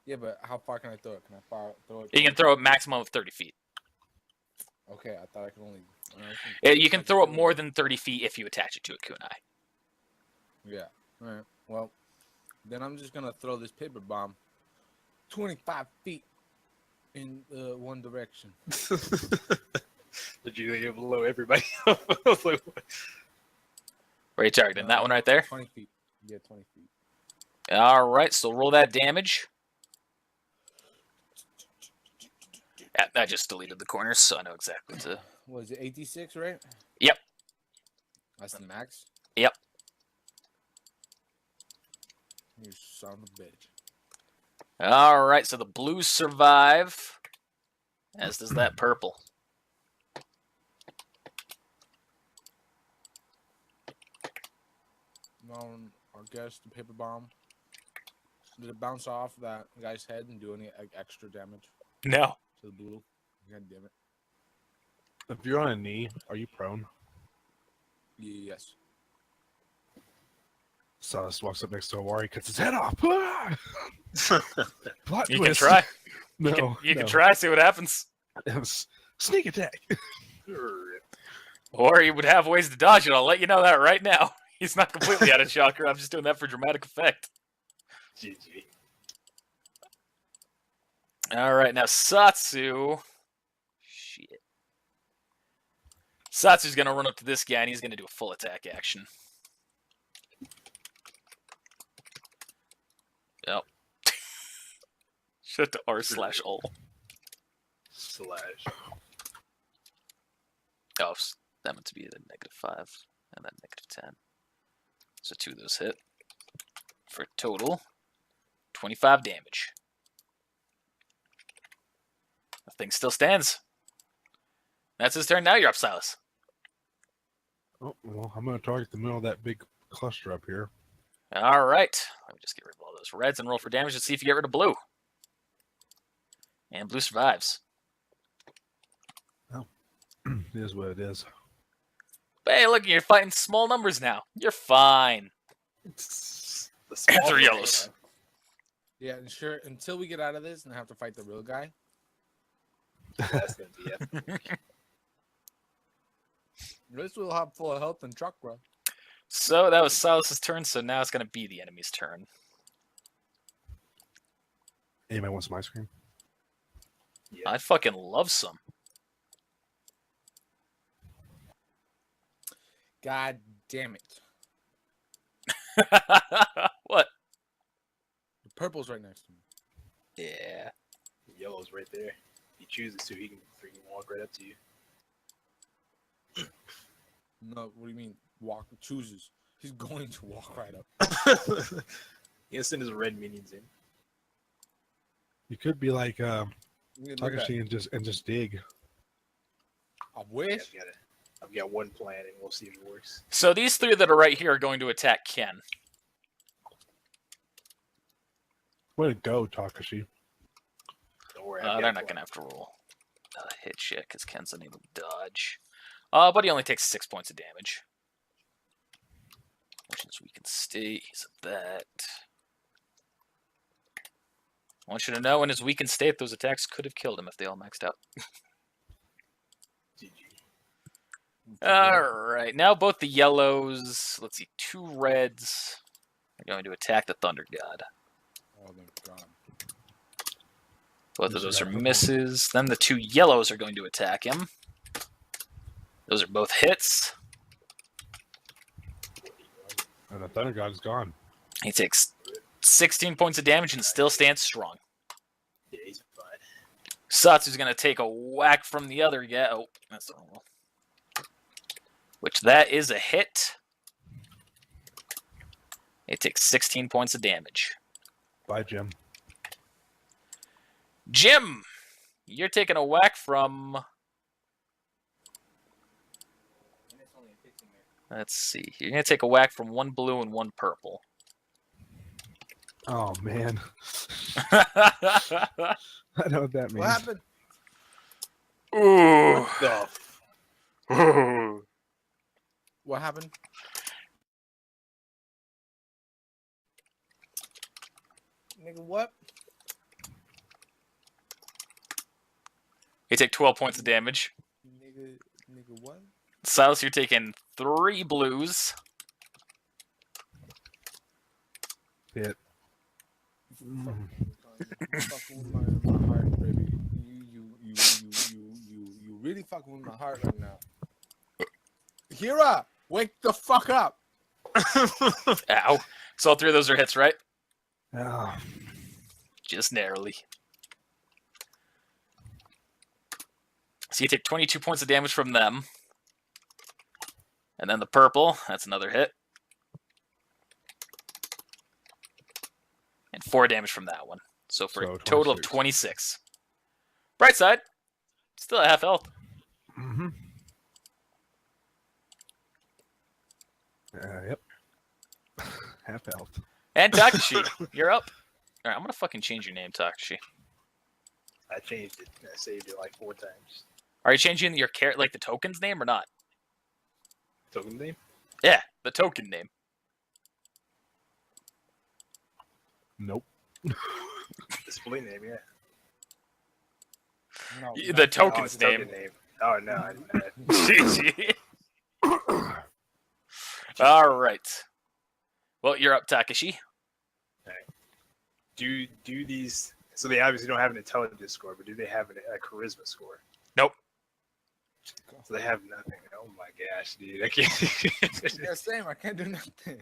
Yeah, but how far can I throw it? Can I throw it? You can throw it maximum of 30 feet. Okay, I thought I could only. You can throw it more than 30 feet if you attach it to a kunai. Yeah. All right. Well, then I'm just gonna throw this paper bomb 25 feet in one direction. Did you think it would blow everybody up? I was like, what? Where are you targeting? That one right there? 20 feet. Yeah, 20 feet. Alright, so roll that damage. Yeah, I just deleted the corners, so I know exactly to... What is it? 86, right? Yep. That's the max. Yep. You son of a bitch. Alright, so the blues survive, as does that purple. I guess the paper bomb. Did it bounce off that guy's head and do any extra damage No. to the blue? God damn it. If you're on a knee, are you prone? Yes. Silas walks up next to a warrior, cuts his head off. Ah! Plot You can twist. try. No, You can no. try, see what happens. It was sneak attack. Or he would have ways to dodge it, I'll let you know that right now. He's not completely out of chakra, I'm just doing that for dramatic effect. GG. Alright, now Satsu... Shit. Satsu's gonna run up to this guy and he's gonna do a full attack action. Yep. Shut to R/L. Slash. Oh, that meant to be the -5 and then -10. So 2 of those hit. For a total 25 damage. The thing still stands. That's his turn. Now you're up, Silas. Oh, well, I'm going to target the middle of that big cluster up here. All right. Let me just get rid of all those reds and roll for damage and see if you get rid of blue. And blue survives. It is what it is. But hey, look, you're fighting small numbers now. You're fine. It's the And small 3 thing. yellows. Yeah, and sure. Until we get out of this and have to fight the real guy. That's gonna be epic. This will have full of health and chakra. So that was Silas's turn, so now it's going to be the enemy's turn. Anybody want some ice cream? Yeah. I fucking love some. God damn it. What? The purple's right next to me. Yeah. Yellow's right there. He chooses to, he can freaking walk right up to you. No, what do you mean? Walk chooses. He's going to walk right up. He'll send his red minions in. You could be like Look at that. Takashi and just dig. I wish. I've got one plan, and we'll see if it works. So these 3 that are right here are going to attack Ken. Way to go, Takashi. Don't worry, They're not going to have to roll hit shit because Ken's unable to dodge. But he only takes 6 points of damage. Which is weakened state. He's a bet. I want you to know in his weakened state, those attacks could have killed him if they all maxed out. GG. Alright, now both the yellows, let's see, 2 reds are going to attack the Thunder God. Oh my god. Both of those are misses. Then the 2 yellows are going to attack him. Those are both hits. And the Thunder God is gone. He takes 16 points of damage and still stands strong. Yeah, he's fine. Satsu's going to take a whack from the other guy. Oh, that's the wrong roll. Which that is a hit. It takes 16 points of damage. Bye, Jim. Jim, you're taking a whack from... Let's see. You're going to take a whack from 1 blue and 1 purple. Oh man, Ooh. I know what that means. What happened? What the What happened? Nigga, what? You take 12 points of damage. Nigga, what? Silas, you're taking 3 blues. Hit. You fucking with my heart, baby. You really fucking with my heart right now. Hira, wake the fuck up. Ow. So all 3 of those are hits, right? Oh, Just narrowly. So you take 22 points of damage from them. And then the purple, that's another hit. And 4 damage from that one. So for So a total of 26. 26. Bright side, still at half health. mm-hmm. Yep. Half health. And Takashi, you're up. Alright, I'm gonna fucking change your name, Takashi. I changed it. I saved it like 4 times. Are you changing your like the token's name or not? Token name? Yeah, the token name. Nope. Display name, yeah. No, The token's it's name. token name. Oh, no, I didn't know that. GG. Alright. Well, you're up, Takashi. Do these... So they obviously don't have an intelligence score, but do they have a charisma score? Nope. So they have nothing. Oh my gosh, dude. I can't... Yeah, same. I can't do nothing.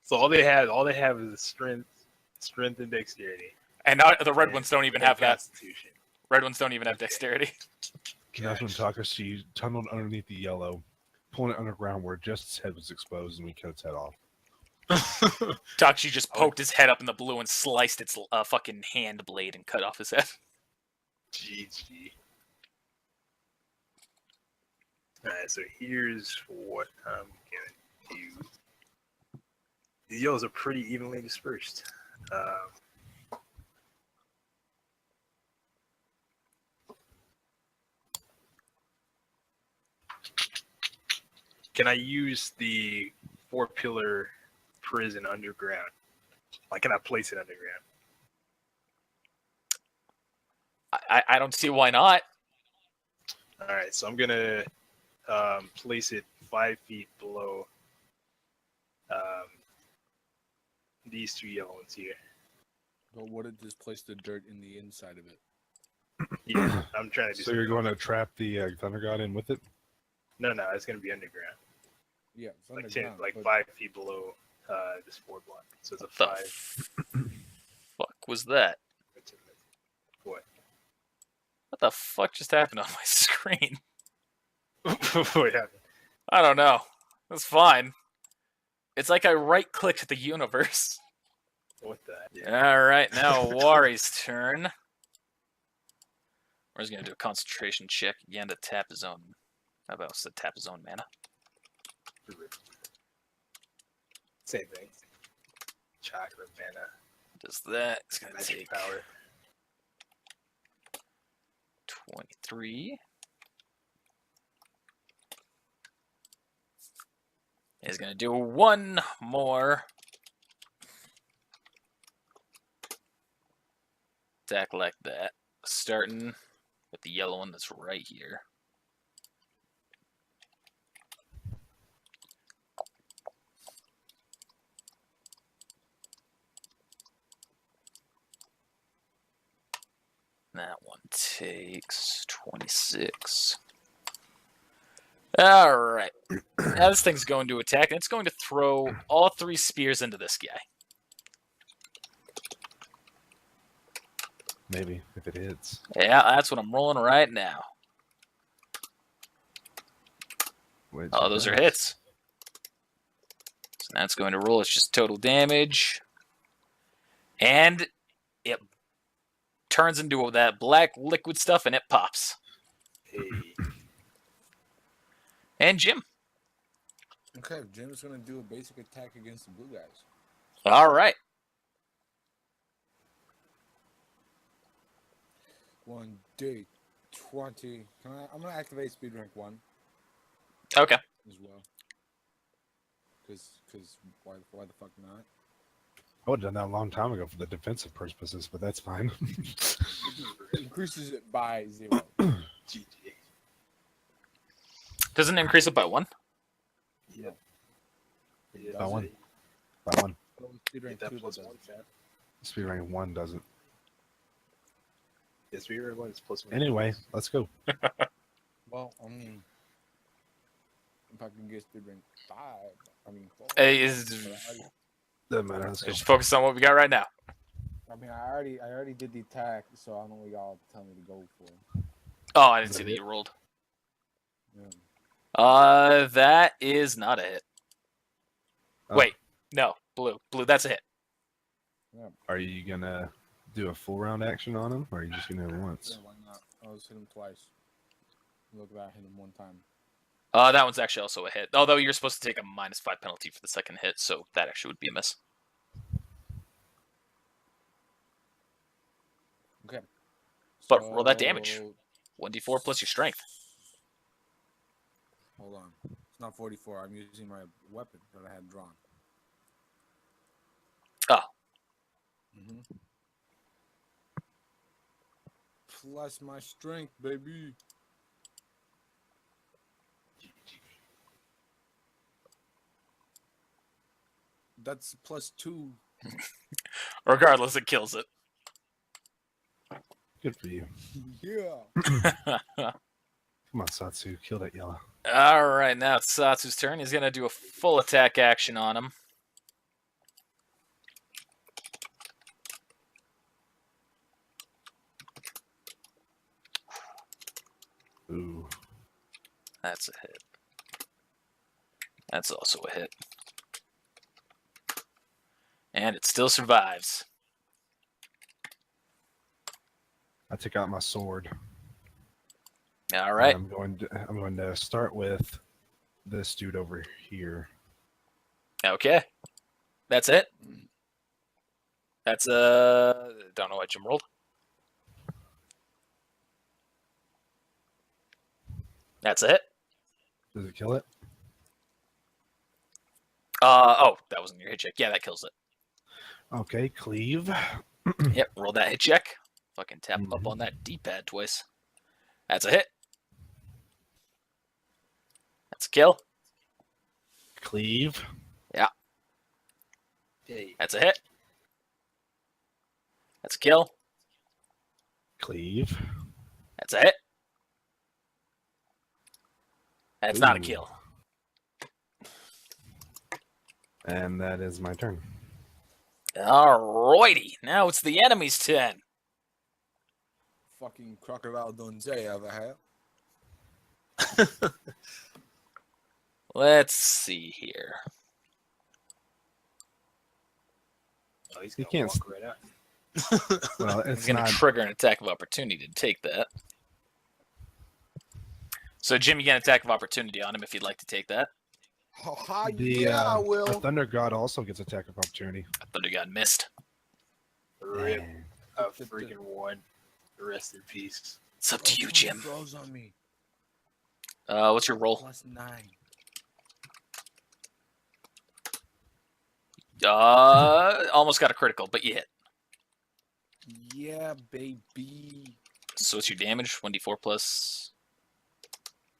So all they have is strength and dexterity. And the red ones don't even and have that. Constitution. Red ones don't even have dexterity. That's when Takashi tunneled underneath the yellow, pulling it underground where just its head was exposed, and we cut its head off. Takashi just poked his head up in the blue and sliced its fucking hand blade and cut off his head. GG. Alright, so here's what I'm gonna do. The yellows are pretty evenly dispersed. Can I use the 4-pillar prison underground? Like, can I place it underground? I don't see why not. All right, so I'm gonna place it 5 feet below these 2 yellow ones here. But what if just place the dirt in the inside of it? Yeah, I'm trying to do. So you're going to trap the Thunder God in with it? No, it's gonna be underground, Yeah, it's like underground, 10, like but 5 feet below this 4 block. So it's a The 5. fuck was that? What? What the fuck just happened on my screen? What happened? I don't know. That's fine. It's like I right-clicked the universe. What the? Yeah. All right, now Wari's turn. Wari's gonna do a concentration check again to tap his own. How about to tap his own mana? Same thing. Chocolate mana. Does that? It's gonna Magic take power. 23. He's gonna do one more attack like that, starting with the yellow one that's right here. That one takes 26. All right. Now this thing's going to attack, and it's going to throw all 3 spears into this guy. Maybe, if it hits. Yeah, that's what I'm rolling right now. Wait, Oh, those are hits. So that's going to roll. It's just total damage. And it turns into that black liquid stuff, and it pops. Hey. And Jim. okay, Jim's gonna do a basic attack against the blue guys. All right. 1d20. I'm gonna activate speed rank 1 Okay. as well. Cause why the fuck not? I would have done that a long time ago for the defensive purposes, but that's fine. It increases it by 0. GG. Doesn't it increase it by 1? Yeah. By 1. By 1. Oh, speed rank Get 2 that plus does 1, it. fam. Speed rank 1 doesn't. Yes, we were one. It's plus 1. Anyway, let's go. Well, I mean, if I can get speed rank 5, I mean 4. Hey, Doesn't matter. Let's go. just focus on what we got right now. I mean, I already did the attack, so I don't know what y'all tell me to go for. Oh, I didn't Is see that that it? you rolled. Yeah. That is not a hit. Oh. Wait, no, blue. Blue, that's a hit. Are you going to do a full round action on him, or are you just going to hit him Yeah, once? why not? I'll just hit him twice. Look at that, hit him 1 time. That one's actually also a hit. Although you're supposed to take a -5 penalty for the second hit, so that actually would be a miss. Okay. But roll that damage. So- 1d4 plus your strength. Hold on. It's not 44. I'm using my weapon that I had drawn. Oh. Mm-hmm. Plus my strength, baby. That's +2. Regardless, it kills it. Good for you. Yeah. Come on, Satsu. Kill that yellow. All right, now it's Satsu's turn. He's going to do a full attack action on him. Ooh. That's a hit. That's also a hit. And it still survives. I take out my sword. All right. I'm going to start with this dude over here. Okay. That's it. That's don't know what Jim rolled. That's it. Does it kill it? Oh, that wasn't your hit check. Yeah, that kills it. Okay, cleave. Yep, roll that hit check. Fucking tap him up on that D-pad twice. That's a hit. That's a kill. Cleave. Hey, That's a hit. That's a kill. Cleave. That's a hit. That's not a Ooh. kill. And that is my turn. Alrighty, now it's the enemy's turn. Fucking crocodile don't say ever have. Let's see here. oh, he's You gonna can't walk right out. Well, It's it's going to not. trigger an attack of opportunity to take that. So, Jim, you get an attack of opportunity on him if you'd like to take that. Oh, The, yeah, I the will. Thunder God also gets attack of opportunity. Thunder God missed. Rip Man. a freaking one. Rest in peace. It's up to you, Jim. Throws on me. What's your roll? +9. Almost got a critical, but you hit. Yeah, baby. So what's your damage? 1d4 plus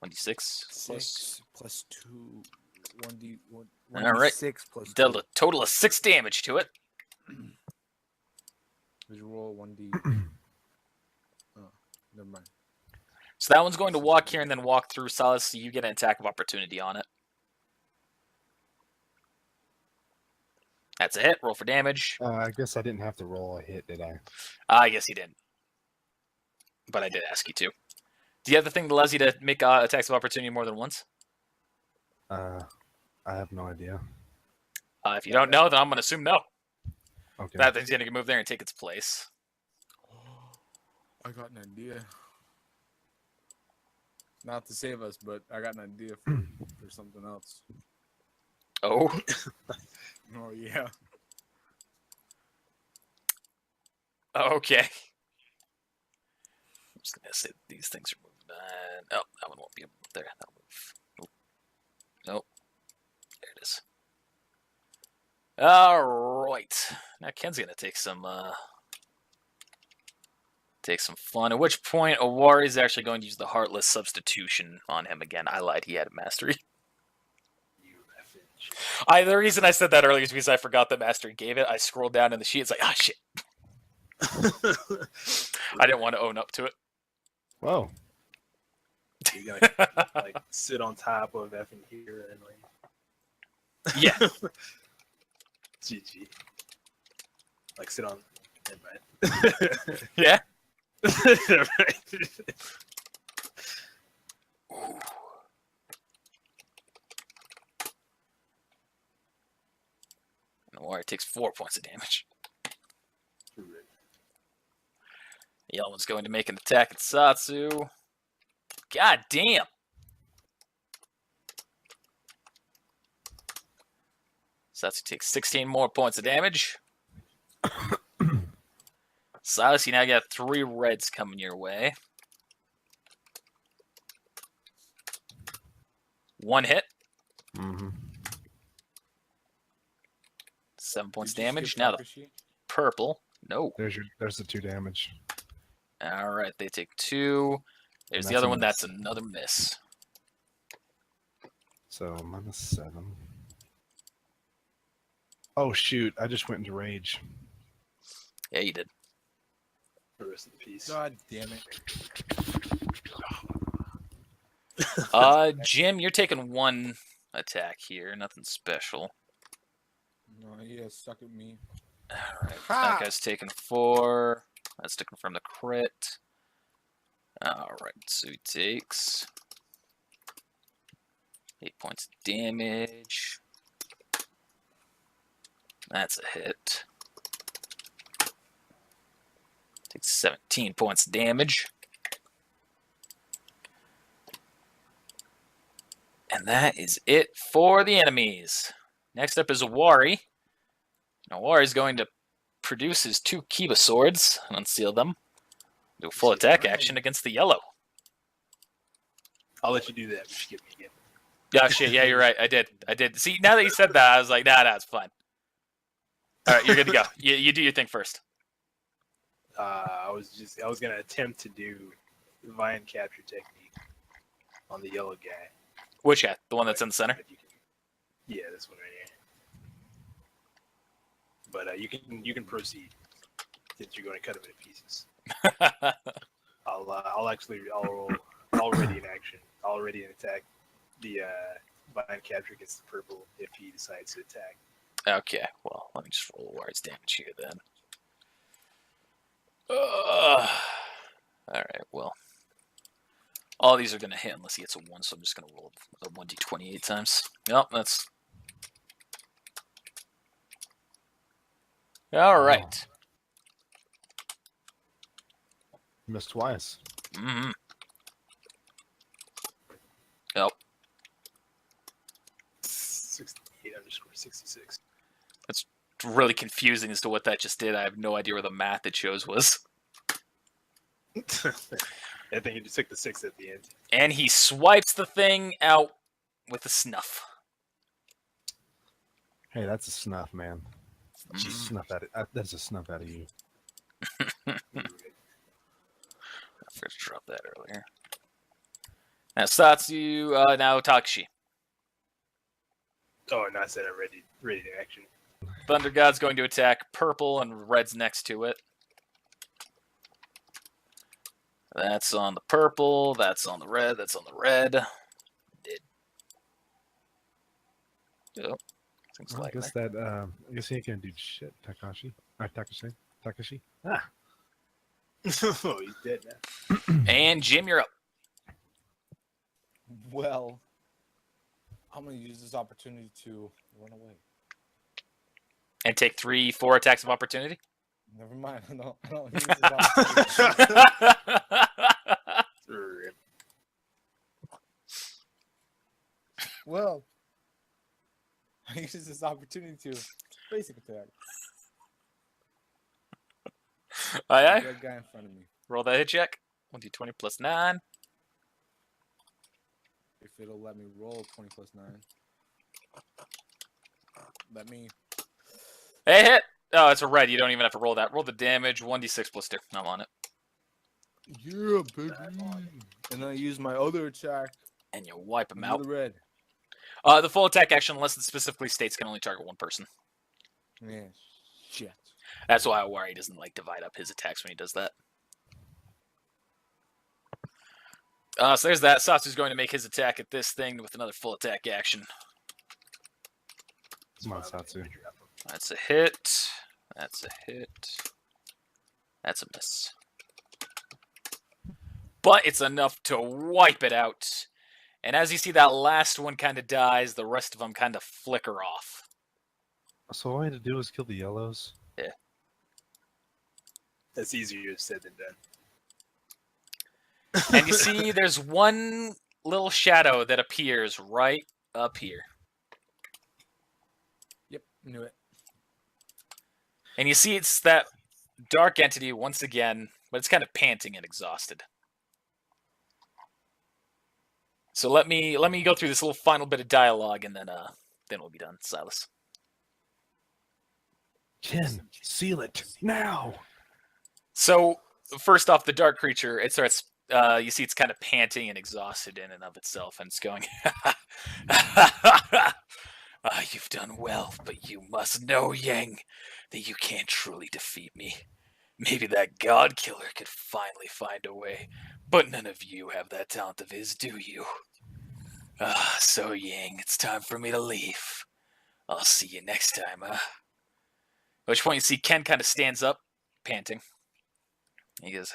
1d6 plus. 6 + 2. 1d1. All right. 6 + Dealt 2. a total of 6 damage to it. Visual 1d. Oh, never mind. So that one's going to walk here and then walk through Silas, so you get an attack of opportunity on it. That's a hit. Roll for damage. I guess I didn't have to roll a hit, did I? I guess you didn't. But I did ask you to. Do you have the thing that allows you to make attacks of opportunity more than once? I have no idea. If you don't know, then I'm going to assume no. Okay. That thing's going to move there and take its place. I got an idea. Not to save us, but I got an idea for something else. Oh. Oh, yeah. Okay. I'm just going to say that these things are moving. Oh, that one won't be up there. That'll move. Nope. Nope. There it is. All right. Now Ken's going to take some fun. At which point, Owari is actually going to use the Heartless substitution on him again. I lied. He had a mastery. You effing shit. The reason I said that earlier is because I forgot that mastery gave it. I scrolled down in the sheet. It's like, ah, shit. I didn't want to own up to it. Whoa. You're gonna like sit on top of effing here and like Yeah. GG. Like sit on. Never mind. Yeah. Right. And Owari takes 4 points of damage. The yellow one's going to make an attack at Satsu. God damn. Satsu takes 16 more points of damage. Silas, you now got 3 reds coming your way. 1 hit, Mm-hmm. 7 points Did you damage. skip Now the Tucker sheet? purple. No. There's the 2 damage. All right, they take 2. There's And the that's other a one. miss. That's another miss. So -7. Oh shoot! I just went into rage. Yeah, you did. Rest in peace. God damn it. Jim, you're taking 1 attack here. Nothing special. No, he has stuck at me. All right, Ha! that guy's taking 4. That's to confirm the crit. All right, so he takes 8 points of damage. That's a hit. Takes 17 points of damage. And that is it for the enemies. Next up is Owari. Now Owari's going to produce his 2 Kiba swords and unseal them. Do a full attack action against the yellow. I'll let you do that. Just give me again. Yeah, shit. Yeah, you're right. I did. See, now that you said that, I was like, nah, it's fine. All right, you're good to go. You do your thing first. I was gonna attempt to do vine capture technique on the yellow guy. Which guy? The one that's in the center? Yeah, this one right here. But you can proceed since you're going to cut him into pieces. I'll already in action. Already in attack. The vine capture gets the purple if he decides to attack. Okay, well, let me just roll the wire's damage here then. All right, well. All these are going to hit unless he gets a 1, so I'm just going to roll a 1d20 8 times. Yep, that's... All right. Missed twice. Mm-hmm. Yep. 68_66. It's really confusing as to what that just did. I have no idea where the math it shows was. I think he just took the 6 at the end. And he swipes the thing out with a snuff. Hey, that's a snuff, man. That's a snuff out of, that's a snuff out of you. I forgot to drop that earlier. Now Satsu, now Takashi. Oh, and I said I'm ready to action. Thunder God's going to attack purple and red's next to it. That's on the purple, that's on the red, that's on the red. Did. Oh, things Well, I like guess that. that I guess he ain't gonna do shit, Takashi. Takashi. Ah. Oh, he's dead now. And Jim, you're up. Well, I'm gonna use this opportunity to run away. And take 4 attacks of opportunity. Never mind. I don't use this opportunity. Well, I use this opportunity to basic attack. Aye, aye. That guy in front of me. Roll that hit check. 1d20 plus 9. If it'll let me roll 20 plus 9. Let me. Hey, hit! Oh, it's a red. You don't even have to roll that. Roll the damage. 1d6 plus 2. I'm on it. Yeah, baby. And I use my other attack. And you wipe him Another out. red. The full attack action, unless it specifically states, can only target one person. Yeah. Shit. That's why I worry he doesn't like divide up his attacks when he does that. So there's that. Satsu's going to make his attack at this thing with another full attack action. Come on, Satsu. That's a hit. That's a hit. That's a miss. But it's enough to wipe it out. And as you see that last one kind of dies, the rest of them kind of flicker off. So all I had to do was kill the yellows. Yeah. That's easier said than done. And you see there's one little shadow that appears right up here. Yep, knew it. And you see it's that dark entity once again, but it's kind of panting and exhausted. So let me go through this little final bit of dialogue, and then we'll be done. Silas. Ken, seal it now. So first off, the dark creature, it starts. You see, it's kind of panting and exhausted in and of itself, and it's going. You've done well, but you must know, Yang, that you can't truly defeat me. Maybe that God Killer could finally find a way, but none of you have that talent of his, do you? So Yang, it's time for me to leave. I'll see you next time, huh? At which point you see Ken kind of stands up, panting. He goes,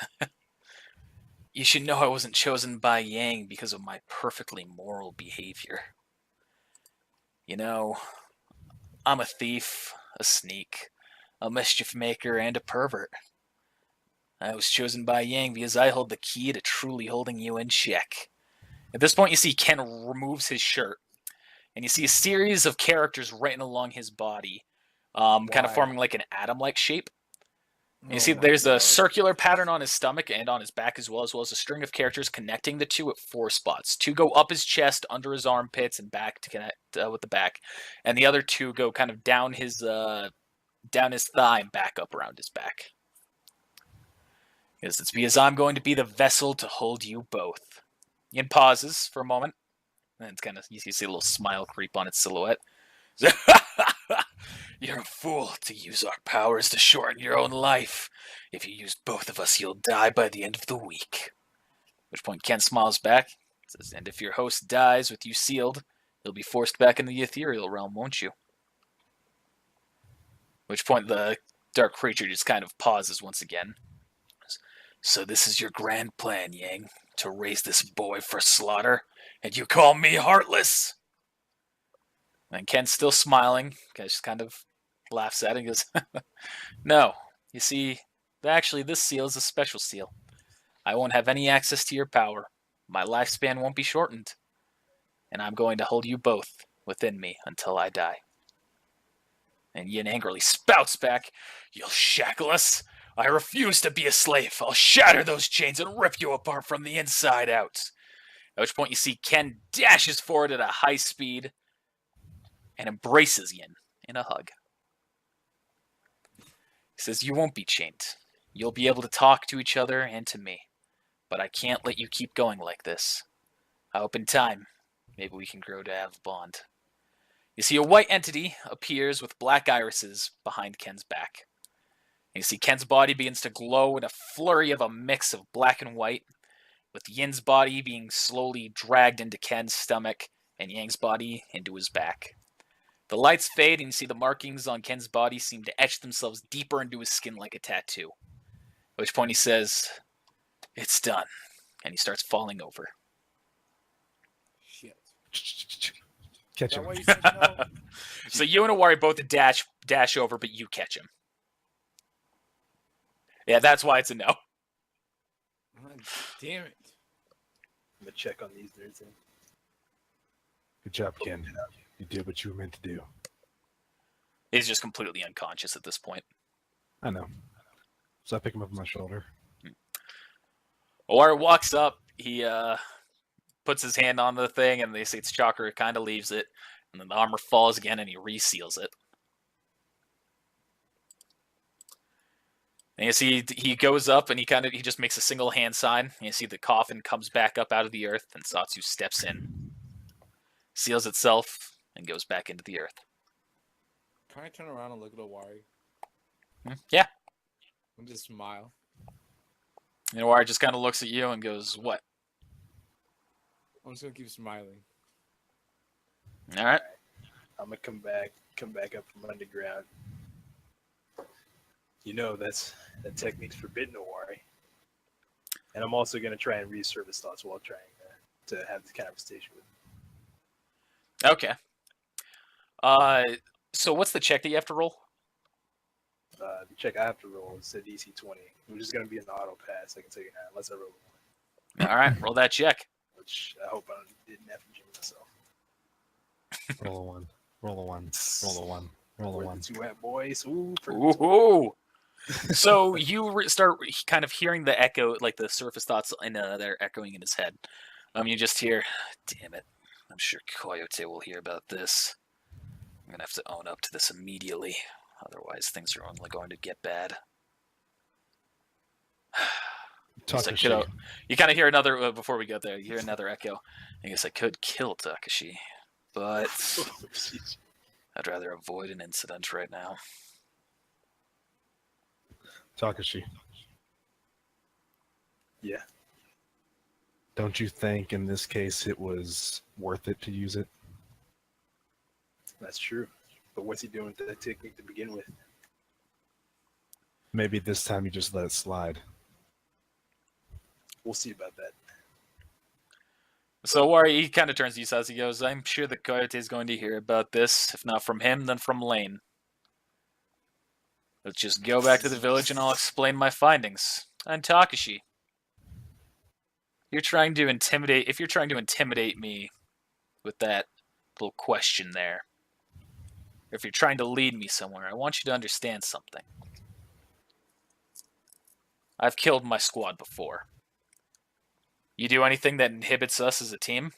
you should know I wasn't chosen by Yang because of my perfectly moral behavior. You know, I'm a thief, a sneak, a mischief maker, and a pervert. I was chosen by Yang because I hold the key to truly holding you in check. At this point, you see Ken removes his shirt, and you see a series of characters written along his body, kind of forming like an atom-like shape. You see, there's a circular pattern on his stomach and on his back as well as a string of characters connecting the two at 4 spots. 2 go up his chest, under his armpits, and back to connect with the back, and the other 2 go kind of down his thigh and back up around his back. It's because I'm going to be the vessel to hold you both. Yin pauses for a moment, and it's kind of you see a little smile creep on its silhouette. You're a fool to use our powers to shorten your own life. If you use both of us, you'll die by the end of the week. At which point Ken smiles back, says, and if your host dies with you sealed, you'll be forced back into the ethereal realm, won't you? At which point the dark creature just kind of pauses once again. So this is your grand plan, Yang, to raise this boy for slaughter, and you call me heartless? And Ken's still smiling, just kind of laughs at it and goes, no, you see, actually this seal is a special seal. I won't have any access to your power. My lifespan won't be shortened. And I'm going to hold you both within me until I die. And Yin angrily spouts back, you'll shackle us? I refuse to be a slave. I'll shatter those chains and rip you apart from the inside out. At which point you see Ken dashes forward at a high speed and embraces Yin in a hug. He says, you won't be chained. You'll be able to talk to each other and to me. But I can't let you keep going like this. I hope in time, maybe we can grow to have a bond. You see a white entity appears with black irises behind Ken's back. And you see Ken's body begins to glow in a flurry of a mix of black and white, with Yin's body being slowly dragged into Ken's stomach and Yang's body into his back. The lights fade and you see the markings on Ken's body seem to etch themselves deeper into his skin like a tattoo. At which point he says, it's done. And he starts falling over. Shit. Catch him. That why you said no? So you and Awari both dash over, but you catch him. Yeah, that's why it's a no. Damn it. I'm gonna check on these nerds. Then. Good job, Ken. You did what you were meant to do. He's just completely unconscious at this point. I know. So I pick him up on my shoulder. Awari walks up. He puts his hand on the thing, and they say it's chakra. It kind of leaves it, and then the armor falls again, and he reseals it. And you see he goes up, and he just makes a single hand sign. And you see the coffin comes back up out of the earth, and Satsu steps in, seals itself, and goes back into the earth. Can I turn around and look at Awari Yeah. and just smile? And Awari just kind of looks at you and goes, what? I'm just gonna keep smiling. All right. I'm gonna come back up from underground. You know that technique's forbidden, Awari. And I'm also gonna try and resurface thoughts while trying to have the conversation with him. Okay. So what's the check that you have to roll? The check I have to roll is a DC 20, which is going to be an auto pass. I can take it now, unless I roll one, All right, roll that check. which I hope I didn't have to jam myself. Roll a one. Roll a one. Roll a one. Roll a Where one. the two at, boys? Ooh, Ooh. So you start kind of hearing the echo, like the surface thoughts that are echoing in his head. You just hear, damn it, I'm sure Coyote will hear about this. I'm going to have to own up to this immediately. Otherwise, things are only going to get bad. Takashi. You kind of hear another, before we get there, you hear another echo. I guess I could kill Takashi, but I'd rather avoid an incident right now. Takashi. Yeah. Don't you think in this case it was worth it to use it? That's true. But what's he doing with that technique to begin with? Maybe this time you just let it slide. We'll see about that. So Wari, he kind of turns to you, says, he goes, I'm sure the Coyote is going to hear about this. If not from him, then from Lane. Let's just go back to the village and I'll explain my findings. And Takashi. If you're trying to intimidate me with that little question there, or if you're trying to lead me somewhere, I want you to understand something. I've killed my squad before. You do anything that inhibits us as a team,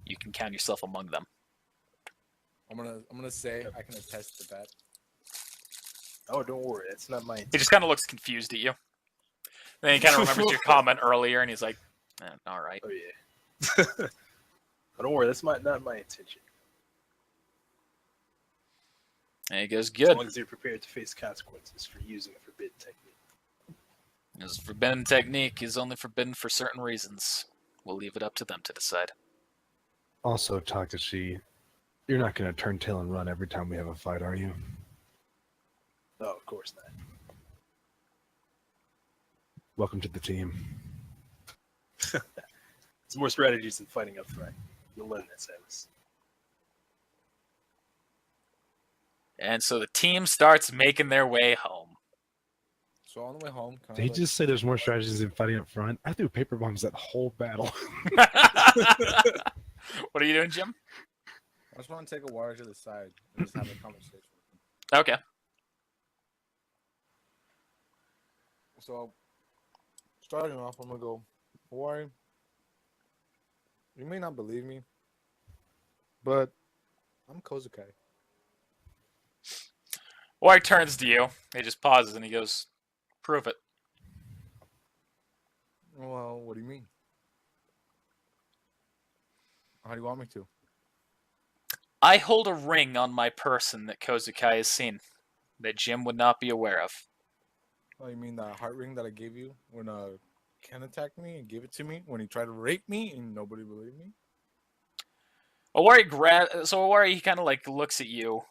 you can count yourself among them. I'm gonna say I can attest to that. Oh, don't worry, that's not my. He just kind of looks confused at you. Then he kind of remembers your comment earlier, and he's like, all right. Oh yeah. But don't worry, that's not my intention. And he goes, As good. long as you're prepared to face consequences for using a forbidden technique. His forbidden technique is only forbidden for certain reasons. We'll leave it up to them to decide. Also, Takashi, you're not going to turn tail and run every time we have a fight, are you? No, of course not. Welcome to the team. It's more strategies than fighting up front. You'll learn that, Silas. And so the team starts making their way home. So on the way home, Did he just say there's more strategies than fighting up front? I threw paper bombs that whole battle. What are you doing, Jim? I just want to take a water to the side and just have a conversation. Okay. So, starting off, I'm gonna go, Hawaii. You may not believe me, but I'm Kozukai. Or he turns to you. He just pauses and he goes, prove it. Well, what do you mean? How do you want me to? I hold a ring on my person that Kozukai has seen, that Jim would not be aware of. Oh, you mean that heart ring that I gave you when Ken attacked me and gave it to me when he tried to rape me and nobody believed me? Owari, he kind of like looks at you,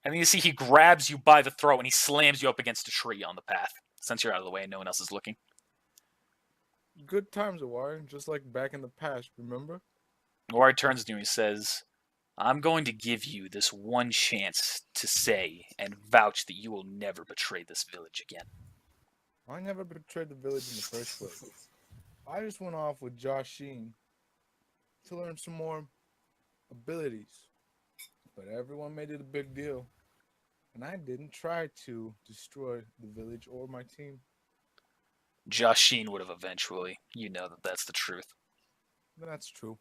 and then you see he grabs you by the throat and he slams you up against a tree on the path. Since you're out of the way and no one else is looking. Good times, Awari, just like back in the past, remember? Owari turns to you and he says, I'm going to give you this one chance to say and vouch that you will never betray this village again. I never betrayed the village in the first place. I just went off with Josh Sheen to learn some more abilities. But everyone made it a big deal. And I didn't try to destroy the village or my team. Josh Sheen would have eventually. You know that that's the truth. That's true.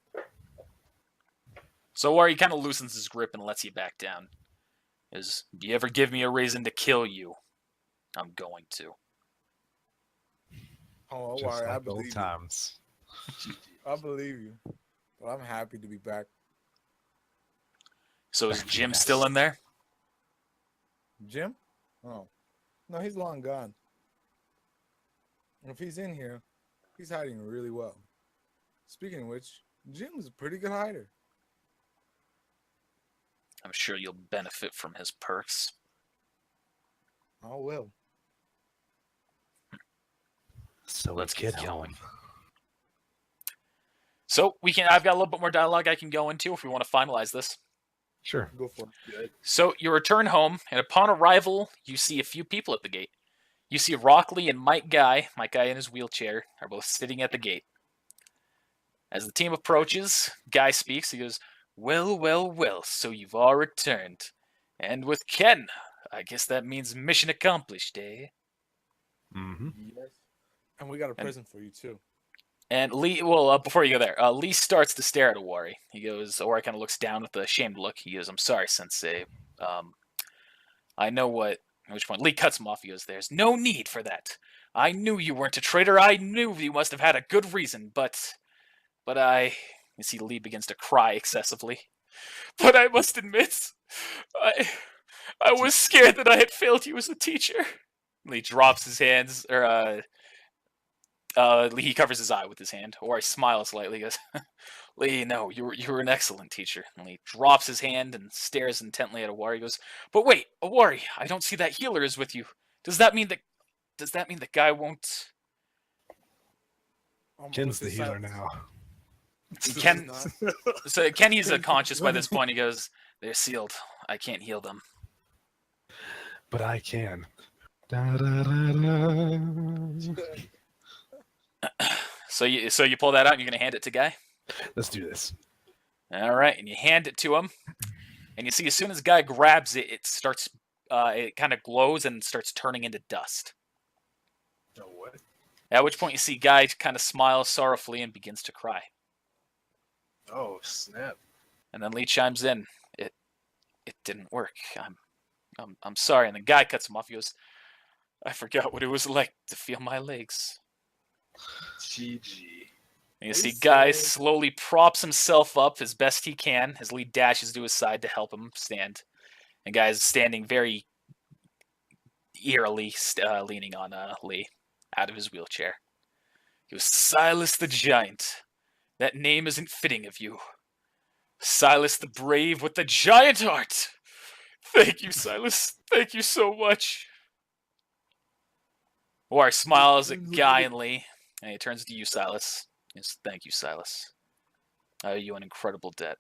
So Owari kind of loosens his grip and lets you back down. If you ever give me a reason to kill you, I'm going to. Oh, Just Awari, I like old believe you. times. I believe you. But I'm happy to be back. So is Jim still in there? Jim? Oh. No, he's long gone. If he's in here, he's hiding really well. Speaking of which, Jim's a pretty good hider. I'm sure you'll benefit from his perks. I will. So Let's get get going. So I've got a little bit more dialogue I can go into if we want to finalize this. Sure. Go for it. So you return home, and upon arrival, you see a few people at the gate. You see Rockley and Mike Guy in his wheelchair, are both sitting at the gate. As the team approaches, Guy speaks. He goes, well, well, well, so you've all returned. And with Ken, I guess that means mission accomplished, eh? Mm-hmm. Yes. And we got a present for you, too. And Lee, before you go there, Lee starts to stare at Owari. Owari kind of looks down with a shamed look. He goes, I'm sorry, Sensei. I know at which point Lee cuts him off. He goes, there's no need for that. I knew you weren't a traitor. I knew you must have had a good reason, but you see Lee begins to cry excessively. But I must admit, I was scared that I had failed you as a teacher. Lee drops his hands, he covers his eye with his hand, or he smiles slightly. He goes, Lee, no, you were an excellent teacher. And Lee drops his hand and stares intently at Owari. He goes, but wait, Owari, I don't see that healer is with you. Does that mean the guy won't? Ken's the healer now. Ken, so Kenny's conscious by this point. He goes, they're sealed. I can't heal them. But I can. Da, da, da, da. So you pull that out and you're going to hand it to Guy? Let's do this. All right, and you hand it to him. And you see as soon as Guy grabs it, it starts, it kind of glows and starts turning into dust. Oh, what? At which point you see Guy kind of smiles sorrowfully and begins to cry. Oh snap! And then Lee chimes in. It didn't work. I'm sorry. And the Guy cuts him off. He goes, I forgot what it was like to feel my legs. GG. And you see Guy slowly props himself up as best he can as Lee dashes to his side to help him stand. And Guy's standing very eerily, leaning on Lee out of his wheelchair. He was Silas the Giant. That name isn't fitting of you. Silas the Brave with the giant heart. Thank you, Silas. Thank you so much. War smiles at Guy and Lee, and he turns to you, Silas. He says, thank you, Silas. I owe you an incredible debt.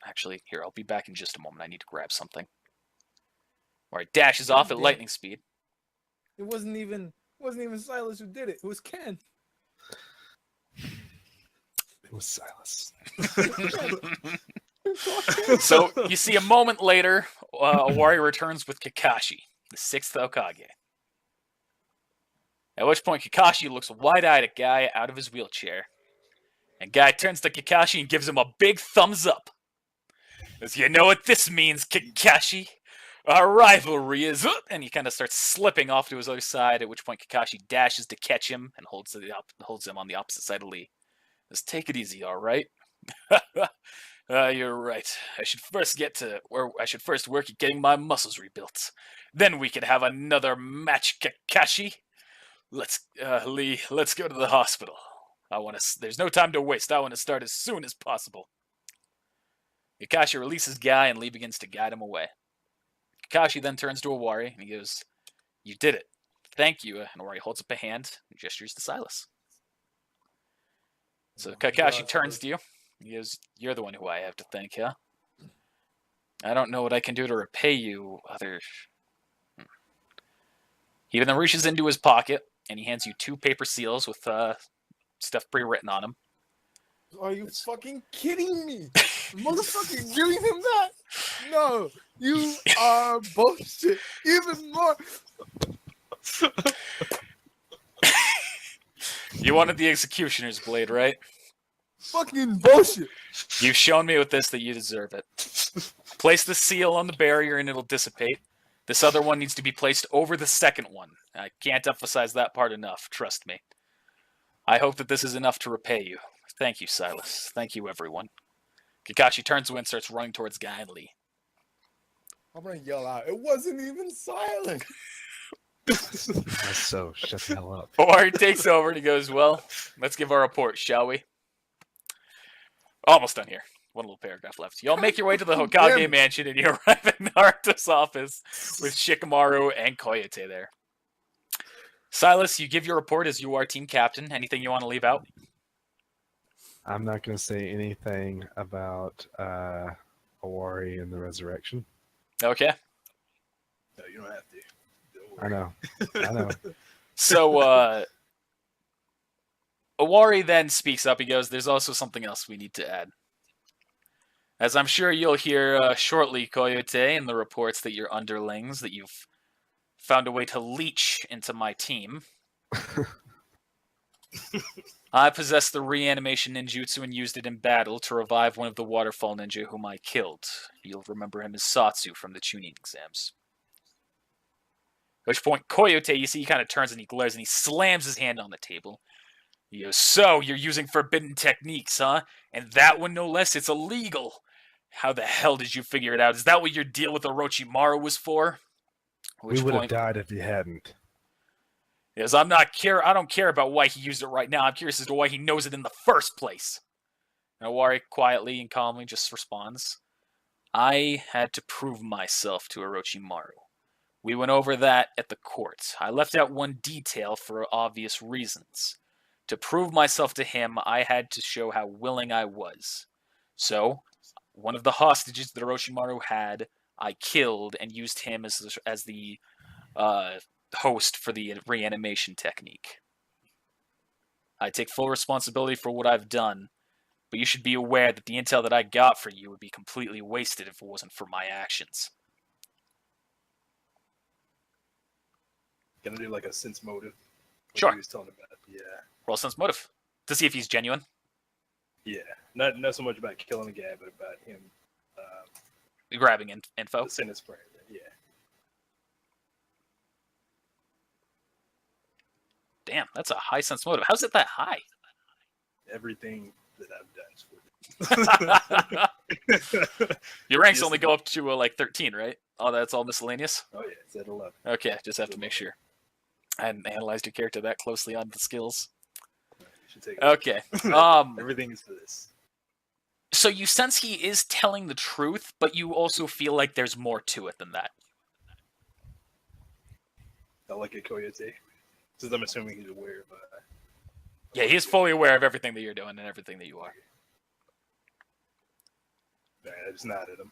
Actually, here, I'll be back in just a moment. I need to grab something. War dashes off at lightning speed. It wasn't even Silas who did it. It was Ken. It was Silas. So you see a moment later, a warrior returns with Kakashi, the 6th Hokage. At which point Kakashi looks wide-eyed at Guy out of his wheelchair. And Guy turns to Kakashi and gives him a big thumbs up. As you know what this means, Kakashi? Our rivalry is... And he kind of starts slipping off to his other side, at which point Kakashi dashes to catch him and holds him on the opposite side of Lee. Just take it easy, all right? You're right. I should first work at getting my muscles rebuilt. Then we can have another match, Kakashi. Lee, let's go to the hospital. There's no time to waste. I want to start as soon as possible. Kakashi releases Guy and Lee begins to guide him away. Kakashi then turns to Owari and he goes, you did it. Thank you. And Owari holds up a hand and gestures to Silas. So Kakashi turns to you. He goes, you're the one who I have to thank, huh? I don't know what I can do to repay you, He then reaches into his pocket, and he hands you 2 paper seals with stuff pre-written on them. Are you fucking kidding me? Motherfucking giving him that? No, you are bullshit. Even more. You wanted the executioner's blade, right? Fucking bullshit. You've shown me with this that you deserve it. Place the seal on the barrier and it'll dissipate. This other one needs to be placed over the second one. I can't emphasize that part enough, trust me. I hope that this is enough to repay you. Thank you, Silas. Thank you, everyone. Kakashi turns away and starts running towards Guy and Lee. I'm gonna yell out, it wasn't even silent. So, shut the hell up. Owari takes over and he goes, well, let's give our report, shall we? Almost done here. One little paragraph left. Y'all make your way to the Hokage mansion and you arrive at Naruto's office with Shikamaru and Koyote there. Silas, you give your report as you are team captain. Anything you want to leave out? I'm not going to say anything about Owari and the resurrection. Okay. No, you don't have to. I know. I know. So, Owari then speaks up. He goes, there's also something else we need to add. As I'm sure you'll hear shortly, Koyote, in the reports that your underlings, that you've found a way to leech into my team. I possess the reanimation ninjutsu and used it in battle to revive one of the waterfall ninja whom I killed. You'll remember him as Satsu from the Chunin exams. At which point, Koyote, you see, he kind of turns and he glares and he slams his hand on the table. He goes, so, you're using forbidden techniques, huh? And that one, no less, it's illegal. How the hell did you figure it out? Is that what your deal with Orochimaru was for? We would have died if he hadn't. Yes, I don't care about why he used it right now. I'm curious as to why he knows it in the first place. And Owari quietly and calmly just responds, I had to prove myself to Orochimaru. We went over that at the court. I left out one detail for obvious reasons. To prove myself to him, I had to show how willing I was. So, one of the hostages that Orochimaru had, I killed and used him as the host for the reanimation technique. I take full responsibility for what I've done, but you should be aware that the intel that I got for you would be completely wasted if it wasn't for my actions. Gonna do like a sense motive. Sure. He was telling about. Yeah. Roll sense motive to see if he's genuine. Yeah. Not so much about killing the guy, but about him. Grabbing info. The sentence frame. Yeah. Damn, that's a high sense motive. How's it that high? Everything that I've done is for it. Your ranks Yes, only go up to like 13, right? Oh, that's all miscellaneous? Oh yeah, it's at 11. Okay, just have to make sure. I hadn't analyzed your character that closely on the skills. You should take it. Okay. Everything is for this. So you sense he is telling the truth, but you also feel like there's more to it than that. I like a coyote. Since I'm assuming he's aware of. Yeah, he is fully aware of everything that you're doing and everything that you are. I just nodded him.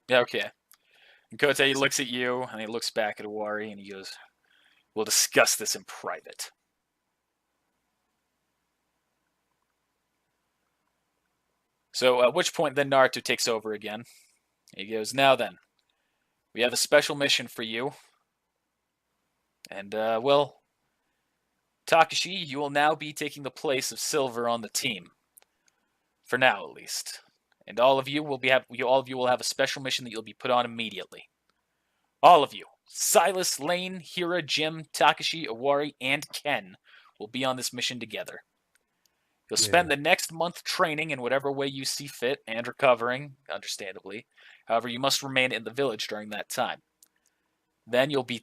Yeah, okay. And Kote looks at you, and he looks back at Awari, and he goes, "We'll discuss this in private." So at which point then Naruto takes over again. He goes, "Now then, we have a special mission for you. And, well, Takashi, you will now be taking the place of Silver on the team. For now, at least. And all of you will have a special mission that you'll be put on immediately. All of you. Silas, Lane, Hira, Jim, Takashi, Awari, and Ken will be on this mission together. You'll spend the next month training in whatever way you see fit and recovering, understandably. However, you must remain in the village during that time. Then you'll be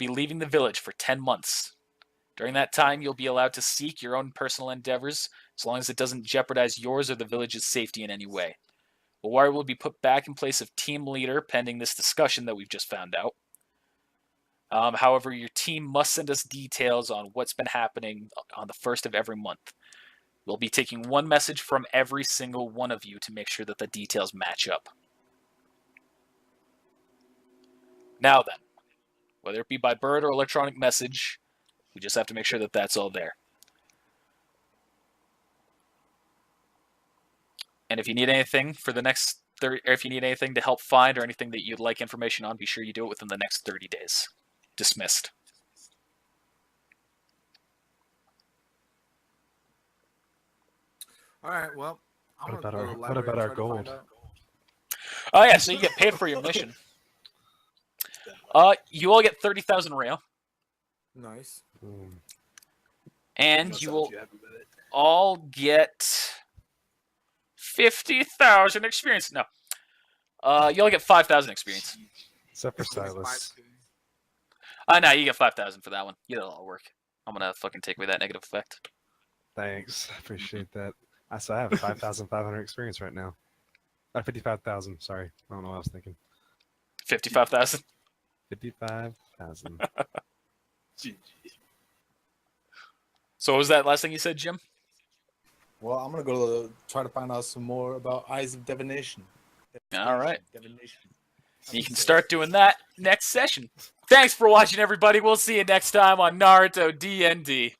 leaving the village for 10 months. During that time, you'll be allowed to seek your own personal endeavors, as long as it doesn't jeopardize yours or the village's safety in any way. Awari will be put back in place of team leader pending this discussion that we've just found out. However, your team must send us details on what's been happening on the first of every month. We'll be taking one message from every single one of you to make sure that the details match up. Now then, whether it be by bird or electronic message, we just have to make sure that that's all there. And if you need anything for the next 30, or if you need anything to help find or anything that you'd like information on, be sure you do it within the next 30 days. Dismissed. All right. Well, What about our gold? Oh yeah, so you get paid for your mission. You all get 30,000 real, Nice. and you will all get 50,000 experience. No, you all get 5,000 experience. Except for Silas. No, you get 5,000 for that one. It'll all work. I'm gonna fucking take away that negative effect. Thanks. I appreciate that. So I have 5,500 experience right now. 55,000. Sorry. I don't know what I was thinking. 55,000. 55,000. So what was that last thing you said, Jim? Well, I'm gonna go try to find out some more about Eyes of Divination. All right. Divination. You can start doing that next session. Thanks for watching, everybody. We'll see you next time on Naruto D&D.